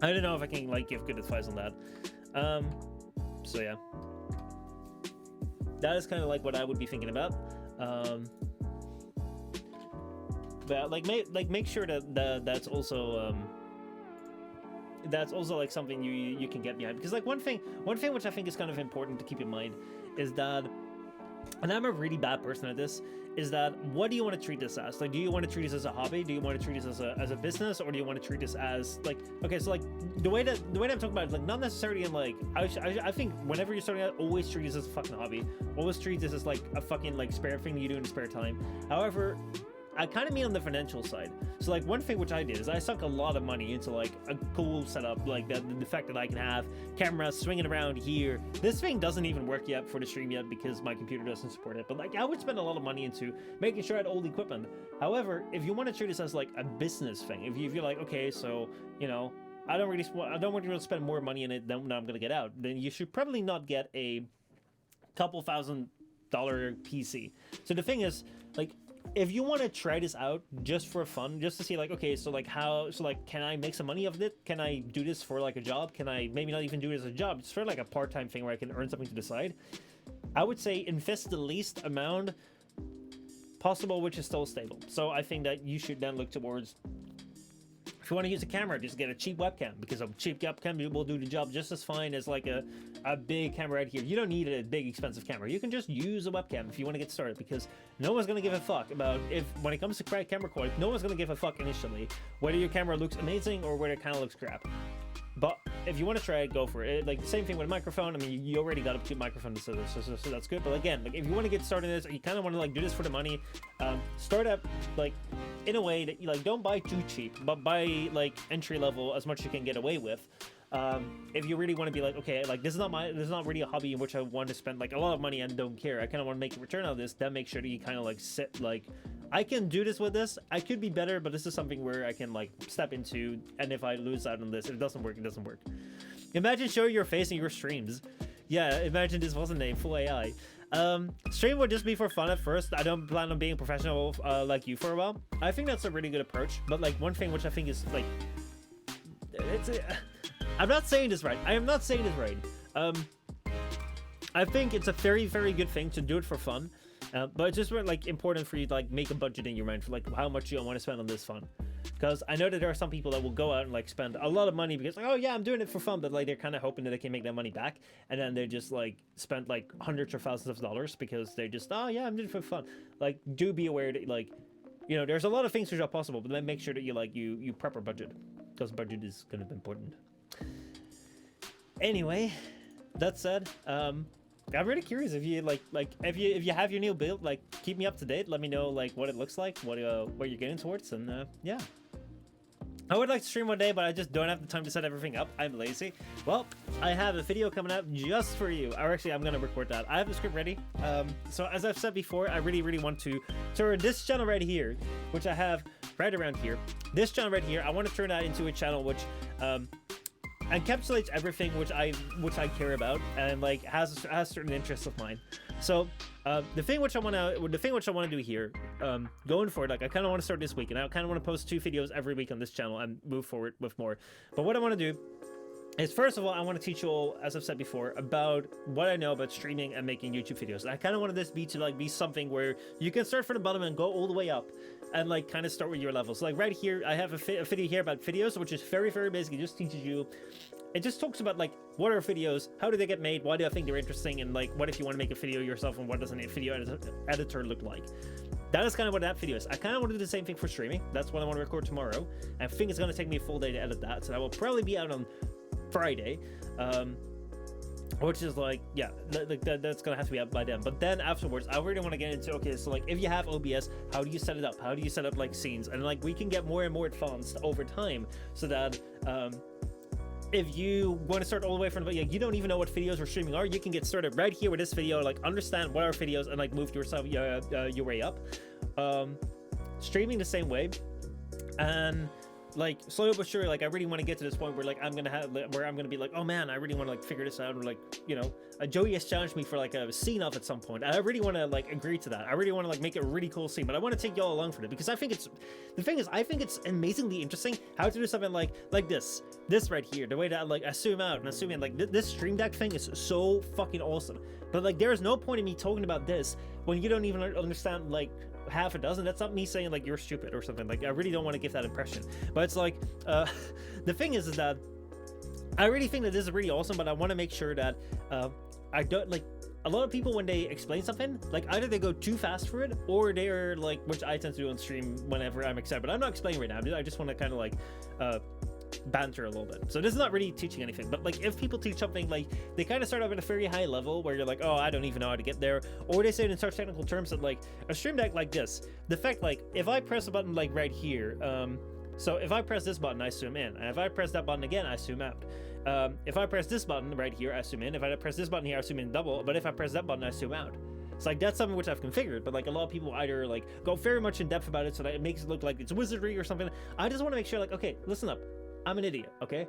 I don't know if I can like give good advice on that. So yeah, that is kind of like what I would be thinking about. But make sure that that's also like something you can get behind, because like one thing which I think is kind of important to keep in mind is that, and I'm a really bad person at this, is that what do you want to treat this as? Like, do you want to treat this as a hobby? Do you want to treat this as a business, or do you want to treat this as like, okay, so like the way that I'm talking about it, like not necessarily in like I think whenever you're starting out, always treat this as a fucking hobby. Always treat this as like a fucking like spare thing you do in spare time. However, I kind of mean on the financial side. So like one thing which I did is I sunk a lot of money into like a cool setup, like the fact that I can have cameras swinging around here. This thing doesn't even work yet for the stream yet because my computer doesn't support it. But like I would spend a lot of money into making sure I had old equipment. However, if you want to treat this as like a business thing, if you're like, okay, so you know, I don't want you to spend more money in it than I'm gonna get out, then you should probably not get a couple $1,000 PC. So the thing is, like, if you want to try this out just for fun, just to see like, okay, so like can I make some money of it? Can I do this for like a job? Can I maybe not even do it as a job, just for like a part-time thing where I can earn something to the side? I would say invest the least amount possible, which is still stable. So I think that you should then look towards, if you want to use a camera, just get a cheap webcam, because a cheap webcam will do the job just as fine as like a big camera right here. You don't need a big expensive camera. You can just use a webcam if you want to get started, because no one's going to give a fuck about when it comes to camera quality, no one's going to give a fuck initially whether your camera looks amazing or whether it kind of looks crap. But if you want to try it, go for it. Like the same thing with a microphone. I mean, you already got a cheap microphone, so that's good. But again, like if you want to get started in this, or you kind of want to like do this for the money, start up like in a way that you like don't buy too cheap, but buy like entry level as much as you can get away with. If you really want to be like, okay, like this is not really a hobby in which I want to spend like a lot of money and don't care, I kind of want to make a return out of this, then make sure that you kind of like sit like, I can do this with this, I could be better, but this is something where I can like step into, and if I lose out on this, if it doesn't work, it doesn't work. Imagine showing your face in your streams. Yeah, imagine this wasn't a full AI. Stream would just be for fun at first. I don't plan on being a professional like you for a while. I think that's a really good approach, but like one thing which I think is like, I'm not saying this right. I am not saying this right. I think it's a very, very good thing to do it for fun. But it's just like important for you to like make a budget in your mind for like how much you want to spend on this fun. Because I know that there are some people that will go out and like spend a lot of money because like, oh yeah, I'm doing it for fun, but like they're kind of hoping that they can make that money back, and then they just like spend like hundreds or thousands of dollars because they just, oh yeah, I'm doing it for fun. Like, do be aware that like, you know, there's a lot of things which are possible, but then make sure that you like you prep a budget, because budget is kind of important. Anyway, that said, I'm really curious if you like if you have your new build, like keep me up to date. Let me know like what it looks like, what you're getting towards, and yeah. I would like to stream one day, but I just don't have the time to set everything up. I'm lazy. Well, I have a video coming out just for you. Or actually, I'm gonna record that. I have the script ready. So as I've said before, I really want to turn this channel right here, which I have right around here. This channel right here, I want to turn that into a channel which encapsulates everything which I care about, and like has certain interests of mine. So the thing which I want to do here, going forward, like I kind of want to start this week, and I kind of want to post 2 videos every week on this channel and move forward with more. But what I want to do is, first of all, I want to teach you all, as I've said before, about what I know about streaming and making YouTube videos. And I kind of wanted this to be something where you can start from the bottom and go all the way up, and like kind of start with your levels. So, like right here, I have a video here about videos, which is very, very basic. It just teaches you. It just talks about like what are videos, how do they get made, why do I think they're interesting, and like what if you want to make a video yourself, and what does a video editor look like. That is kind of what that video is. I kind of want to do the same thing for streaming. That's what I want to record tomorrow. I think it's going to take me a full day to edit that, so that will probably be out on Friday, which is like, yeah, that's gonna have to be out by then. But then afterwards, I really want to get into, okay, so like if you have OBS, how do you set it up? How do you set up like scenes? And like we can get more and more advanced over time, so that if you want to start all the way from the, you don't even know what videos we're streaming are, you can get started right here with this video, like understand what are videos, and like move yourself your way up. Streaming the same way, and like slowly but surely, like I really want to get to this point where like I'm gonna be like, oh man, I really want to like figure this out, or like, you know, Joey has challenged me for like a scene off at some point, and I really want to like agree to that. I really want to like make it a really cool scene, but I want to take y'all along for it, because I think it's amazingly interesting how to do something like this right here, the way that like I zoom out and I zoom in, like this stream deck thing is so fucking awesome. But like there is no point in me talking about this when you don't even understand like half a dozen. That's not me saying like you're stupid or something. Like I really don't want to give that impression, but it's like the thing is that I really think that this is really awesome, but I want to make sure that I don't like a lot of people, when they explain something, like either they go too fast for it, or they're like, which I tend to do on stream whenever I'm excited, but I'm not explaining right now. I just want to kind of like banter a little bit. So this is not really teaching anything, but like if people teach something, like they kind of start off at a very high level where you're like, oh, I don't even know how to get there, or they say it in such technical terms that like a stream deck like this, the fact like if I press a button like right here, so if I press this button, I zoom in, and if I press that button again, I zoom out. If I press this button right here, I zoom in. If I press this button here, I zoom in double. But if I press that button, I zoom out. It's like that's something which I've configured, but like a lot of people either like go very much in depth about it so that it makes it look like it's wizardry or something. I just want to make sure, like, okay, listen up. I'm an idiot, okay?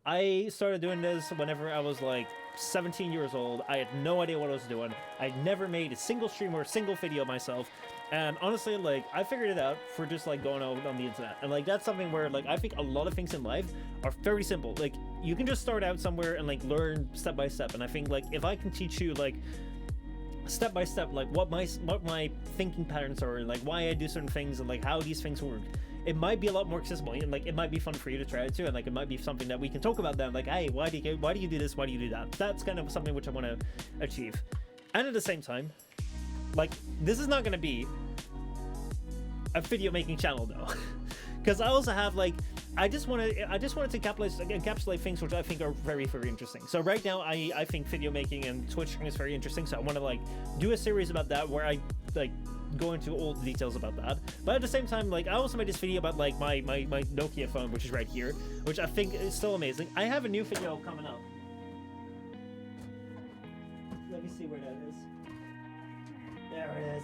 I started doing this whenever I was like 17 years old. I had no idea what I was doing. I'd never made a single stream or a single video myself. And honestly, like, I figured it out for just like going out on the internet. And like, that's something where like, I think a lot of things in life are very simple. Like, you can just start out somewhere and like learn step by step. And I think like, if I can teach you like step by step, like what my thinking patterns are, and like why I do certain things and like how these things work, it might be a lot more accessible, and like it might be fun for you to try it too, and like it might be something that we can talk about then, like, hey, why do you do this, why do you do that? That's kind of something which I want to achieve. And at the same time, like, this is not going to be a video making channel though, because I also have like, I just wanted to encapsulate things which I think are very, very interesting. So right now I think video making and Twitch is very interesting, so I want to like do a series about that where I like go into all the details about that. But at the same time, like, I also made this video about like my Nokia phone, which is right here, which I think is still amazing. I have a new video coming up. Let me see where that is. There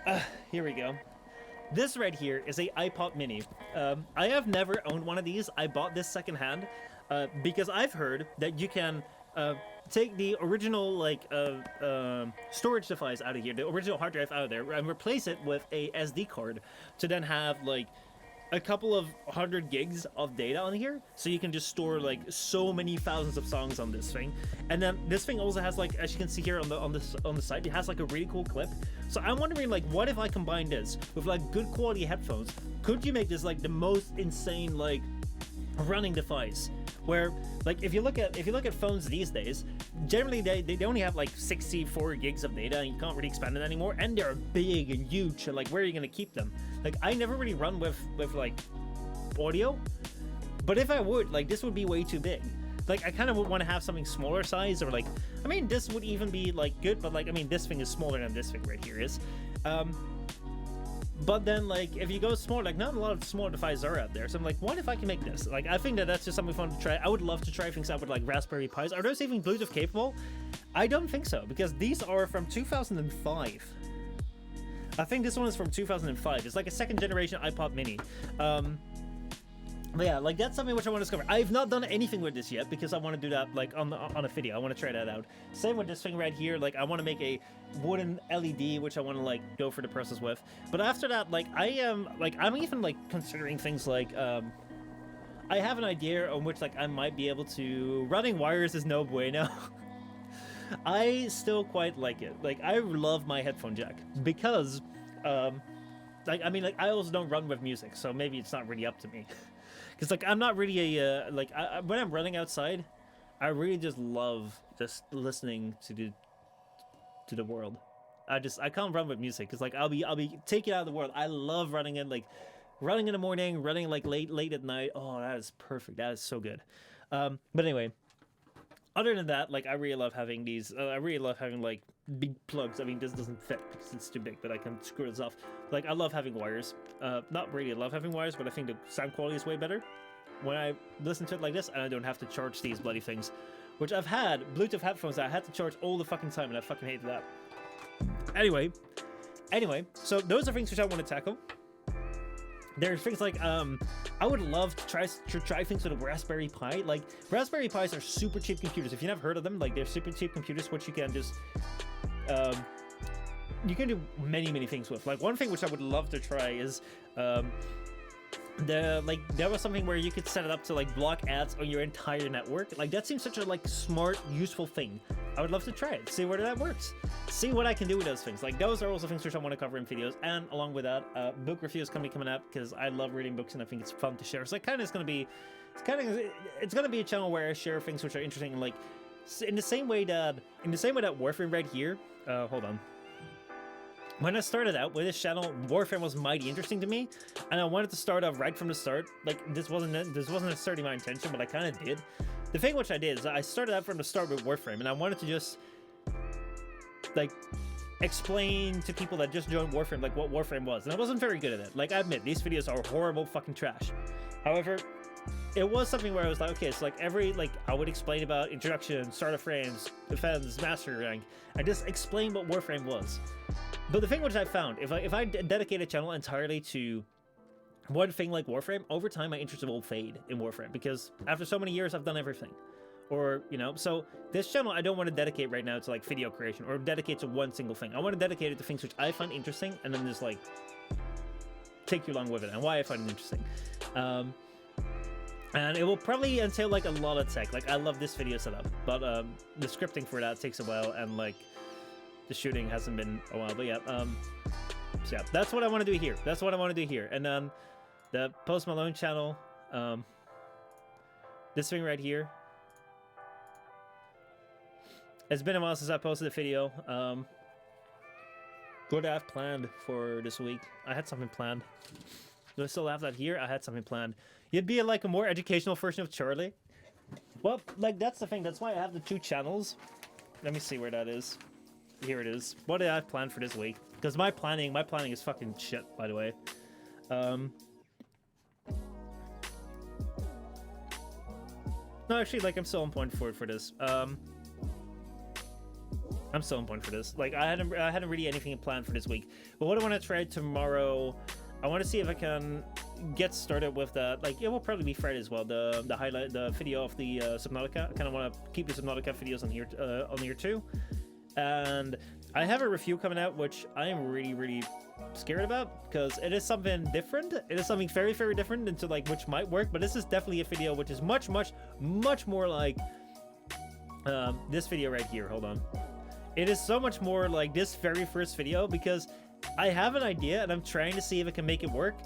it is. Here we go. This right here is a iPod Mini. I have never owned one of these. I bought this secondhand because I've heard that you can take the original like storage device out of here, the original hard drive out of there, and replace it with a SD card to then have like a couple of 100 gigs of data on here, so you can just store like so many thousands of songs on this thing. And then this thing also has, like, as you can see here on the side, it has like a really cool clip. So I'm wondering, like, what if I combine this with like good quality headphones? Could you make this like the most insane like running device? Where, like, if you look at phones these days, generally they only have like 64 gigs of data, and you can't really expand it anymore, and they're big and huge, and like, where are you gonna keep them? Like, I never really run with like audio, but if I would, like, this would be way too big. Like, I kind of would want to have something smaller size, or like, I mean, this would even be like good, but like, I mean, this thing is smaller than this thing right here is. But then, like, if you go small, like, not a lot of small devices are out there. So I'm like, what if I can make this? Like, I think that's just something fun to try. I would love to try things out with, like, Raspberry Pis. Are those even Bluetooth capable? I don't think so, because these are from 2005. I think this one is from 2005. It's like a second generation iPod Mini. But yeah, like, that's something which I want to discover. I've not done anything with this yet because I want to do that like on a video. I want to try that out. Same with this thing right here. Like, I want to make a wooden LED, which I want to like go for the process with. But after that, like, I'm even like considering things like I have an idea on which like I might be able to. Running wires is no bueno. I still quite like it. Like, I love my headphone jack because like, I mean, like, I also don't run with music, so maybe it's not really up to me. Because, like, I'm not really a, like, when I'm running outside, I really just love just listening to the world. I can't run with music, because, like, I'll be taken out of the world. I love running in the morning, running, like, late at night. Oh, that is perfect. That is so good. But anyway, other than that, like, I really love having these, I really love having, like, big plugs. I mean, this doesn't fit because it's too big, but I can screw this off. Like, I love having wires. Not really love having wires, but I think the sound quality is way better when I listen to it like this, and I don't have to charge these bloody things. Which I've had Bluetooth headphones that I had to charge all the fucking time, and I fucking hated that. Anyway, so those are things which I want to tackle. There's things like, I would love to try things with a Raspberry Pi. Like, Raspberry Pis are super cheap computers. If you've never heard of them, like, they're super cheap computers, which you can just, you can do many things with. Like, one thing which I would love to try is, there was something where you could set it up to like block ads on your entire network. Like that seems such a like smart, useful thing. I would love to try it, see whether that works, see what I can do with those things. Like those are also things which I want to cover in videos, and along with that, book reviews can be coming up because I love reading books and I think it's fun to share. So it kind of is going to be, it's going to be a channel where I share things which are interesting, like in the same way that Warframe right here. Hold on. When I started out with this channel, Warframe was mighty interesting to me, and I wanted to start off right from the start. Like this wasn't necessarily my intention, but I kind of did. The thing which I did is I started out from the start with Warframe, and I wanted to just like explain to people that just joined Warframe like what Warframe was, and I wasn't very good at it. Like I admit, these videos are horrible fucking trash. However, it was something where I was like, okay, so like I would explain about introduction, starter frames, defense, master rank, and just explain what Warframe was. But the thing which I found, if I dedicate a channel entirely to one thing like Warframe, over time my interest will fade in Warframe, because after so many years I've done everything. Or, you know, so this channel I don't want to dedicate right now to like video creation or dedicate to one single thing. I want to dedicate it to things which I find interesting and then just like take you along with it and why I find it interesting. And it will probably entail like a lot of tech. Like I love this video setup, but the scripting for that takes a while, and like the shooting hasn't been a while. But yeah, so yeah, that's what I want to do here. That's what I want to do here. And the Post Malone channel, this thing right here. It's been a while since I posted a video. What do I have planned for this week? I had something planned. Do I still have that here? I had something planned. You'd be like a more educational version of Charlie. Well, like that's the thing. That's why I have the two channels. Let me see where that is. Here it is. What do I have planned for this week? Because my planning is fucking shit, by the way. No, actually, like I'm still on point for this. I'm still on point for this. Like I hadn't really anything planned for this week. But what I want to try tomorrow, I want to see if I can get started with that. Like it will probably be Friday as well. The video of the Subnautica. I kind of want to keep the Subnautica videos on here too. And I have a review coming out, which I am really scared about because it is something different. It is something very different into like which might work. But this is definitely a video which is much more like this video right here. Hold on. It is so much more like this very first video because I have an idea and I'm trying to see if I can make it work,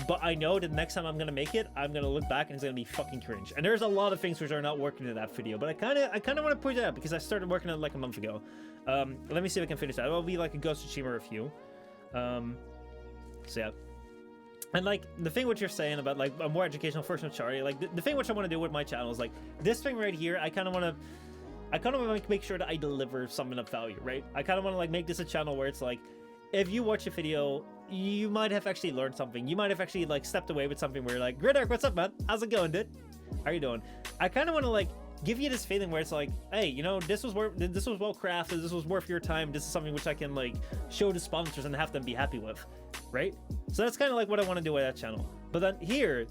but I know that next time I'm gonna make it, I'm gonna look back and it's gonna be fucking cringe. And there's a lot of things which are not working in that video, but I kind of want to point it out because I started working on it like a month ago. Let me see if I can finish that. It'll be like a Ghost of Tsushima review. So yeah. And like the thing what you're saying about like a more educational version of Charlie, like the thing which I want to do with my channel is like this thing right here. I kind of want to make sure that I deliver something of value, right? I kind of want to like make this a channel where it's like, if you watch a video, you might have actually learned something. You might have actually like stepped away with something where you're like, Gridark, what's up, man? How's it going, dude? How are you doing? I kind of want to like give you this feeling where it's like, hey, you know, this was well crafted. This was worth your time. This is something which I can like show to sponsors and have them be happy with, right? So that's kind of like what I want to do with that channel. But then here,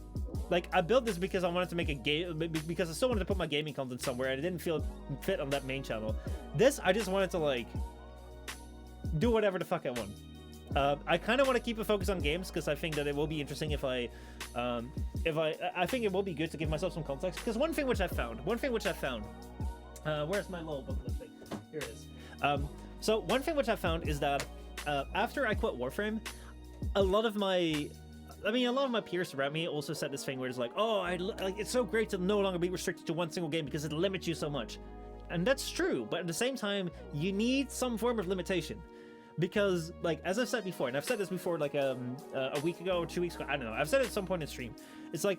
like I built this because I wanted to make a game, because I still wanted to put my gaming content somewhere and it didn't feel fit on that main channel. This, I just wanted to like do whatever the fuck I want. I kind of want to keep a focus on games because I think that it will be interesting if I think it will be good to give myself some context. Because one thing which I found, where's my little booklet thing? Here it is. So one thing which I found is that after I quit Warframe, a lot of my peers around me also said this thing where it's like, oh, like it's so great to no longer be restricted to one single game because it limits you so much. And that's true, but at the same time, you need some form of limitation. Because, like, as I've said before, and I've said this before, like, a week ago or 2 weeks ago, I don't know, I've said it at some point in stream, it's like,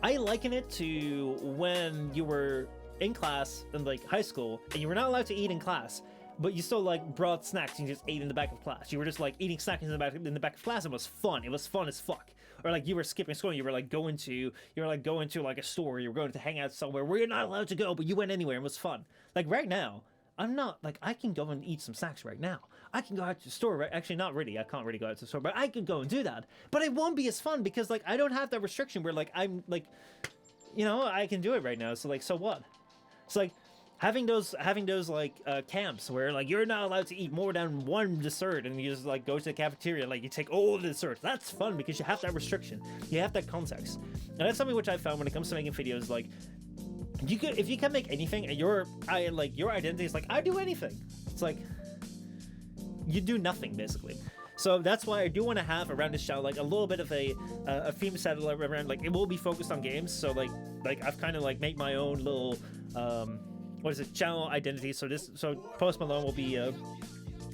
I liken it to when you were in class in, like, high school, and you were not allowed to eat in class, but you still, like, brought snacks and you just ate in the back of class. You were just, like, eating snacks in the back of class, and it was fun. It was fun as fuck. Or, like, you were skipping school, and you were, like, going to, like, a store, you were going to hang out somewhere where you're not allowed to go, but you went anywhere, and it was fun. Like, right now, I'm not, like, I can go and eat some snacks right now. I can go out to the store, right? Actually, not really. I can't really go out to the store, but I could go and do that. But it won't be as fun because, like, I don't have that restriction where, like, I'm, like, you know, I can do it right now. So, like, so what? It's like, having those like camps where like you're not allowed to eat more than one dessert, and you just like go to the cafeteria, like you take all the desserts. That's fun because you have that restriction, you have that context, and that's something which I found when it comes to making videos. Like, if you can make anything, and your identity is like, I do anything. It's like you do nothing basically. So that's why I do want to have around this channel like a little bit of a theme set around, like it will be focused on games. So like I've kind of like made my own little channel identity. So Post Malone will be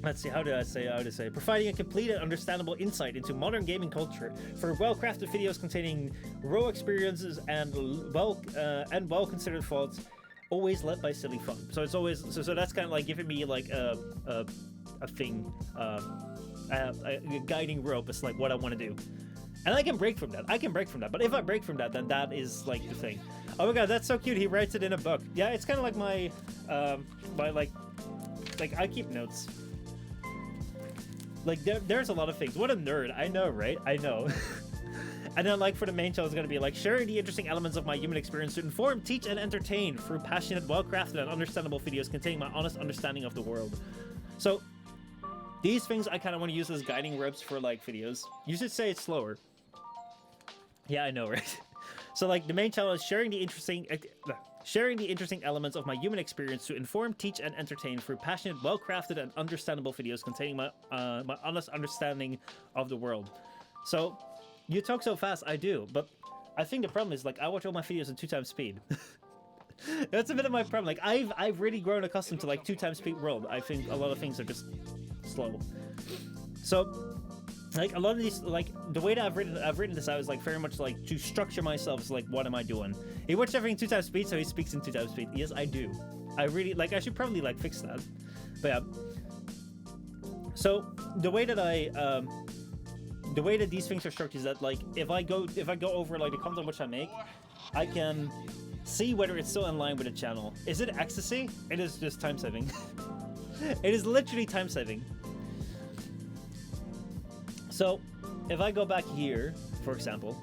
let's see, how do I say providing a complete and understandable insight into modern gaming culture for well-crafted videos containing raw experiences and well considered thoughts, always led by silly fun. So it's always so that's kind of like giving me like a thing, a guiding rope. It's like what I want to do, and I can break from that. But if I break from that, then that is like the thing. Oh my god, that's so cute. He writes it in a book. Yeah, it's kind of like my like I keep notes. Like there's a lot of things. What a nerd. I know, right? I know. And then like for the main channel, it's gonna be like sharing the interesting elements of my human experience to inform, teach, and entertain through passionate, well-crafted, and understandable videos containing my honest understanding of the world. So these things I kind of want to use as guiding ropes for like videos. You should say it slower. Yeah, I know, right? So like the main channel is sharing the interesting elements of my human experience to inform, teach, and entertain through passionate, well-crafted, and understandable videos containing my my honest understanding of the world. So you talk so fast, I do, but I think the problem is like I watch all my videos at 2x speed. That's a bit of my problem. Like I've really grown accustomed to like 2x speed world. I think a lot of things are just slow. So like a lot of these, like the way that I've written this out is like very much like to structure myself. Is like, what am I doing? He watched everything 2x speed, so he speaks in 2x speed. Yes, I do. I really like. I should probably like fix that. But yeah. So the way that these things are structured is that like if I go over like the content which I make, I can see whether it's still in line with the channel. Is it ecstasy? It is just time saving. It is literally time saving. So if I go back here, for example,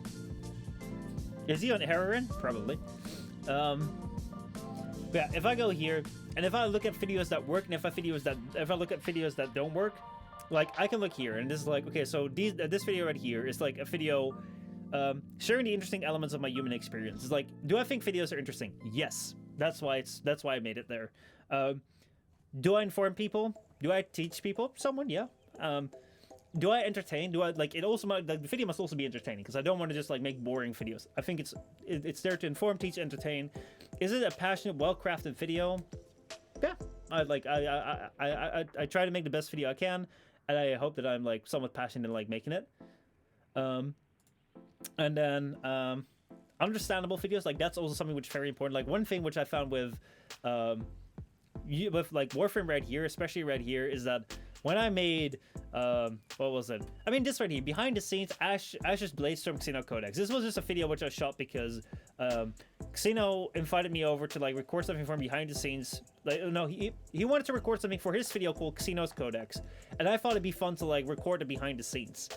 is he on heroin? Probably. Yeah, if I go here and if I look at videos that work and if I look at videos that don't work, like I can look here and this is like, okay, so this video right here is like a video sharing the interesting elements of my human experience. It's like, do I think videos are interesting? Yes. That's why I made it there. Do I inform people? Do I teach people? Someone, yeah. Do I entertain? Do I like it? Also, the video must also be entertaining because I don't want to just like make boring videos. I think it's there to inform, teach, entertain. Is it a passionate, well-crafted video? Yeah. I try to make the best video I can, and I hope that I'm like somewhat passionate in like making it. And then understandable videos, like that's also something which is very important. Like one thing which I found with like Warframe right here, especially right here, is that when I made what was it? I mean this right here, behind the scenes, Ash's Bladestorm Xeno Codex. This was just a video which I shot because Xeno invited me over to like record something from behind the scenes. Like no, he wanted to record something for his video called Xeno's Codex, and I thought it'd be fun to like record the behind the scenes.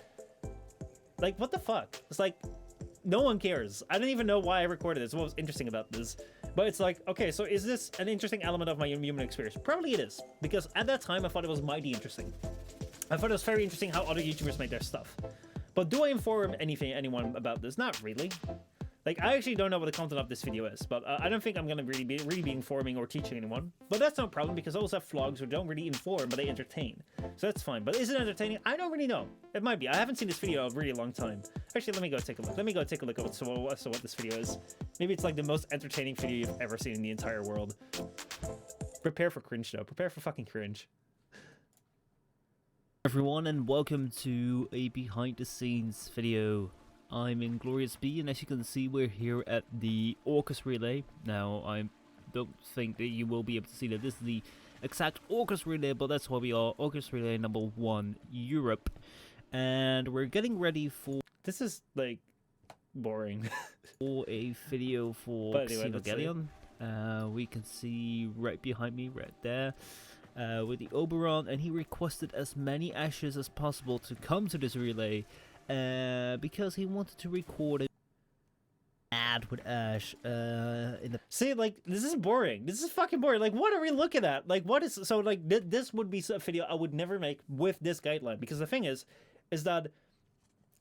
Like what the fuck? It's like no one cares. I don't even know why I recorded this. What was interesting about this? But it's like, okay, so is this an interesting element of my human experience? Probably it is, because at that time I thought it was mighty interesting. I thought it was very interesting how other YouTubers make their stuff. But do I inform anyone about this? Not really. Like, I actually don't know what the content of this video is, but I don't think I'm gonna really be informing or teaching anyone. But that's no problem, because I also have vlogs who don't really inform, but they entertain. So that's fine. But is it entertaining? I don't really know. It might be. I haven't seen this video in a really long time. Actually, let me go take a look. Let me go take a look at what this video is. Maybe it's like the most entertaining video you've ever seen in the entire world. Prepare for cringe, though. Prepare for fucking cringe. Everyone, and welcome to a behind the scenes video. I'm Inglorious B, and as you can see, we're here at the Orcus Relay. Now, I don't think that you will be able to see that this is the exact Orcus Relay, but that's what we are, Orcus Relay number 1, Europe. And we're getting ready for... This is, like, boring. for a video for Xenogallion. We can see right behind me, right there, with the Oberon, and he requested as many ashes as possible to come to this relay. Because he wanted to record it. chat with Ash in the See, like, this is boring. This is fucking boring. Like, what are we looking at? Like, what is... So, like, this would be a video I would never make with this guideline. Because the thing is that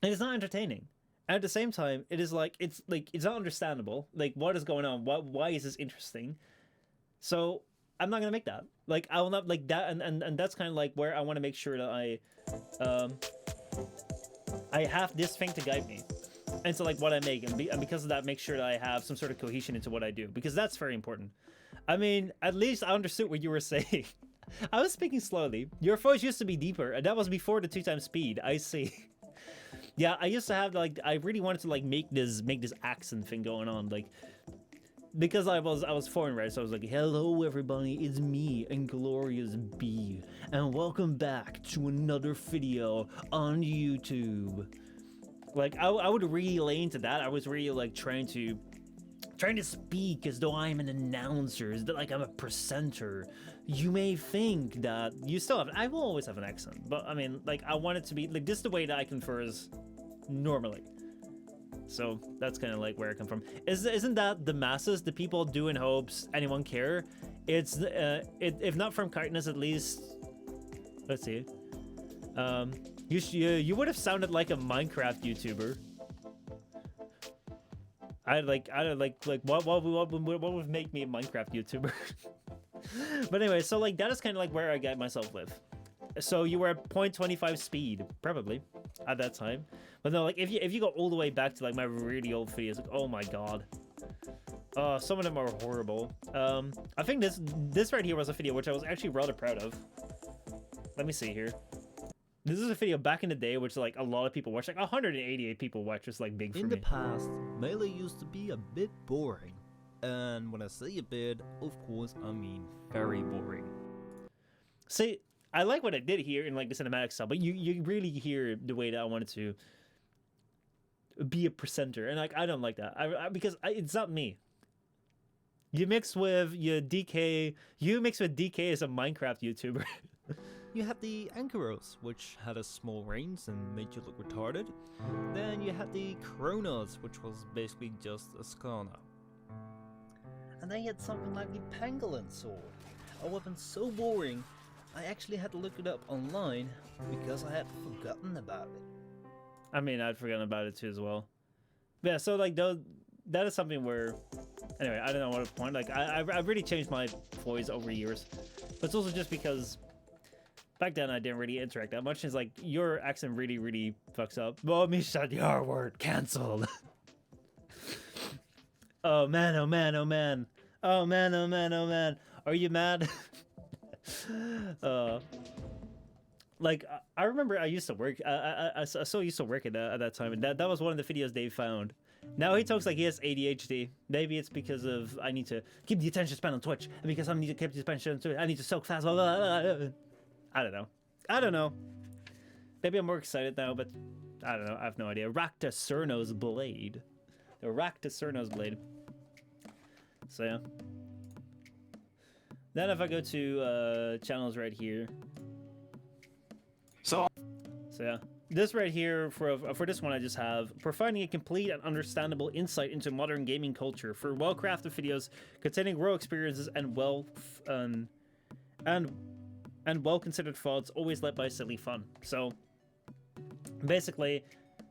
it is not entertaining. At the same time, it is like, it's not understandable. Like, what is going on? Why is this interesting? So, I'm not gonna make that. Like, I will not, like, that, and that's kind of like where I want to make sure that I have this thing to guide me. And so, like, what I make, and because of that, make sure that I have some sort of cohesion into what I do, because that's very important. I mean, at least I understood what you were saying. I was speaking slowly. Your voice used to be deeper, and that was before the 2x speed. I see. Yeah, I used to have, like, I really wanted to, like, make this accent thing going on, like, because I was foreign, right? So I was like, hello everybody, it's me, Inglorious B, and welcome back to another video on YouTube. Like, I would really lay into that. I was really, like, trying to speak as though I'm an announcer, as though, like, I'm a presenter. You may think that you still have, I will always have an accent, but I mean, like, I want it to be, like, this is the way that I converse normally. So that's kind of like where I come from. Isn't that the masses, the people do in hopes anyone care? It's if not from kindness, at least. Let's see. You would have sounded like a Minecraft YouTuber. I like what would make me a Minecraft YouTuber? But anyway, so like that is kind of like where I got myself with. So you were at 0.25 speed, probably, at that time. But no, like if you go all the way back to like my really old videos, like oh my god, some of them are horrible. I think this right here was a video which I was actually rather proud of. Let me see here. This is a video back in the day, which like a lot of people watched, like 188 people watched, was like big for me. In the past, Melee used to be a bit boring. And when I say a bit, of course, I mean very boring. See, I like what I did here in like the cinematic style, but you really hear the way that I wanted to be a presenter, and like I don't like that. Because it's not me. You mix with DK as a Minecraft YouTuber. You had the Ankyros, which had a small range and made you look retarded. Then you had the Kronos, which was basically just a Skana. And then you had something like the Pangolin Sword, a weapon so boring, I actually had to look it up online because I had forgotten about it. I mean, I'd forgotten about it too as well. But yeah, so like that is something where, anyway, I don't know what to point. Like I've really changed my voice over years, but it's also just because back then I didn't really interact that much. It's like your accent really fucks up. Oh, Michel, your word cancelled. Oh man, oh man, oh man, oh man, oh man, oh man. Are you mad? Like I remember I used to work. I so used to work at that time, and that was one of the videos they found. Now he talks like he has ADHD. Maybe it's because of I need to keep the attention span on Twitch, and because I need to keep the attention on Twitch, I need to soak fast. Blah, blah, blah, blah. I don't know. Maybe I'm more excited now, but I don't know. I have no idea. Rakta Cerno's blade. The Rakta Cerno's blade. So yeah. Then if I go to channels right here. So yeah, this right here for this one I just have providing a complete and understandable insight into modern gaming culture for well-crafted videos containing raw experiences and well-considered thoughts, always led by silly fun. So basically,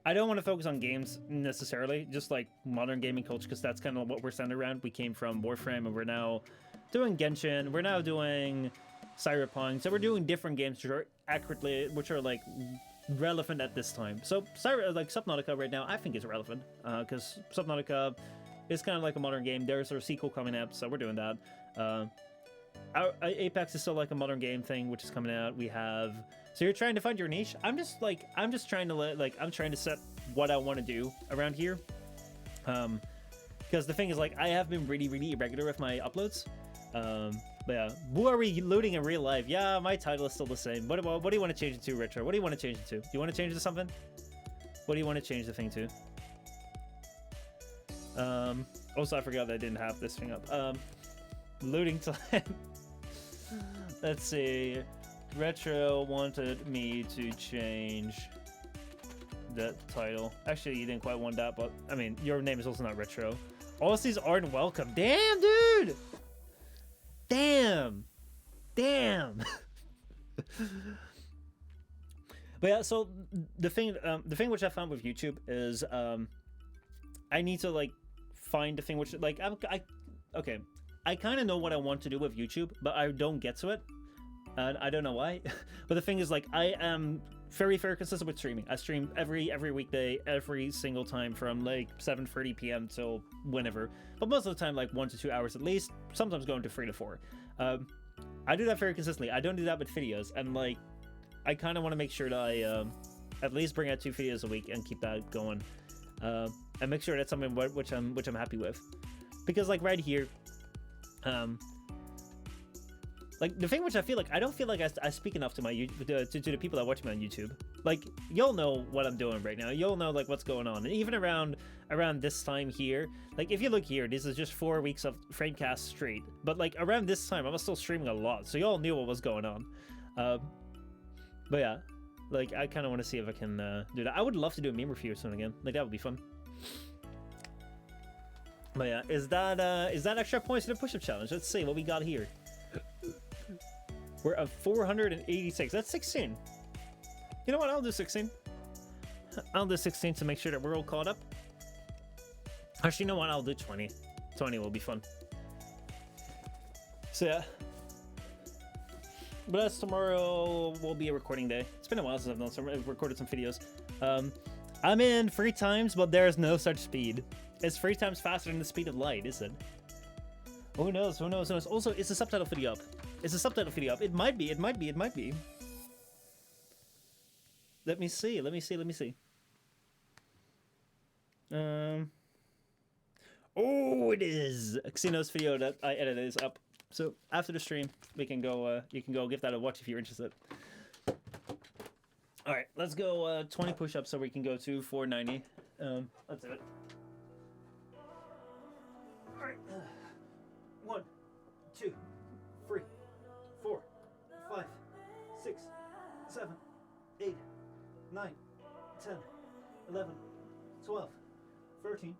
I don't want to focus on games necessarily, just like modern gaming culture, because that's kind of what we're centered around. We came from Warframe, and we're now doing Genshin. We're now doing Cyberpunk. So we're doing different games which are like relevant at this time. So like Subnautica right now, I think is relevant because Subnautica is kind of like a modern game. There's a sequel coming up, so we're doing that. Apex is still like a modern game thing, which is coming out. We have. So you're trying to find your niche. I'm just trying to I'm trying to set what I want to do around here. Because the thing is, like, I have been really irregular with my uploads. But yeah, who are we looting in real life? Yeah, my title is still the same. What do you want to change it to, Retro? What do you want to change it to? Do you want to change it to something? What do you want to change the thing to? Also, I forgot that I didn't have this thing up. Looting time. Let's see. Retro wanted me to change the title. Actually, you didn't quite want that, but I mean, your name is also not Retro. Aussies aren't welcome. Damn, dude. Damn. But yeah, so the thing which I found with YouTube is I need to like find the thing which like okay, I kind of know what I want to do with YouTube, but I don't get to it, and I don't know why. But the thing is, like, I am very consistent with streaming. I stream every weekday, every single time from like 7:30 p.m. till whenever, but most of the time like 1 to 2 hours at least. Sometimes going to 3 to 4. I do that very consistently. I don't do that with videos, and like I kind of want to make sure that I at least bring out 2 videos a week and keep that going, and make sure that's something which I'm happy with, because like right here, like the thing which I feel like I don't feel like I speak enough to my to the people that watch me on YouTube. Like, you'll know what I'm doing right now. You'll know like what's going on, and even around this time here, like if you look here, this is just 4 weeks of Framecast straight. But like around this time, I was still streaming a lot, so y'all knew what was going on. But yeah, like I kind of want to see if I can do that. I would love to do a meme review soon again. Like that would be fun. But yeah, is that extra points to the push-up challenge? Let's see what we got here. We're at 486. That's 16. You know what? I'll do 16. I'll do 16 to make sure that we're all caught up. Actually, you know what? I'll do 20. 20 will be fun. So yeah. But as tomorrow will be a recording day. It's been a while since I've recorded some videos. I'm in 3 times, but there's no such speed. It's 3 times faster than the speed of light, is it? Who knows? Who knows? Who knows? Also, is the subtitle video up? Is the subtitle video up? It might be. It might be. It might be. Let me see. Let me see. Let me see. Oh, it is. Xeno's video that I edited is up. So after the stream, we can go. You can go give that a watch if you're interested. All right, let's go 20 push-ups so we can go to 490. Let's do it. All right. 1, 2, 3, 4, 5, 6, 7, 8, 9, 10, 11, 12, 13,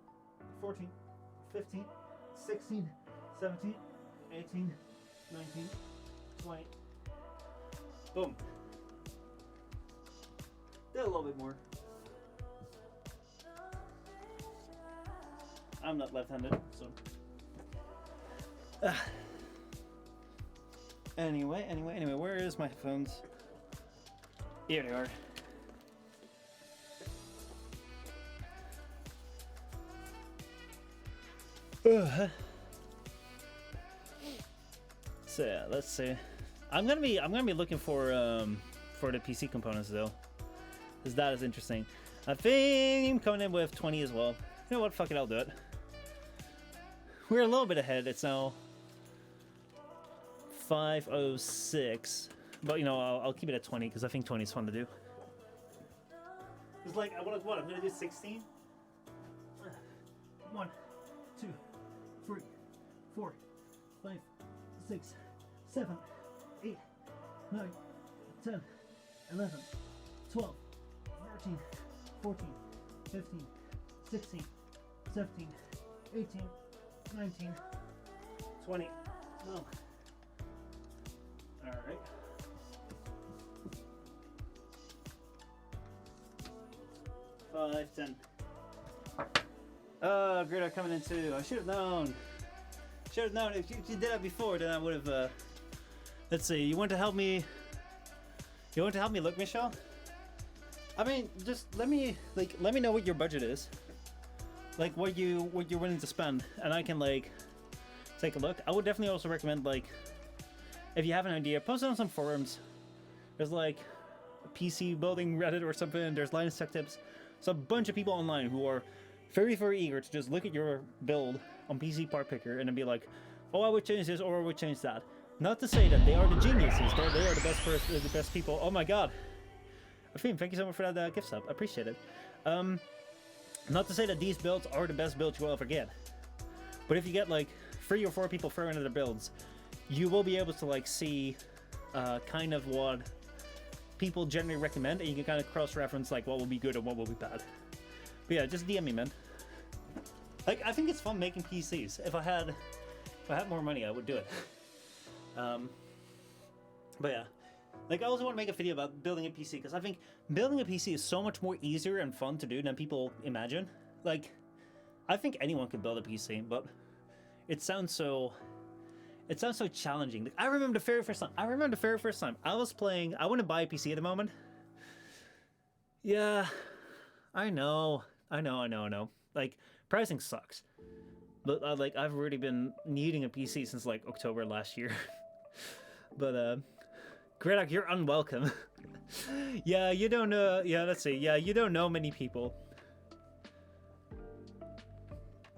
14, 15, 16, 17, 18, 19, 20. Boom. Did a little bit more. I'm not left-handed, so. Anyway, where is my headphones? Here they are. So yeah, let's see. I'm gonna be looking for the PC components though, because that is interesting. I think I'm coming in with 20 as well. You know what? Fuck it, I'll do it. We're a little bit ahead. It's now 5:06, but you know I'll keep it at 20 because I think 20 is fun to do. It's like I'm gonna do 16. 1, 2, 3, 4, 5, 6, 7, 8, 9, 10, 11, 12, 13, 14, 15, 16, 17, 18, 19, 20. Oh. All right. Five, 10. Oh, Greta coming in too. I should have known. Should have known. If you did that before, then I would have. Let's see. You want to help me? You want to help me look, Michel? I mean, just let me know what your budget is. Like what you're willing to spend, and I can like take a look. I would definitely also recommend, like, if you have an idea, post it on some forums. There's like a PC building Reddit or something. There's Linus Tech Tips. So a bunch of people online who are very eager to just look at your build on PC Part Picker and then be like, oh, I would change this or I would change that. Not to say that they are the geniuses. They are the best people. Oh my god. Afim, thank you so much for that gift sub. I appreciate it. Not to say that these builds are the best builds you will ever get. But if you get like 3 or 4 people throwing in their builds, you will be able to like see kind of what people generally recommend, and you can kind of cross-reference like what will be good and what will be bad. But yeah, just DM me, man. Like, I think it's fun making PCs. If I had more money, I would do it. But yeah, like I also want to make a video about building a PC because I think building a PC is so much more easier and fun to do than people imagine. Like, I think anyone can build a PC, but it sounds so challenging. Like, I remember the very first time I was playing. I want to buy a PC at the moment. Yeah, I know. Like, pricing sucks. But like, I've already been needing a PC since like October last year. But Gredok, you're unwelcome. Yeah, you don't know. Yeah, let's see. Yeah, you don't know many people.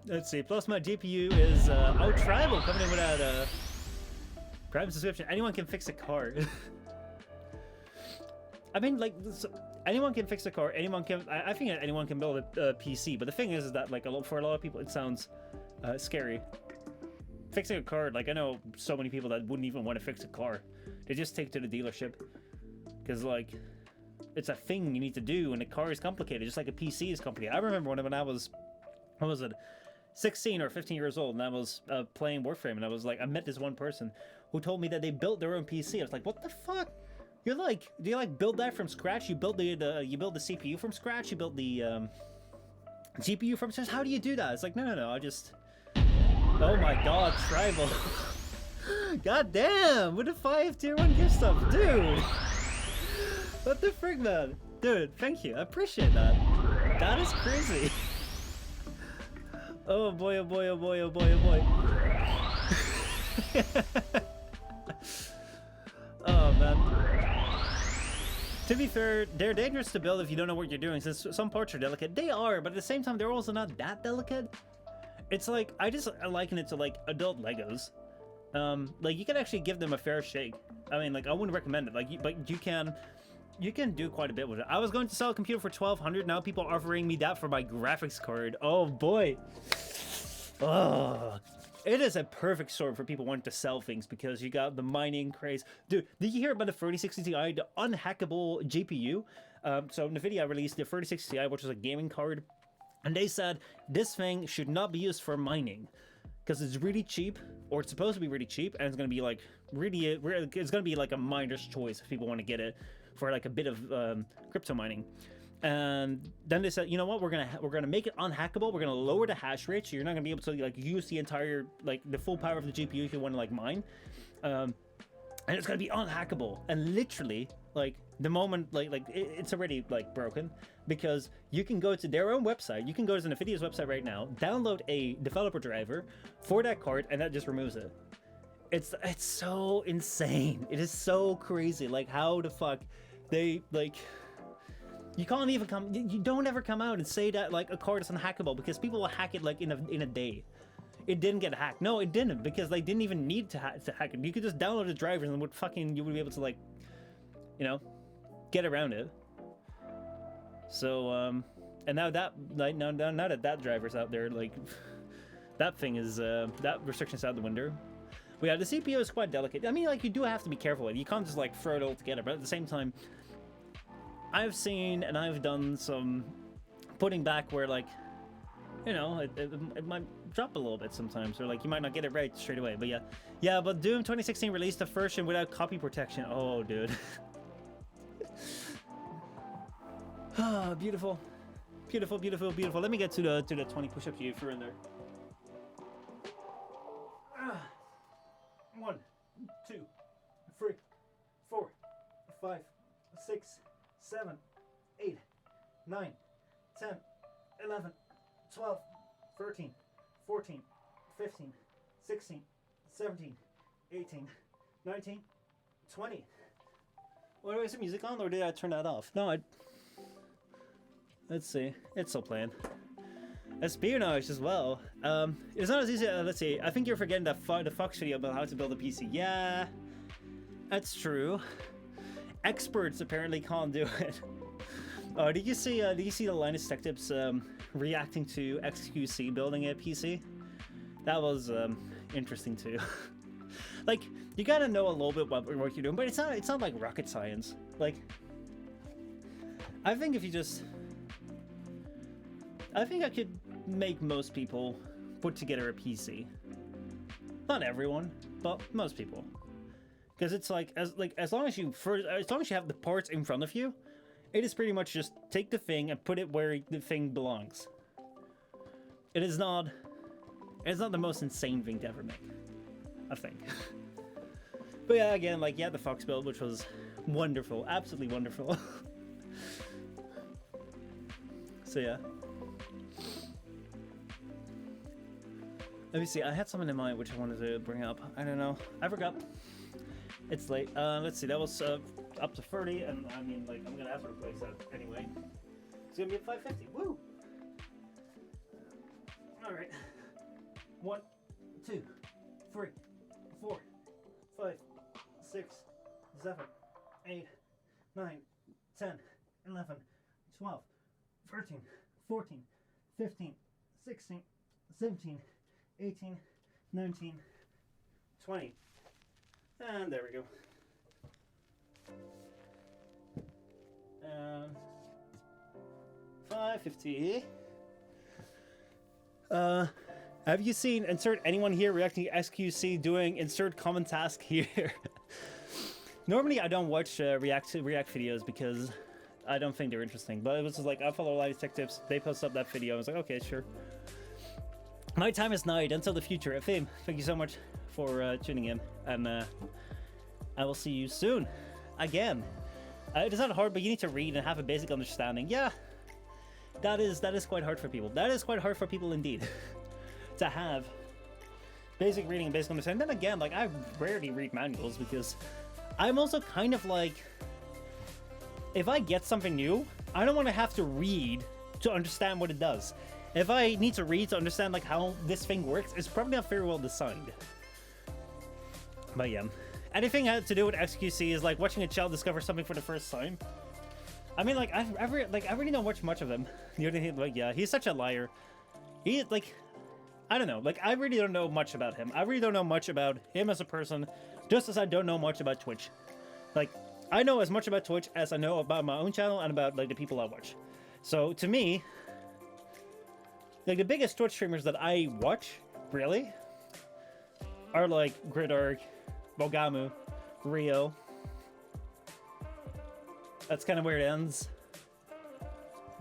Let's see. Plus, my GPU is out tribal coming in without a private subscription. Anyone can fix a car. I mean, like, anyone can fix a car. Anyone can. I think anyone can build a PC. But the thing is that, like, for a lot of people, it sounds scary. Fixing a car, like, I know so many people that wouldn't even want to fix a car. They just take it to the dealership because, like, it's a thing you need to do, and a car is complicated, just like a PC is complicated. I remember when I was, what was it, 16 or 15 years old, and I was playing Warframe, and I was like, I met this one person who told me that they built their own PC. I was like, what the fuck? You're like, do you like build that from scratch? You build the CPU from scratch? You build the GPU from scratch? How do you do that? It's like, no, I just. Oh my god, tribal. God damn, with the 5 tier 1 gift stuff, dude. What the frick, man? Dude, thank you, I appreciate that. That is crazy. Oh boy, oh boy, oh boy, oh boy, oh boy. Oh man. To be fair, they're dangerous to build if you don't know what you're doing, since some parts are delicate. They are, but at the same time, they're also not that delicate. It's like, I liken it to like adult Legos. Like, you can actually give them a fair shake. I mean, like, I wouldn't recommend it. Like, but you can do quite a bit with it. I was going to sell a computer for $1,200. Now people are offering me that for my graphics card. Oh boy. Oh, it is a perfect storm for people wanting to sell things because you got the mining craze. Dude, did you hear about the 3060 Ti, the unhackable GPU? So NVIDIA released the 3060 Ti, which is a gaming card. And they said this thing should not be used for mining because it's really cheap, or it's supposed to be really cheap, and it's going to be like it's going to be like a miner's choice if people want to get it for like a bit of crypto mining. And then they said, you know what, we're gonna make it unhackable. We're gonna lower the hash rate, so you're not gonna be able to like use the entire the full power of the GPU if you want to like mine. And it's gonna be unhackable. And literally, like, the moment it's already like broken, because you can go to their own website. You can go to NVIDIA's website right now, download a developer driver for that card, and that just removes it. It's so insane. It is so crazy. Like, how the fuck they like. You can't even you don't ever come out and say that like a card is unhackable, because people will hack it like in a day. It didn't get hacked. No, it didn't, because they didn't even need to hack it. You could just download the drivers and you would be able to like, you know, get around it. So and now that like now that driver's out there, like that thing is that restriction's out the window. But yeah, the CPU is quite delicate. I mean, like, you do have to be careful with it. You can't just like throw it all together, but at the same time, I've seen and I've done some putting back where, like, you know, it might drop a little bit sometimes, or like you might not get it right straight away. But yeah, but Doom 2016 released a version without copy protection. Oh, dude. Ah, beautiful, beautiful, beautiful, beautiful. Let me get to the 20 push-ups you threw in there. 1, 2, 3, 4, 5, 6, 7, 8, 9, 10, 11, 12, 13, 14, 15, 16, 17, 18, 19, 20. What, is the music on, or did I turn that off? No, let's see. It's still playing. Espionage as well. It's not as easy. Let's see. I think you're forgetting that the Fox video about how to build a PC. Yeah, that's true. Experts apparently can't do it. Oh, did you see the Linus Tech Tips reacting to XQC building a PC? That was interesting too. Like, you gotta know a little bit what you're doing, but it's not like rocket science. Like, I think if you just, I think I could make most people put together a PC. Not everyone, but most people. Because it's like as long as you have the parts in front of you, it is pretty much just take the thing and put it where the thing belongs. It's not the most insane thing to ever make, I think. But yeah, again, like, yeah, the Fox build, which was wonderful, absolutely wonderful. So yeah. Let me see, I had something in mind which I wanted to bring up. I don't know, I forgot. It's late. Let's see, that was up to 30, and I mean, like, I'm gonna have to replace that anyway. It's gonna be at 550. Woo! Alright. 1, 2, 3, 4, 5, 6, 7, 8, 9, 10, 11, 12, 13, 14, 15, 16, 17, 18, 19, 20. And there we go. 550. Have you seen insert anyone here reacting to XQC doing insert common task here? Normally I don't watch react videos because I don't think they're interesting, but it was just like, I follow a lot of tech tips, they post up that video, I was like, okay, sure. My time is night until the future. FM, thank you so much for tuning in, and I will see you soon again. It is not hard, but you need to read and have a basic understanding. Yeah, that is quite hard for people. That is quite hard for people indeed to have basic reading and basic understanding. Then again, like, I rarely read manuals because I'm also kind of like, if I get something new, I don't want to have to read to understand what it does. If I need to read to understand like how this thing works, it's probably not very well designed. But yeah, anything had to do with XQC is like watching a child discover something for the first time. I mean, like, I really don't watch much of him. You know, like, yeah, he's such a liar. He, like, I don't know, like, I really don't know much about him. I really don't know much about him as a person, just as I don't know much about Twitch. Like, I know as much about Twitch as I know about my own channel and about like the people I watch. So to me, like, the biggest Twitch streamers that I watch, really, are like Gridark, Bogamu, Rio. That's kind of where it ends.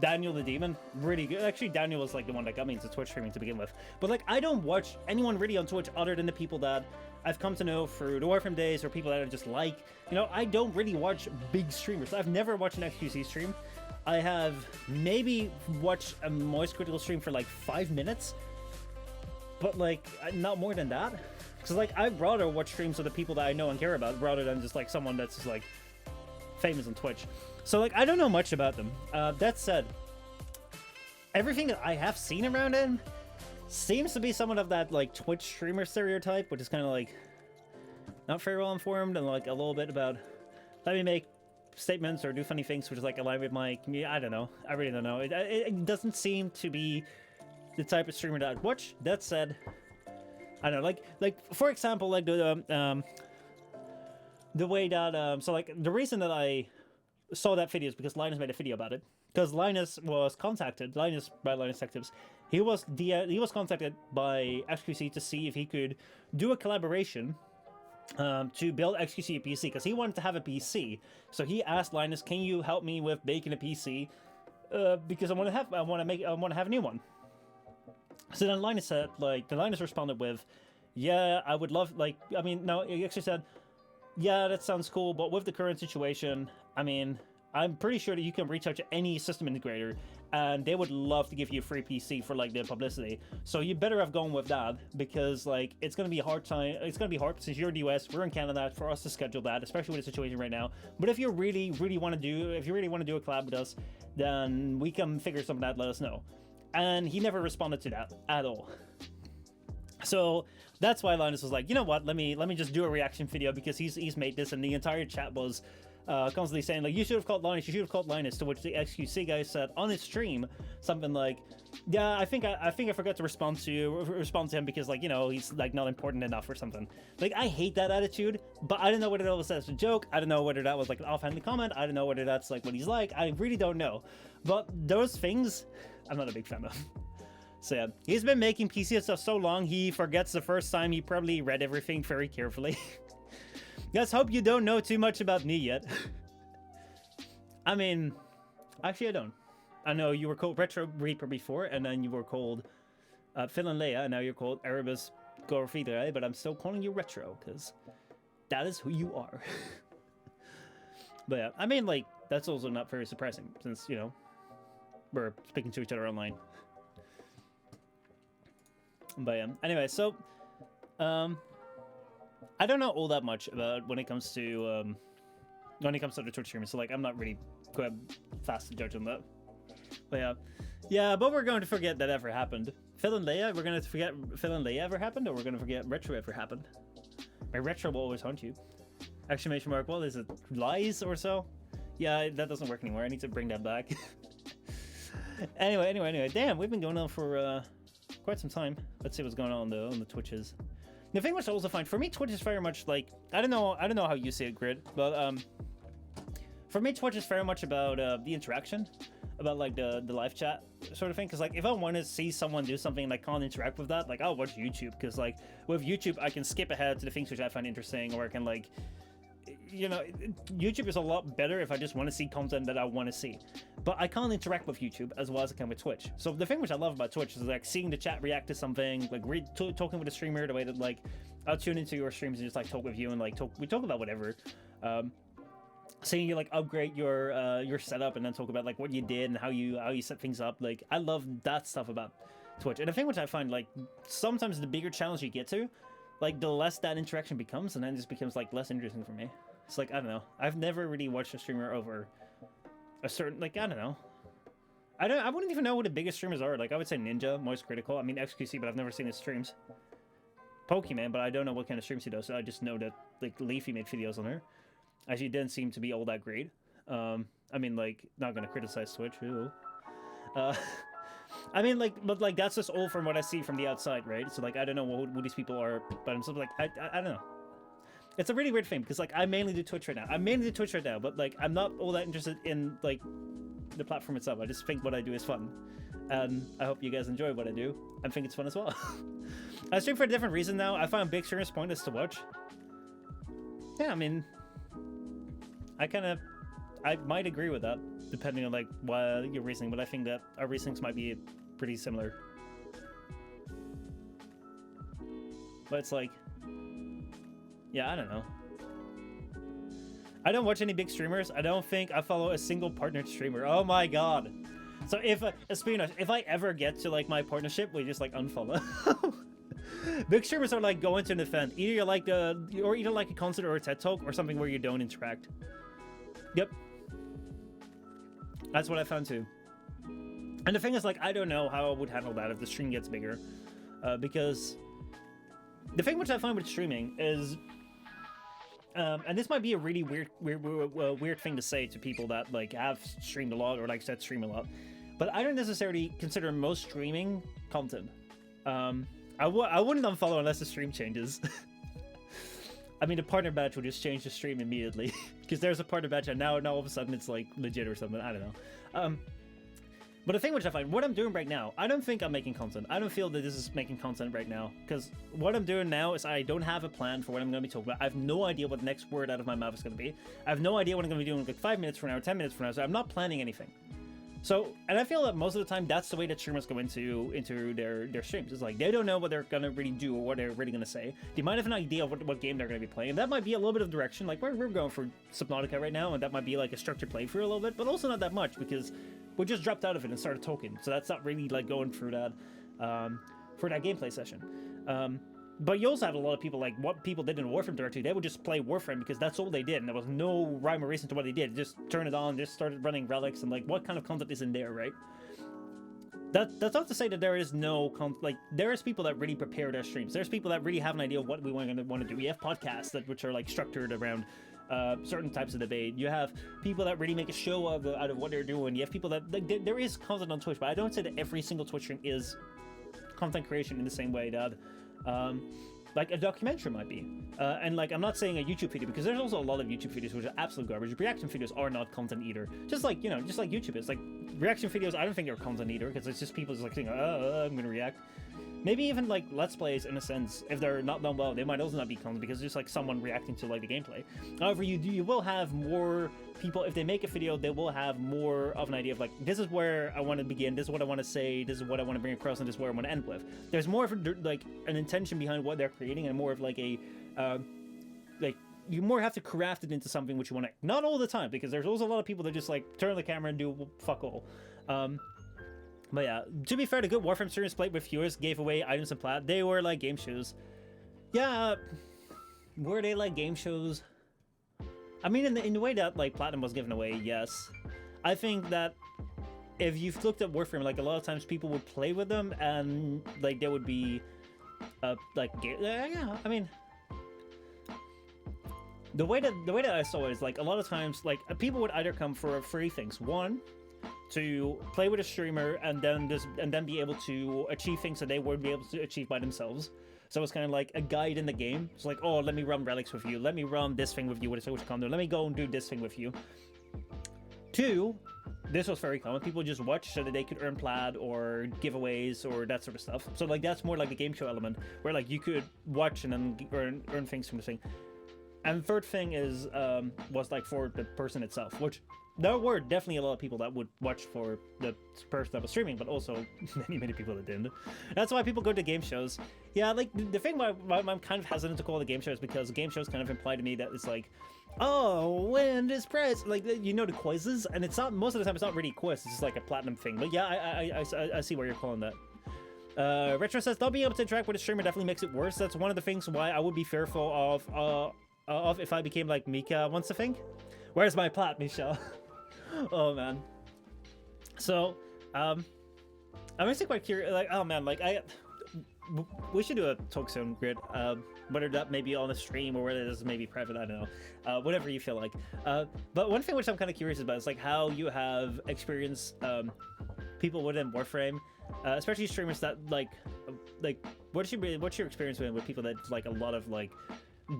Daniel the Demon, really good. Actually, Daniel was like the one that got me into Twitch streaming to begin with. But like, I don't watch anyone really on Twitch other than the people that I've come to know through the Warframe days, or people that I just like. You know, I don't really watch big streamers. I've never watched an XQC stream. I have maybe watched a Moist Critical stream for like 5 minutes, but like, not more than that. Because like, I'd rather watch streams of the people that I know and care about rather than just like someone that's just like famous on Twitch. So like, I don't know much about them. That said, everything that I have seen around him seems to be somewhat of that like Twitch streamer stereotype, which is kind of like not very well informed and like a little bit about, let me make statements or do funny things which is like align with my community. I don't know, I really don't know. It doesn't seem to be the type of streamer that I'd watch. That said, I don't know, like for example, like the way that so like the reason that I saw that video is because Linus made a video about it, because Linus was contacted, by Linus Tech Tips, he was contacted by XQC to see if he could do a collaboration to build XQC a PC, because he wanted to have a PC. So he asked Linus, "Can you help me with making a PC? Because I want to have a new one." So then Linus said, Linus responded with, "Yeah, I would love, like, I mean, no, he actually said, yeah, that sounds cool, but with the current situation, I mean, I'm pretty sure that you can reach out to any system integrator and they would love to give you a free PC for like the publicity. So you better have gone with that, because like, it's going to be a hard time. It's going to be hard since you're in the US, we're in Canada, for us to schedule that, especially with the situation right now. But if you really want to do a collab with us, then we can figure something out, let us know." And he never responded to that at all. So that's why Linus was like, you know what, let me just do a reaction video, because he's made this, and the entire chat was constantly saying like, you should have called Linus, to which the XQC guy said on his stream something like, yeah, I think I forgot to respond to him because, like, you know, he's like not important enough or something. Like, I hate that attitude, but I don't know whether that was a joke, I don't know whether that was like an offhanded comment, I don't know whether that's like what he's like, I really don't know. But those things I'm not a big fan of. So yeah, he's been making PC stuff so long he forgets the first time he probably read everything very carefully. Let's hope you don't know too much about me yet. I mean, actually I don't. I know you were called Retro Reaper before, and then you were called Phil and Leia, and now you're called Erebus Gorfidre, but I'm still calling you Retro, because that is who you are. But yeah, I mean, like, that's also not very surprising, since, you know, we're speaking to each other online. But yeah, anyway, so, I don't know all that much about when it comes to the Twitch streamers, so, like, I'm not really quite fast to judge on that. But yeah, but we're going to forget that ever happened. Phil and Leia, we're going to forget Phil and Leia ever happened, or we're going to forget Retro ever happened. My Retro will always haunt you. Exclamation mark, what is it, lies or so? Yeah, that doesn't work anymore, I need to bring that back. Anyway, damn, we've been going on for quite some time. Let's see what's going on the Twitches. The thing which I also find, for me, Twitch is very much like, I don't know how you see it, Grid, but for me, Twitch is very much about the interaction, about like the live chat sort of thing. Because like if I want to see someone do something and I can't interact with that, like I'll watch YouTube. Because like with YouTube, I can skip ahead to the things which I find interesting, or I can like, you know, YouTube is a lot better if I just want to see content that I want to see. But I can't interact with YouTube as well as I can with Twitch. So the thing which I love about Twitch is like seeing the chat react to something, like talking with a streamer, the way that like I'll tune into your streams and just like talk with you and like we talk about whatever. Seeing you like upgrade your setup and then talk about like what you did and how you set things up. Like I love that stuff about Twitch. And the thing which I find like sometimes the bigger challenge you get to, like the less that interaction becomes, and then it just becomes like less interesting for me. It's like, I don't know. I've never really watched a streamer over a certain, like, I don't know. I wouldn't even know who the biggest streamers are. Like I would say Ninja, Moist Critical. I mean XQC, but I've never seen his streams. Pokemon, but I don't know what kind of streams he does. So I just know that like Leafy made videos on her. Actually, didn't seem to be all that great. I mean, like, not gonna criticize Twitch. Ew. I mean, like, but like that's just all from what I see from the outside, right? So like, I don't know who these people are, but I'm sort of like, I don't know. It's a really weird thing because like I mainly do Twitch right now. But like I'm not all that interested in like the platform itself. I just think what I do is fun, and I hope you guys enjoy what I do. I think it's fun as well. I stream for a different reason now. I find big streamers pointless to watch. Yeah, I mean. I might agree with that, depending on like what your reasoning, but I think that our reasonings might be pretty similar. But it's like, yeah, I don't know. I don't watch any big streamers. I don't think I follow a single partnered streamer. Oh my god. So if I ever get to like my partnership, we just like unfollow. Big streamers are like going to an event. Either you like a concert or a TED Talk or something where you don't interact. Yep. That's what I found too. And the thing is, like, I don't know how I would handle that if the stream gets bigger. Because the thing which I find with streaming is, and this might be a really weird thing to say to people that like have streamed a lot or like said stream a lot, but I don't necessarily consider most streaming content. I wouldn't unfollow unless the stream changes. I mean, the partner badge will just change the stream immediately because there's a partner badge and now all of a sudden it's like legit or something. I don't know. But the thing which I find, what I'm doing right now, I don't think I'm making content. I don't feel that this is making content right now because what I'm doing now is I don't have a plan for what I'm going to be talking about. I have no idea what the next word out of my mouth is going to be. I have no idea what I'm going to be doing like 5 minutes from now or 10 minutes from now, so I'm not planning anything. So, and I feel that most of the time that's the way that streamers go into their streams. It's like they don't know what they're gonna really do or what they're really gonna say. They might have an idea of what game they're gonna be playing. That might be a little bit of direction. Like we're going for Subnautica right now, and that might be like a structured playthrough a little bit, but also not that much because we just dropped out of it and started talking. So that's not really like going through that for that gameplay session. But you also have a lot of people, like what people did in Warframe directly, they would just play Warframe because that's all they did, and there was no rhyme or reason to what they did. Just turn it on, just started running relics, and like what kind of content is in there, right? That's not to say that there is no like there's people that really prepare their streams. There's people that really have an idea of what we want to do. We have podcasts which are like structured around certain types of debate. You have people that really make a show out of what they're doing. You have people that like, there is content on Twitch, but I don't say that every single Twitch stream is content creation in the same way that like a documentary might be. And like, I'm not saying a YouTube video, because there's also a lot of YouTube videos which are absolute garbage. Reaction videos are not content either. Just like, you know, just like YouTube is. Like, reaction videos, I don't think they're content either, because it's just people just like saying, I'm gonna react. Maybe even like Let's Plays, in a sense, if they're not done well, they might also not be content, because it's just like someone reacting to like the gameplay. However, you will have more people, if they make a video, they will have more of an idea of like, this is where I want to begin, this is what I want to say, this is what I want to bring across, and this is where I want to end with. There's more of a, like an intention behind what they're creating, and more of like a like, you more have to craft it into something which you want to. Not all the time, because there's also a lot of people that just like turn on the camera and do fuck all. But yeah, to be fair, the good Warframe streamers played with viewers, gave away items and plat. They were like game shows. Yeah, were they like game shows? I mean, in the way that like platinum was given away, yes. I think that if you've looked at Warframe, like a lot of times people would play with them, and like there would be, like yeah. I mean, the way that I saw it is like a lot of times like people would either come for three things. One, to play with a streamer and then be able to achieve things that they wouldn't be able to achieve by themselves. So it's kind of like a guide in the game. It's like, oh, let me run relics with you. Let me run this thing with you with a social condo. Let me go and do this thing with you. Two, this was very common. People just watch so that they could earn plaid or giveaways or that sort of stuff. So like that's more like the game show element, where like you could watch and then earn things from the thing. And third thing is was like for the person itself, which there were definitely a lot of people that would watch for the person that was streaming, but also many people that didn't. That's why people go to game shows. Yeah, like the thing why I'm kind of hesitant to call it game shows, because game shows kind of imply to me that it's like, oh, win this prize, like, you know, the quizzes, and it's not, most of the time it's not really a quiz, it's just like a platinum thing. But yeah, I see where you're calling that. Retro says not being able to interact with a streamer definitely makes it worse. That's one of the things why I would be fearful of if I became like Mika wants to think. Where's my plat, Michel? Oh man. So I'm actually quite curious, like, oh man, like we should do a talk soon grid, whether that may be on a stream or whether this is maybe private, I don't know, whatever you feel like. But one thing which I'm kind of curious about is like how you have experienced people within Warframe, especially streamers that like what's your experience with people that like a lot of like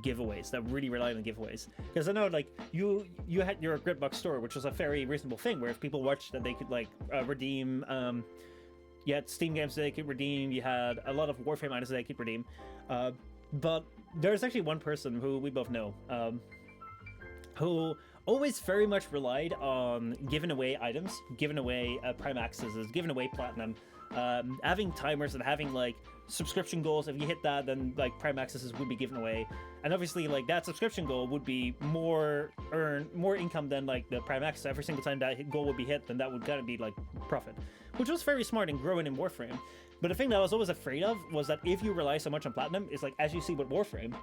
giveaways, that really rely on giveaways? Because I know like you had your Gridbox store, which was a very reasonable thing, where if people watched that they could like redeem, you had Steam games that they could redeem, you had a lot of Warframe items that they could redeem, but there's actually one person who we both know who always very much relied on giving away items, giving away prime accesses, giving away platinum, having timers and having like subscription goals. If you hit that, then like prime accesses would be given away, and obviously like that subscription goal would be more income than like the prime access. Every single time that goal would be hit, then that would kind of be like profit, which was very smart and growing in Warframe. But the thing that I was always afraid of was that if you rely so much on platinum, is like, as you see with Warframe,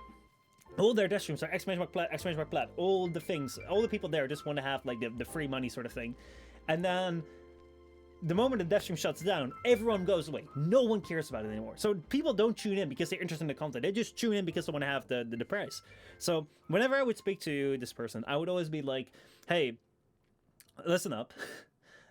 all their death streams are exclamation mark plat, all the things, all the people there just want to have like the free money sort of thing. And then the moment the death stream shuts down, everyone goes away. No one cares about it anymore. So people don't tune in because they're interested in the content. They just tune in because they want to have the price. So whenever I would speak to this person, I would always be like, hey, listen up.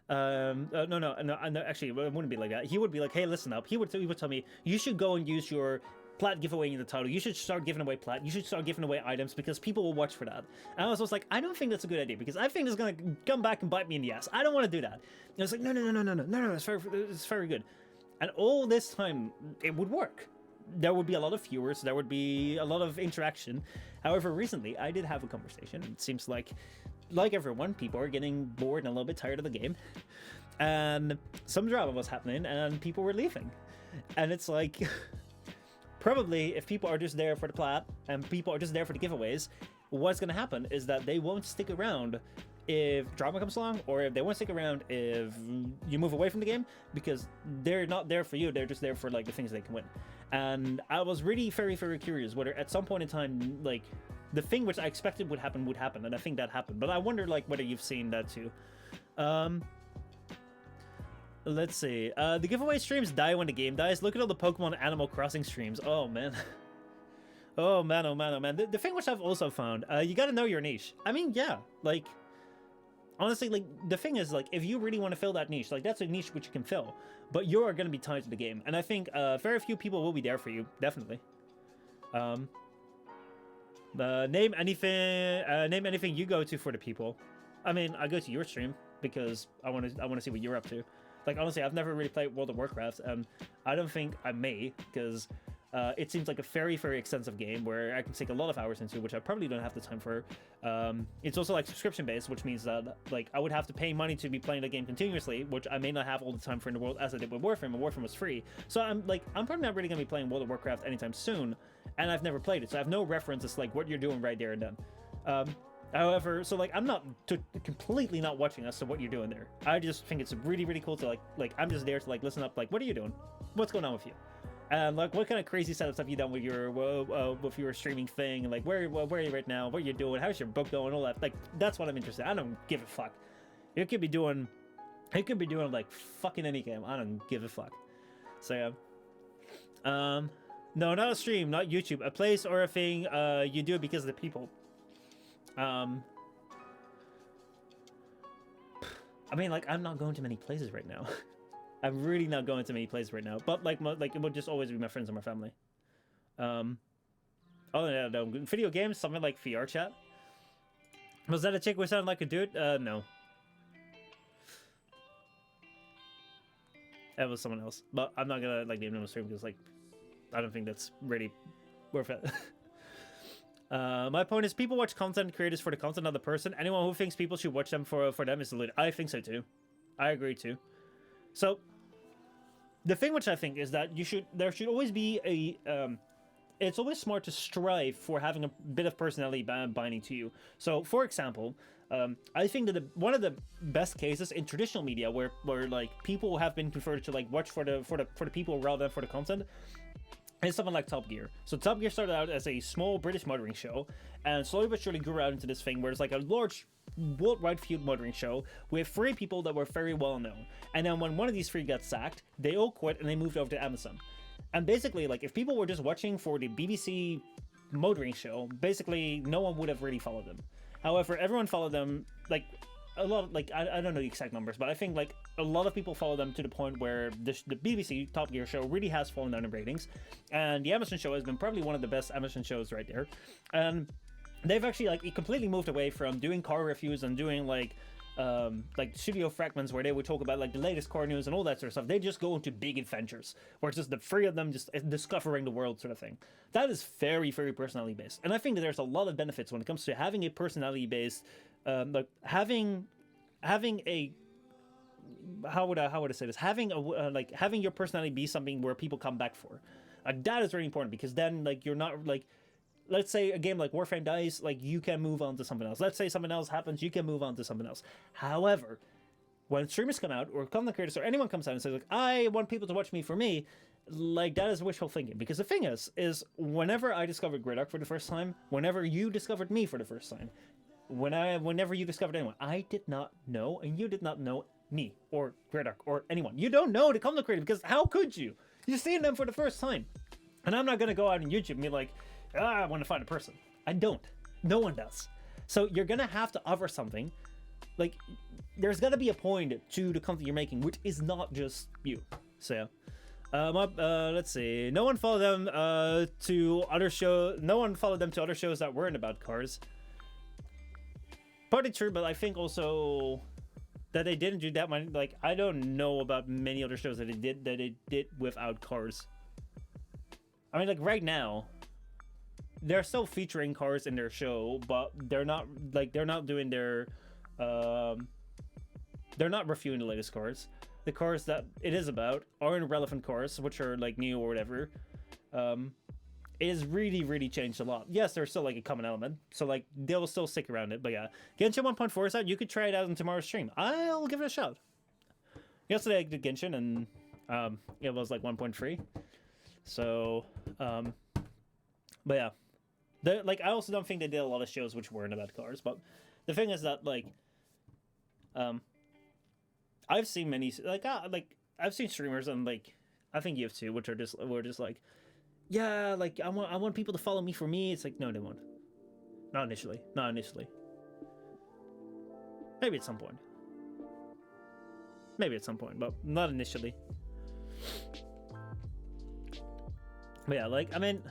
No, actually, it wouldn't be like that. He would be like, hey, listen up. He would tell me, you should go and use your plat giveaway in the title. You should start giving away plat. You should start giving away items because people will watch for that. And I was like, I don't think that's a good idea, because I think it's going to come back and bite me in the ass. I don't want to do that. And I was like, no, it's very good. And all this time, it would work. There would be a lot of viewers. There would be a lot of interaction. However, recently, I did have a conversation. It seems like everyone, people are getting bored and a little bit tired of the game. And some drama was happening, and people were leaving. And it's like... Probably, if people are just there for the plat and people are just there for the giveaways, what's going to happen is that they won't stick around if drama comes along, or if they won't stick around if you move away from the game, because they're not there for you, they're just there for like the things they can win. And I was really very curious whether at some point in time, like, the thing which I expected would happen, and I think that happened. But I wonder like whether you've seen that too. Let's see. The giveaway streams die when the game dies. Look at all the Pokemon Animal Crossing streams. Oh, man. Oh, man. The thing which I've also found, you gotta know your niche. I mean, yeah. Like, honestly, like, the thing is, like, if you really want to fill that niche, like, that's a niche which you can fill. But you are gonna be tied to the game. And I think very few people will be there for you. Definitely. Name anything you go to for the people. I mean, I go to your stream because I want to see what you're up to. Like, honestly, I've never really played World of Warcraft, and I don't think I may, because it seems like a very, very extensive game where I can take a lot of hours into, which I probably don't have the time for. It's also like subscription based, which means that like I would have to pay money to be playing the game continuously, which I may not have all the time for in the world as I did with Warframe, and Warframe was free. So I'm probably not really gonna be playing World of Warcraft anytime soon, and I've never played it, so I have no reference as like what you're doing right there and then. However, so like I'm not completely not watching as to what you're doing there. I just think it's really, really cool to like I'm just there to like listen up, like what are you doing? What's going on with you? And like what kind of crazy setups have you done with your streaming thing? And like where are you right now? What are you doing? How's your book going? All that. Like that's what I'm interested in. I don't give a fuck. It could be doing like fucking any game. I don't give a fuck. So yeah. No, not a stream, not YouTube. A place or a thing you do it because of the people. I mean, like, I'm not going to many places right now. I'm really not going to many places right now. But like, it would just always be my friends and my family. Oh yeah, no, video games, something like VR chat. Was that a chick who sounded like a dude? No. That was someone else. But I'm not gonna like name them on stream because like, I don't think that's really worth it. My point is people watch content creators for the content, not the person. Anyone who thinks people should watch them for them is deluded. I think so too. I agree too. So the thing which I think is that there should always be a it's always smart to strive for having a bit of personality binding to you. So for example, I think that one of the best cases in traditional media where like people have been converted to like watch for the people rather than for the content is something like Top Gear. So Top Gear started out as a small British motoring show, and slowly but surely grew out into this thing where it's like a large worldwide field motoring show with 3 people that were very well known. And then when one of these 3 got sacked, they all quit and they moved over to Amazon. And basically, like, if people were just watching for the BBC motoring show, basically no one would have really followed them. However, everyone followed them, like, a lot of, like, I don't know the exact numbers, but I think, like, a lot of people follow them to the point where the BBC Top Gear show really has fallen down in ratings. And the Amazon show has been probably one of the best Amazon shows right there. And they've actually, like, completely moved away from doing car reviews and doing, like studio fragments where they would talk about, like, the latest car news and all that sort of stuff. They just go into big adventures where it's just the 3 of them just discovering the world sort of thing. That is very, very personality-based. And I think that there's a lot of benefits when it comes to having a personality-based like having a how would I say this, having a like having your personality be something where people come back for, that is very important, because then like you're not like, let's say a game like Warframe dies, like you can move on to something else. Let's say something else happens, you can move on to something else. However, when streamers come out or content creators or anyone comes out and says like, I want people to watch me for me, like that is wishful thinking. Because the thing is whenever I discovered Gridark for the first time, whenever you discovered me for the first time, whenever you discovered anyone, I did not know, and you did not know me or Gridark or anyone. You don't know the content creator, because how could you? You're seeing them for the first time. And I'm not gonna go out on YouTube and be like, I want to find a person. I don't. No one does. So you're gonna have to offer something. Like, there's gotta be a point to the content you're making, which is not just you. So yeah. Let's see. No one followed them to other shows. No one followed them to other shows that weren't about cars. Partly true, but I think also that they didn't do that many. Like, I don't know about many other shows that they did without cars. I mean, like right now, they're still featuring cars in their show, but they're not doing their they're not reviewing the latest cars. The cars that it is about are irrelevant cars, which are like new or whatever. It has really changed a lot. Yes, there's still like a common element, so like they'll still stick around it. But yeah, Genshin 1.4 is out. You could try it out in tomorrow's stream. I'll give it a shot. Yesterday I did Genshin and it was like 1.3. So but yeah, like I also don't think they did a lot of shows which weren't about cars. But the thing is that like I've seen many I've seen streamers, and like I think you have too, which are just like, yeah, like I want people to follow me for me. It's like, no, they won't. Not initially. Maybe at some point. But not initially. But yeah, like I mean,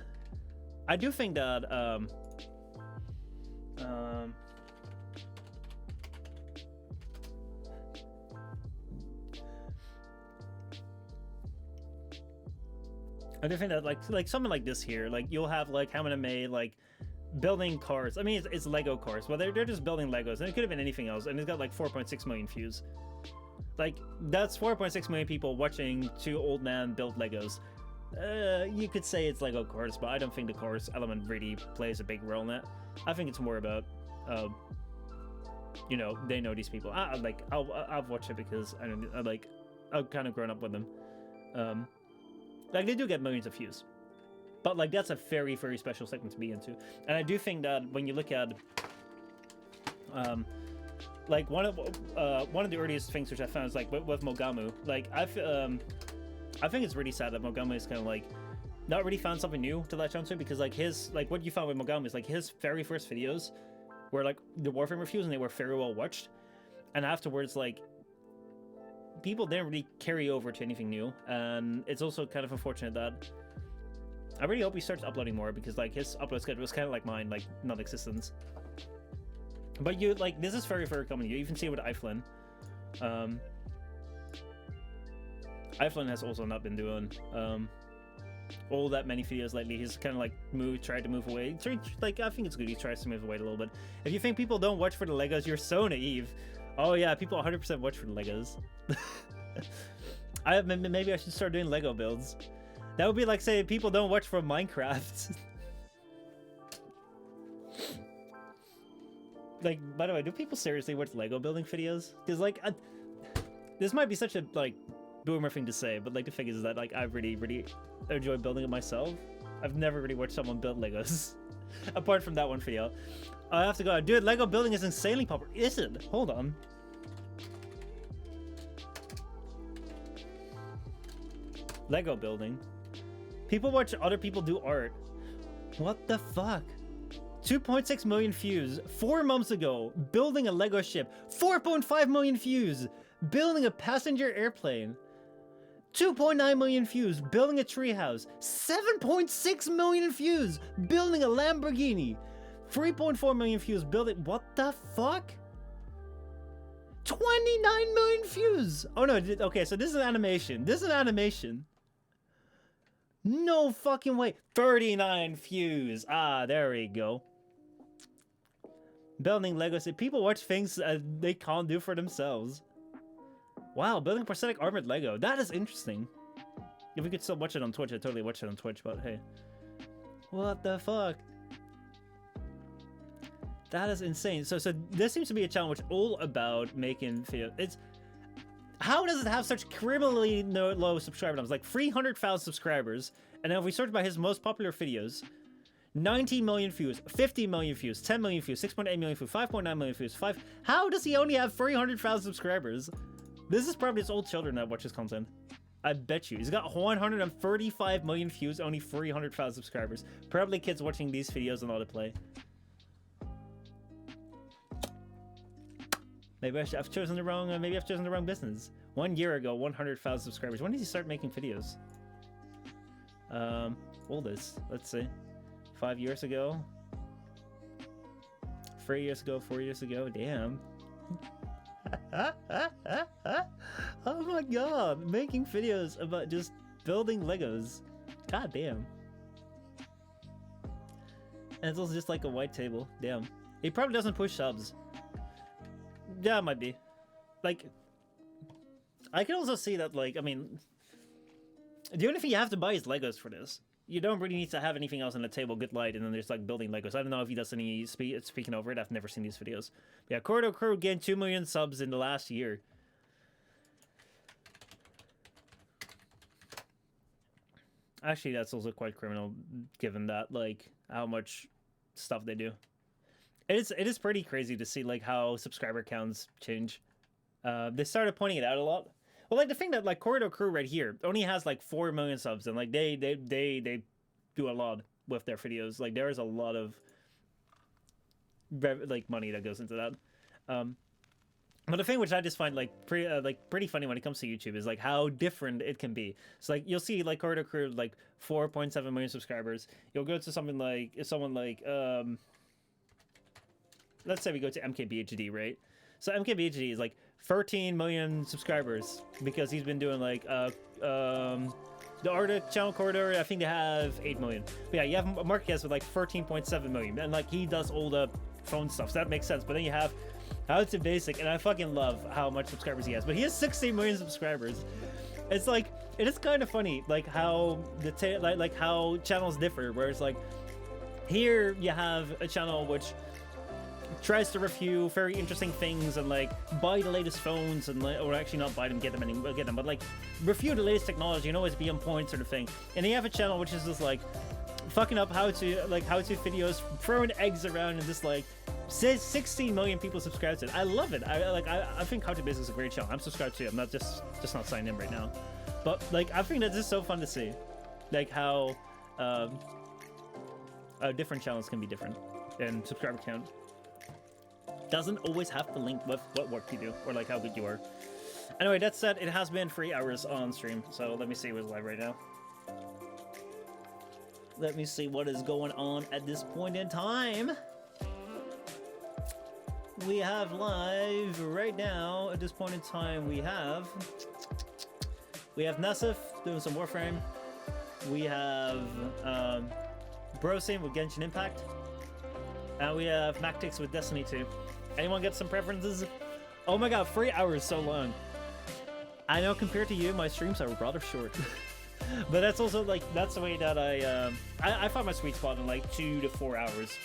I do think that I do think that like something like this here, like you'll have like Hamina like building cars. I mean, it's Lego cars. Well, they're just building Legos, and it could have been anything else. And it's got like 4.6 million views. Like that's 4.6 million people watching two old men build Legos. You could say it's Lego cars, but I don't think the cars element really plays a big role in that. I think it's more about, you know, they know these people. I've watched it because I've kind of grown up with them. Like they do get millions of views, but like that's a very, very special segment to be into. And I do think that when you look at, like one of the earliest things which I found is like with Mogamu. Like I think it's really sad that Mogamu is kind of like not really found something new to latch onto, because like his what you found with Mogamu is like his very first videos were like the Warframe reviews, and they were very well watched, and afterwards like people didn't really carry over to anything new. And it's also kind of unfortunate that I really hope he starts uploading more, because like his upload schedule was kind of like mine, like non-existent. But you like this is very, very common. You even see it with Iflin. Iflin has also not been doing all that many videos lately. He's kind of like tried to move away. Like I think it's good he tries to move away a little bit. If you think people don't watch for the Legos, you're so naive. Oh yeah, people 100% watch for the Legos. Maybe I should start doing Lego builds. That would be like saying people don't watch for Minecraft. Like, by the way, do people seriously watch Lego building videos? Because like, this might be such a like boomer thing to say, but like the thing is that like I really, really enjoy building it myself. I've never really watched someone build Legos, apart from that one video. I have to go. Dude, Lego building is insanely popular. Is it? Hold on. Lego building. People watch other people do art. What the fuck? 2.6 million views 4 months ago. Building a Lego ship. 4.5 million views. Building a passenger airplane. 2.9 million views. Building a treehouse. 7.6 million views. Building a Lamborghini. 3.4 million views. Building. What the fuck? 29 million views. Oh no. Okay, so this is an animation. This is an animation. No fucking way. 39 views. Ah, there we go. Building Lego city. People watch things they can't do for themselves. Wow, building prosthetic armored Lego. That is interesting. If we could still watch it on Twitch, I'd totally watch it on Twitch, but hey. What the fuck? That is insane. So this seems to be a channel which all about making videos. It's how does it have such criminally low subscriber numbers? Like 300,000 subscribers, and then if we search by his most popular videos, 19 million views, 50 million views, 10 million views, 6.8 million views, 5.9 million views, How does he only have 300,000 subscribers? This is probably his old children that watch his content. I bet you. He's got 135 million views, only 300,000 subscribers. Probably kids watching these videos on autoplay. Maybe I've chosen the wrong business. 1 year ago, 100,000 subscribers. When did he start making videos? Oldest. Let's see. 5 years ago. 3 years ago, 4 years ago. Damn. Oh my god. Making videos about just building Legos. God damn. And it's also just like a white table. Damn. He probably doesn't push subs. Yeah, it might be. Like, I can also see that, like, I mean, the only thing you have to buy is Legos for this. You don't really need to have anything else on the table, good light, and then there's, like, building Legos. I don't know if he does any speaking over it. I've never seen these videos. But yeah, Corridor Crew gained 2 million subs in the last year. Actually, that's also quite criminal, given that, like, how much stuff they do. It is pretty crazy to see like how subscriber counts change. They started pointing it out a lot. Well, like the thing that like Corridor Crew right here only has like 4 million subs, and like they do a lot with their videos. Like there is a lot of like money that goes into that. But the thing which I just find pretty funny when it comes to YouTube is like how different it can be. It's like you'll see like Corridor Crew like 4.7 million subscribers. You'll go to someone like let's say we go to MKBHD, right? So MKBHD is like 13 million subscribers because he's been doing like the Arctic Channel Corridor. I think they have 8 million. But yeah, you have Marquez with like 13.7 million, and like he does all the phone stuff, so that makes sense. But then you have How to Basic, and I fucking love how much subscribers he has. But he has 16 million subscribers. It's like, it is kind of funny, like how like how channels differ. Where it's like, here you have a channel which tries to review very interesting things and like buy the latest phones and like, or actually not buy them, get them, but like review the latest technology and always be on point sort of thing. And then you have a channel which is just like fucking up how to videos, throwing eggs around, and just like says 16 million people subscribe to it. I love it. I think How to Basic is a great channel. I'm subscribed to it. I'm not just not signed in right now, but like I think that's just so fun to see, like how different channels can be different in subscriber count. Doesn't always have to link with what work you do or like how good you are. Anyway, that said, it has been 3 hours on stream, so let me see what's live right now. Let me see what is going on at this point in time. We have live right now at this point in time. We have Nassif doing some Warframe. We have Brosin with Genshin Impact, and we have Mactix with Destiny 2. Anyone get some preferences? Oh my god, 3 hours, so long. I know compared to you, my streams are rather short. But that's also like, that's the way that I find my sweet spot in like 2 to 4 hours.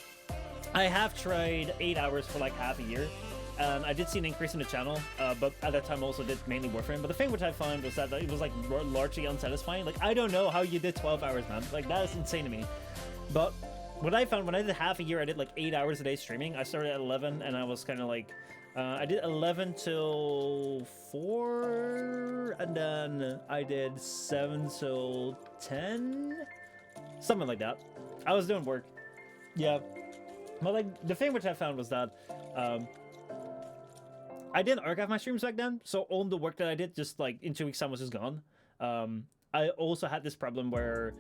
I have tried 8 hours for like half a year, and I did see an increase in the channel, but at that time also did mainly Warframe. But the thing which I found was that it was like largely unsatisfying. Like, I don't know how you did 12 hours, man. Like, that is insane to me. But what I found, when I did half a year, I did like 8 hours a day streaming. I started at 11, and I was kind of like, I did 11 till 4, and then I did 7 till 10, something like that. I was doing work, yeah. But like, the thing which I found was that I didn't archive my streams back then, so all the work that I did just like in 2 weeks time was just gone. I also had this problem where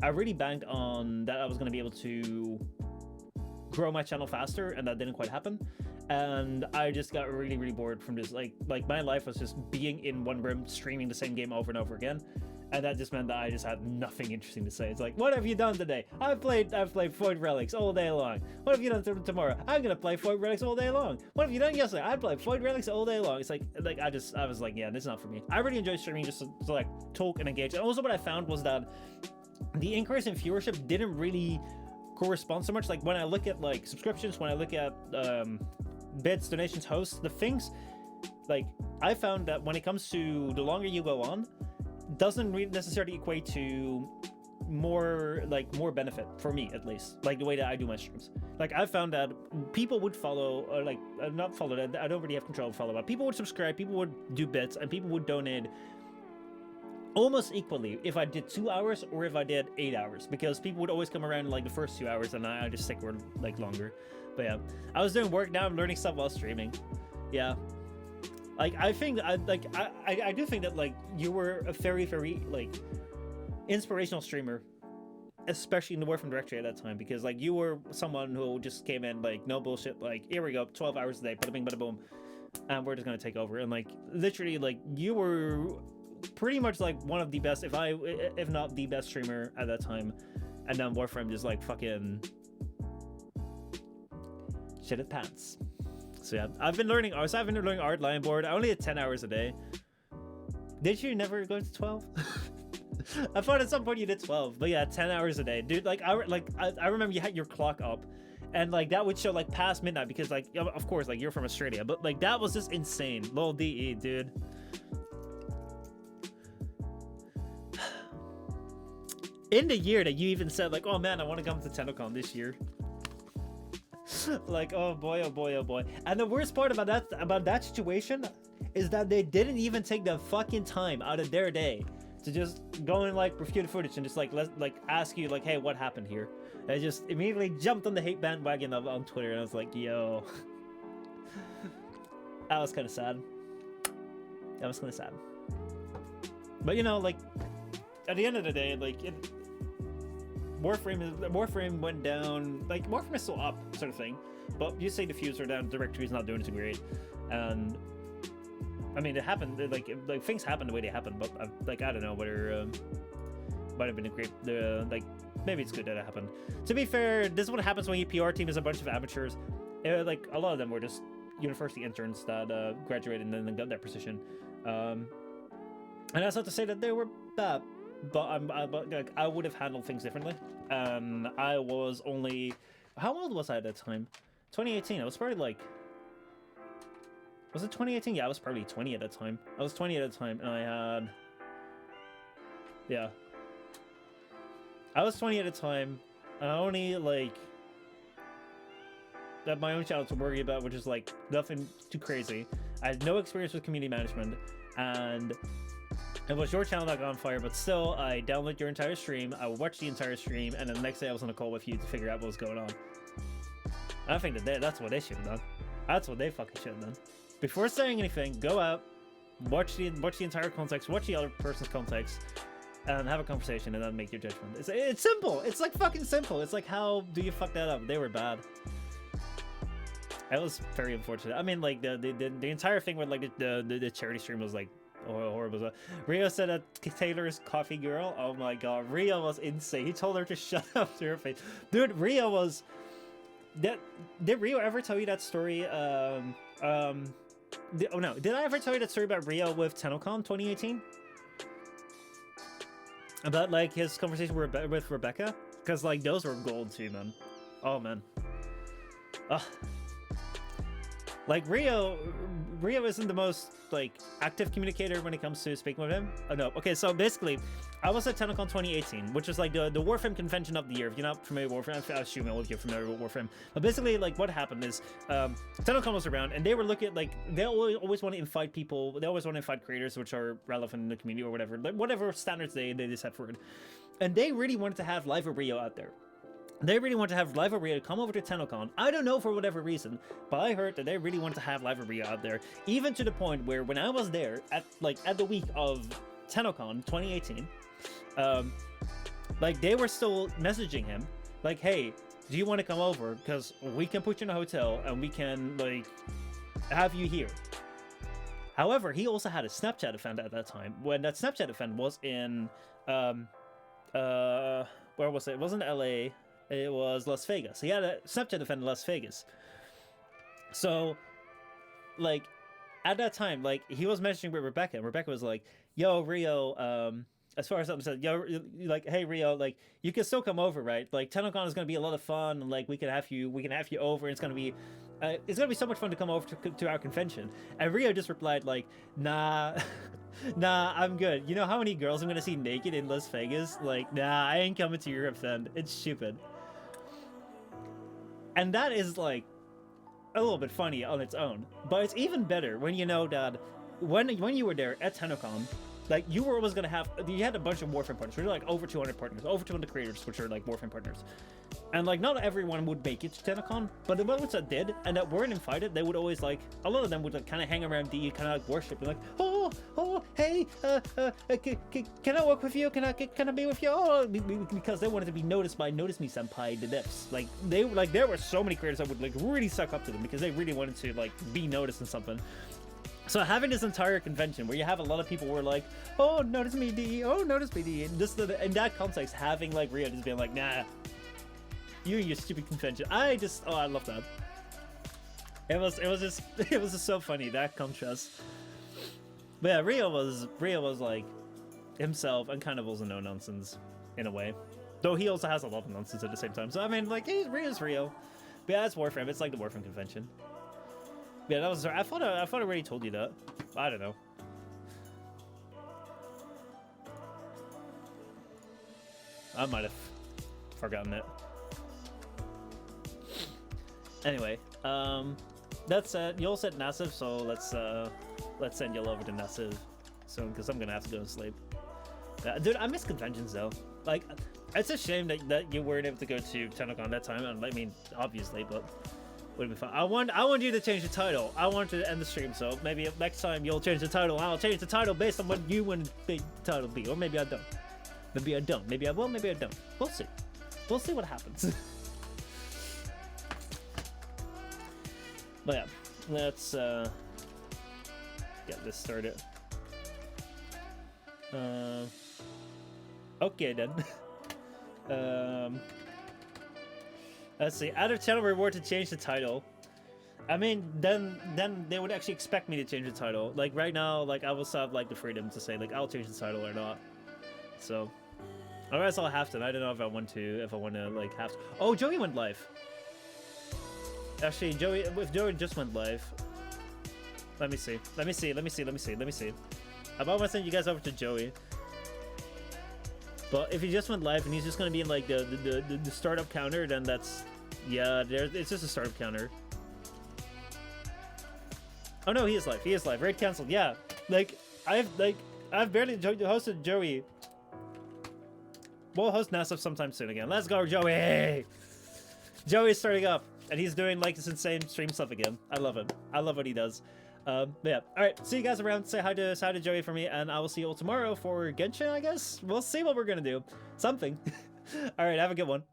I really banked on that I was going to be able to grow my channel faster, and that didn't quite happen. And I just got really, really bored from this. Like my life was just being in one room, streaming the same game over and over again. And that just meant that I just had nothing interesting to say. It's like, what have you done today? I've played Void Relics all day long. What have you done tomorrow? I'm gonna play Void Relics all day long. What have you done yesterday? I played Void Relics all day long. It's like I was like, yeah, this is not for me. I really enjoy streaming just to like talk and engage. And also what I found was that the increase in viewership didn't really correspond so much. Like when I look at like subscriptions, when I look at bits, donations, hosts, the things, like I found that when it comes to the longer you go on, doesn't really necessarily equate to more benefit for me, at least, like the way that I do my streams. Like I found that people would follow, or like not follow, that I don't really have control of follow, but people would subscribe, people would do bits, and people would donate almost equally if I did 2 hours or if I did 8 hours, because people would always come around like the first 2 hours and I just stick with like longer. But yeah, I was doing work, now I'm learning stuff while streaming. Yeah, like I think I do think that like you were a very, very like inspirational streamer, especially in the Warframe directory at that time, because like you were someone who just came in like no bullshit, like here we go, 12 hours a day, bada bing bada boom, and we're just gonna take over. And like literally, like you were pretty much like one of the best, if not the best streamer at that time. And then Warframe just like fucking shit at pants. So yeah, I've been learning art line board. I only had 10 hours a day. Did you never go to 12? I thought at some point you did 12, but yeah, 10 hours a day, dude. Like I remember you had your clock up, and like that would show like past midnight, because like of course like you're from Australia, but like that was just insane. Lol DE, dude. In the year that you even said like, oh man, I want to come to TennoCon this year. Like, oh boy, oh boy, oh boy. And the worst part about that situation is that they didn't even take the fucking time out of their day to just go and like review the footage and just like ask you like, hey, what happened here? I just immediately jumped on the hate bandwagon on Twitter, and I was like, yo. That was kind of sad. That was kind of sad. But you know, like, at the end of the day, like, Warframe went down. Like, Warframe is still up, sort of thing. But you say the fuse are down, directory's not doing too great, and I mean, it happened. Like things happen the way they happen. But like, I don't know whether might have been a great. Like, maybe it's good that it happened. To be fair, this is what happens when your PR team is a bunch of amateurs. Like, a lot of them were just university interns that graduated and then got their position. And that's not to say that they were bad, but like, I would have handled things differently. And I was only, how old was I at that time? 2018. I was probably like, was it 2018? Yeah, I was probably 20 at that time. I was 20 at the time, and I had, yeah, I was 20 at the time, and I only like that my own channel to worry about, which is like nothing too crazy. I had no experience with community management, and it was your channel that got on fire, but still, I downloaded your entire stream, I watched the entire stream, and then the next day I was on a call with you to figure out what was going on. I think that that's what they should have done. That's what they fucking should have done. Before saying anything, go out, watch the entire context, watch the other person's context, and have a conversation, and then make your judgment. It's simple. It's like fucking simple. It's like, how do you fuck that up? They were bad. It was very unfortunate. I mean, like the entire thing with like the charity stream was like horrible. Rio said that Taylor's coffee girl. Oh my god, Rio was insane. He told her to shut up to her face. Dude, Rio was. Did Rio ever tell you that story? Oh no, did I ever tell you that story about Rio with TennoCon 2018? About like his conversation with Rebecca? Because like those were gold too, man. Oh man. Like Rio isn't the most like active communicator when it comes to speaking with him. Oh no. Okay, so basically, I was at TennoCon 2018, which is like the Warframe convention of the year. If you're not familiar with Warframe, I assume all of you are familiar with Warframe. But basically, like what happened is, TennoCon was around, and they were looking at like they always want to invite people. They always want to invite creators which are relevant in the community or whatever, like whatever standards they set for it. And they really wanted to have Live Rio out there. They really want to have Live Rio come over to TennoCon. I don't know for whatever reason, but I heard that they really wanted to have Live Rio out there, even to the point where when I was there at the week of TennoCon 2018, like they were still messaging him, like, "Hey, do you want to come over? Because we can put you in a hotel and we can like have you here." However, he also had a Snapchat event at that time. When that Snapchat event was in, where was it? It wasn't LA. It was Las Vegas. He had a Snapchat event in Las Vegas. So, like, at that time, like, he was messaging with Rebecca, and Rebecca was like, "Yo, Rio, as far as something said, yo, like, hey, Rio, like, you can still come over, right? Like, TennoCon is gonna be a lot of fun, and like, we can have you over. And it's gonna be so much fun to come over to our convention." And Rio just replied like, "Nah." Nah, I'm good. You know how many girls I'm gonna see naked in Las Vegas? Like, nah, I ain't coming to your event. It's stupid. And that is like a little bit funny on its own, but it's even better when you know that when you were there at TennoCon, like you were always gonna have, you had a bunch of Warframe partners. We were like over 200 partners, over 200 creators, which are like Warframe partners. And like not everyone would make it to TennoCon, but the ones that did and that weren't invited, they would always like, a lot of them would like kind of hang around the kind of like worship and like, oh, hey, can I work with you? Can I be with you? Oh, because they wanted to be noticed by Notice Me Senpai the depths. Like they like there were so many creators that would like really suck up to them because they really wanted to like be noticed in something. So having this entire convention where you have a lot of people who are like, oh, notice me D, oh, notice me D, and just in that context, having like Rio just being like, nah, you and your stupid convention. I love that. It was just so funny, that contrast. But yeah, Rio was like himself and kind of also no nonsense in a way, though he also has a lot of nonsense at the same time. So I mean, like Rio's Rio, but yeah, it's Warframe. It's like the Warframe convention. Yeah, that was. I thought I already told you that. I don't know. I might have forgotten it. Anyway, that's you all said Nassif, so let's send you all over to Nassif soon because I'm gonna have to go to sleep. Yeah, dude, I miss conventions though. Like, it's a shame that you weren't able to go to TennoCon that time. I mean, obviously, but would be fun. I want you to change the title. I want to end the stream, so maybe next time you'll change the title. I'll change the title based on what you want the title to be, or maybe I don't. Maybe I don't. Maybe I will. Maybe I don't. We'll see. We'll see what happens. But yeah, let's get this started. Okay then. Let's see. Add a channel reward to change the title. I mean, then they would actually expect me to change the title. Like right now, like I will still have like the freedom to say like I'll change the title or not. So, otherwise I'll have to. I don't know if I want to like have to. Oh, Joey went live. Actually, if Joey just went live. Let me see. How about I send you guys over to Joey? But if he just went live and he's just gonna be in like the startup counter, then that's it's just a startup counter. Oh no, he is live. Raid cancelled. Yeah, I've barely hosted Joey. We'll host NASA sometime soon again. Let's go, Joey. Joey's starting up and he's doing like this insane stream stuff again. I love him. I love what he does. But yeah, all right, see you guys around. Say hi to Joey for me, and I will see you all tomorrow for Genshin, I guess. We'll see what we're gonna do. Something. All right, have a good one.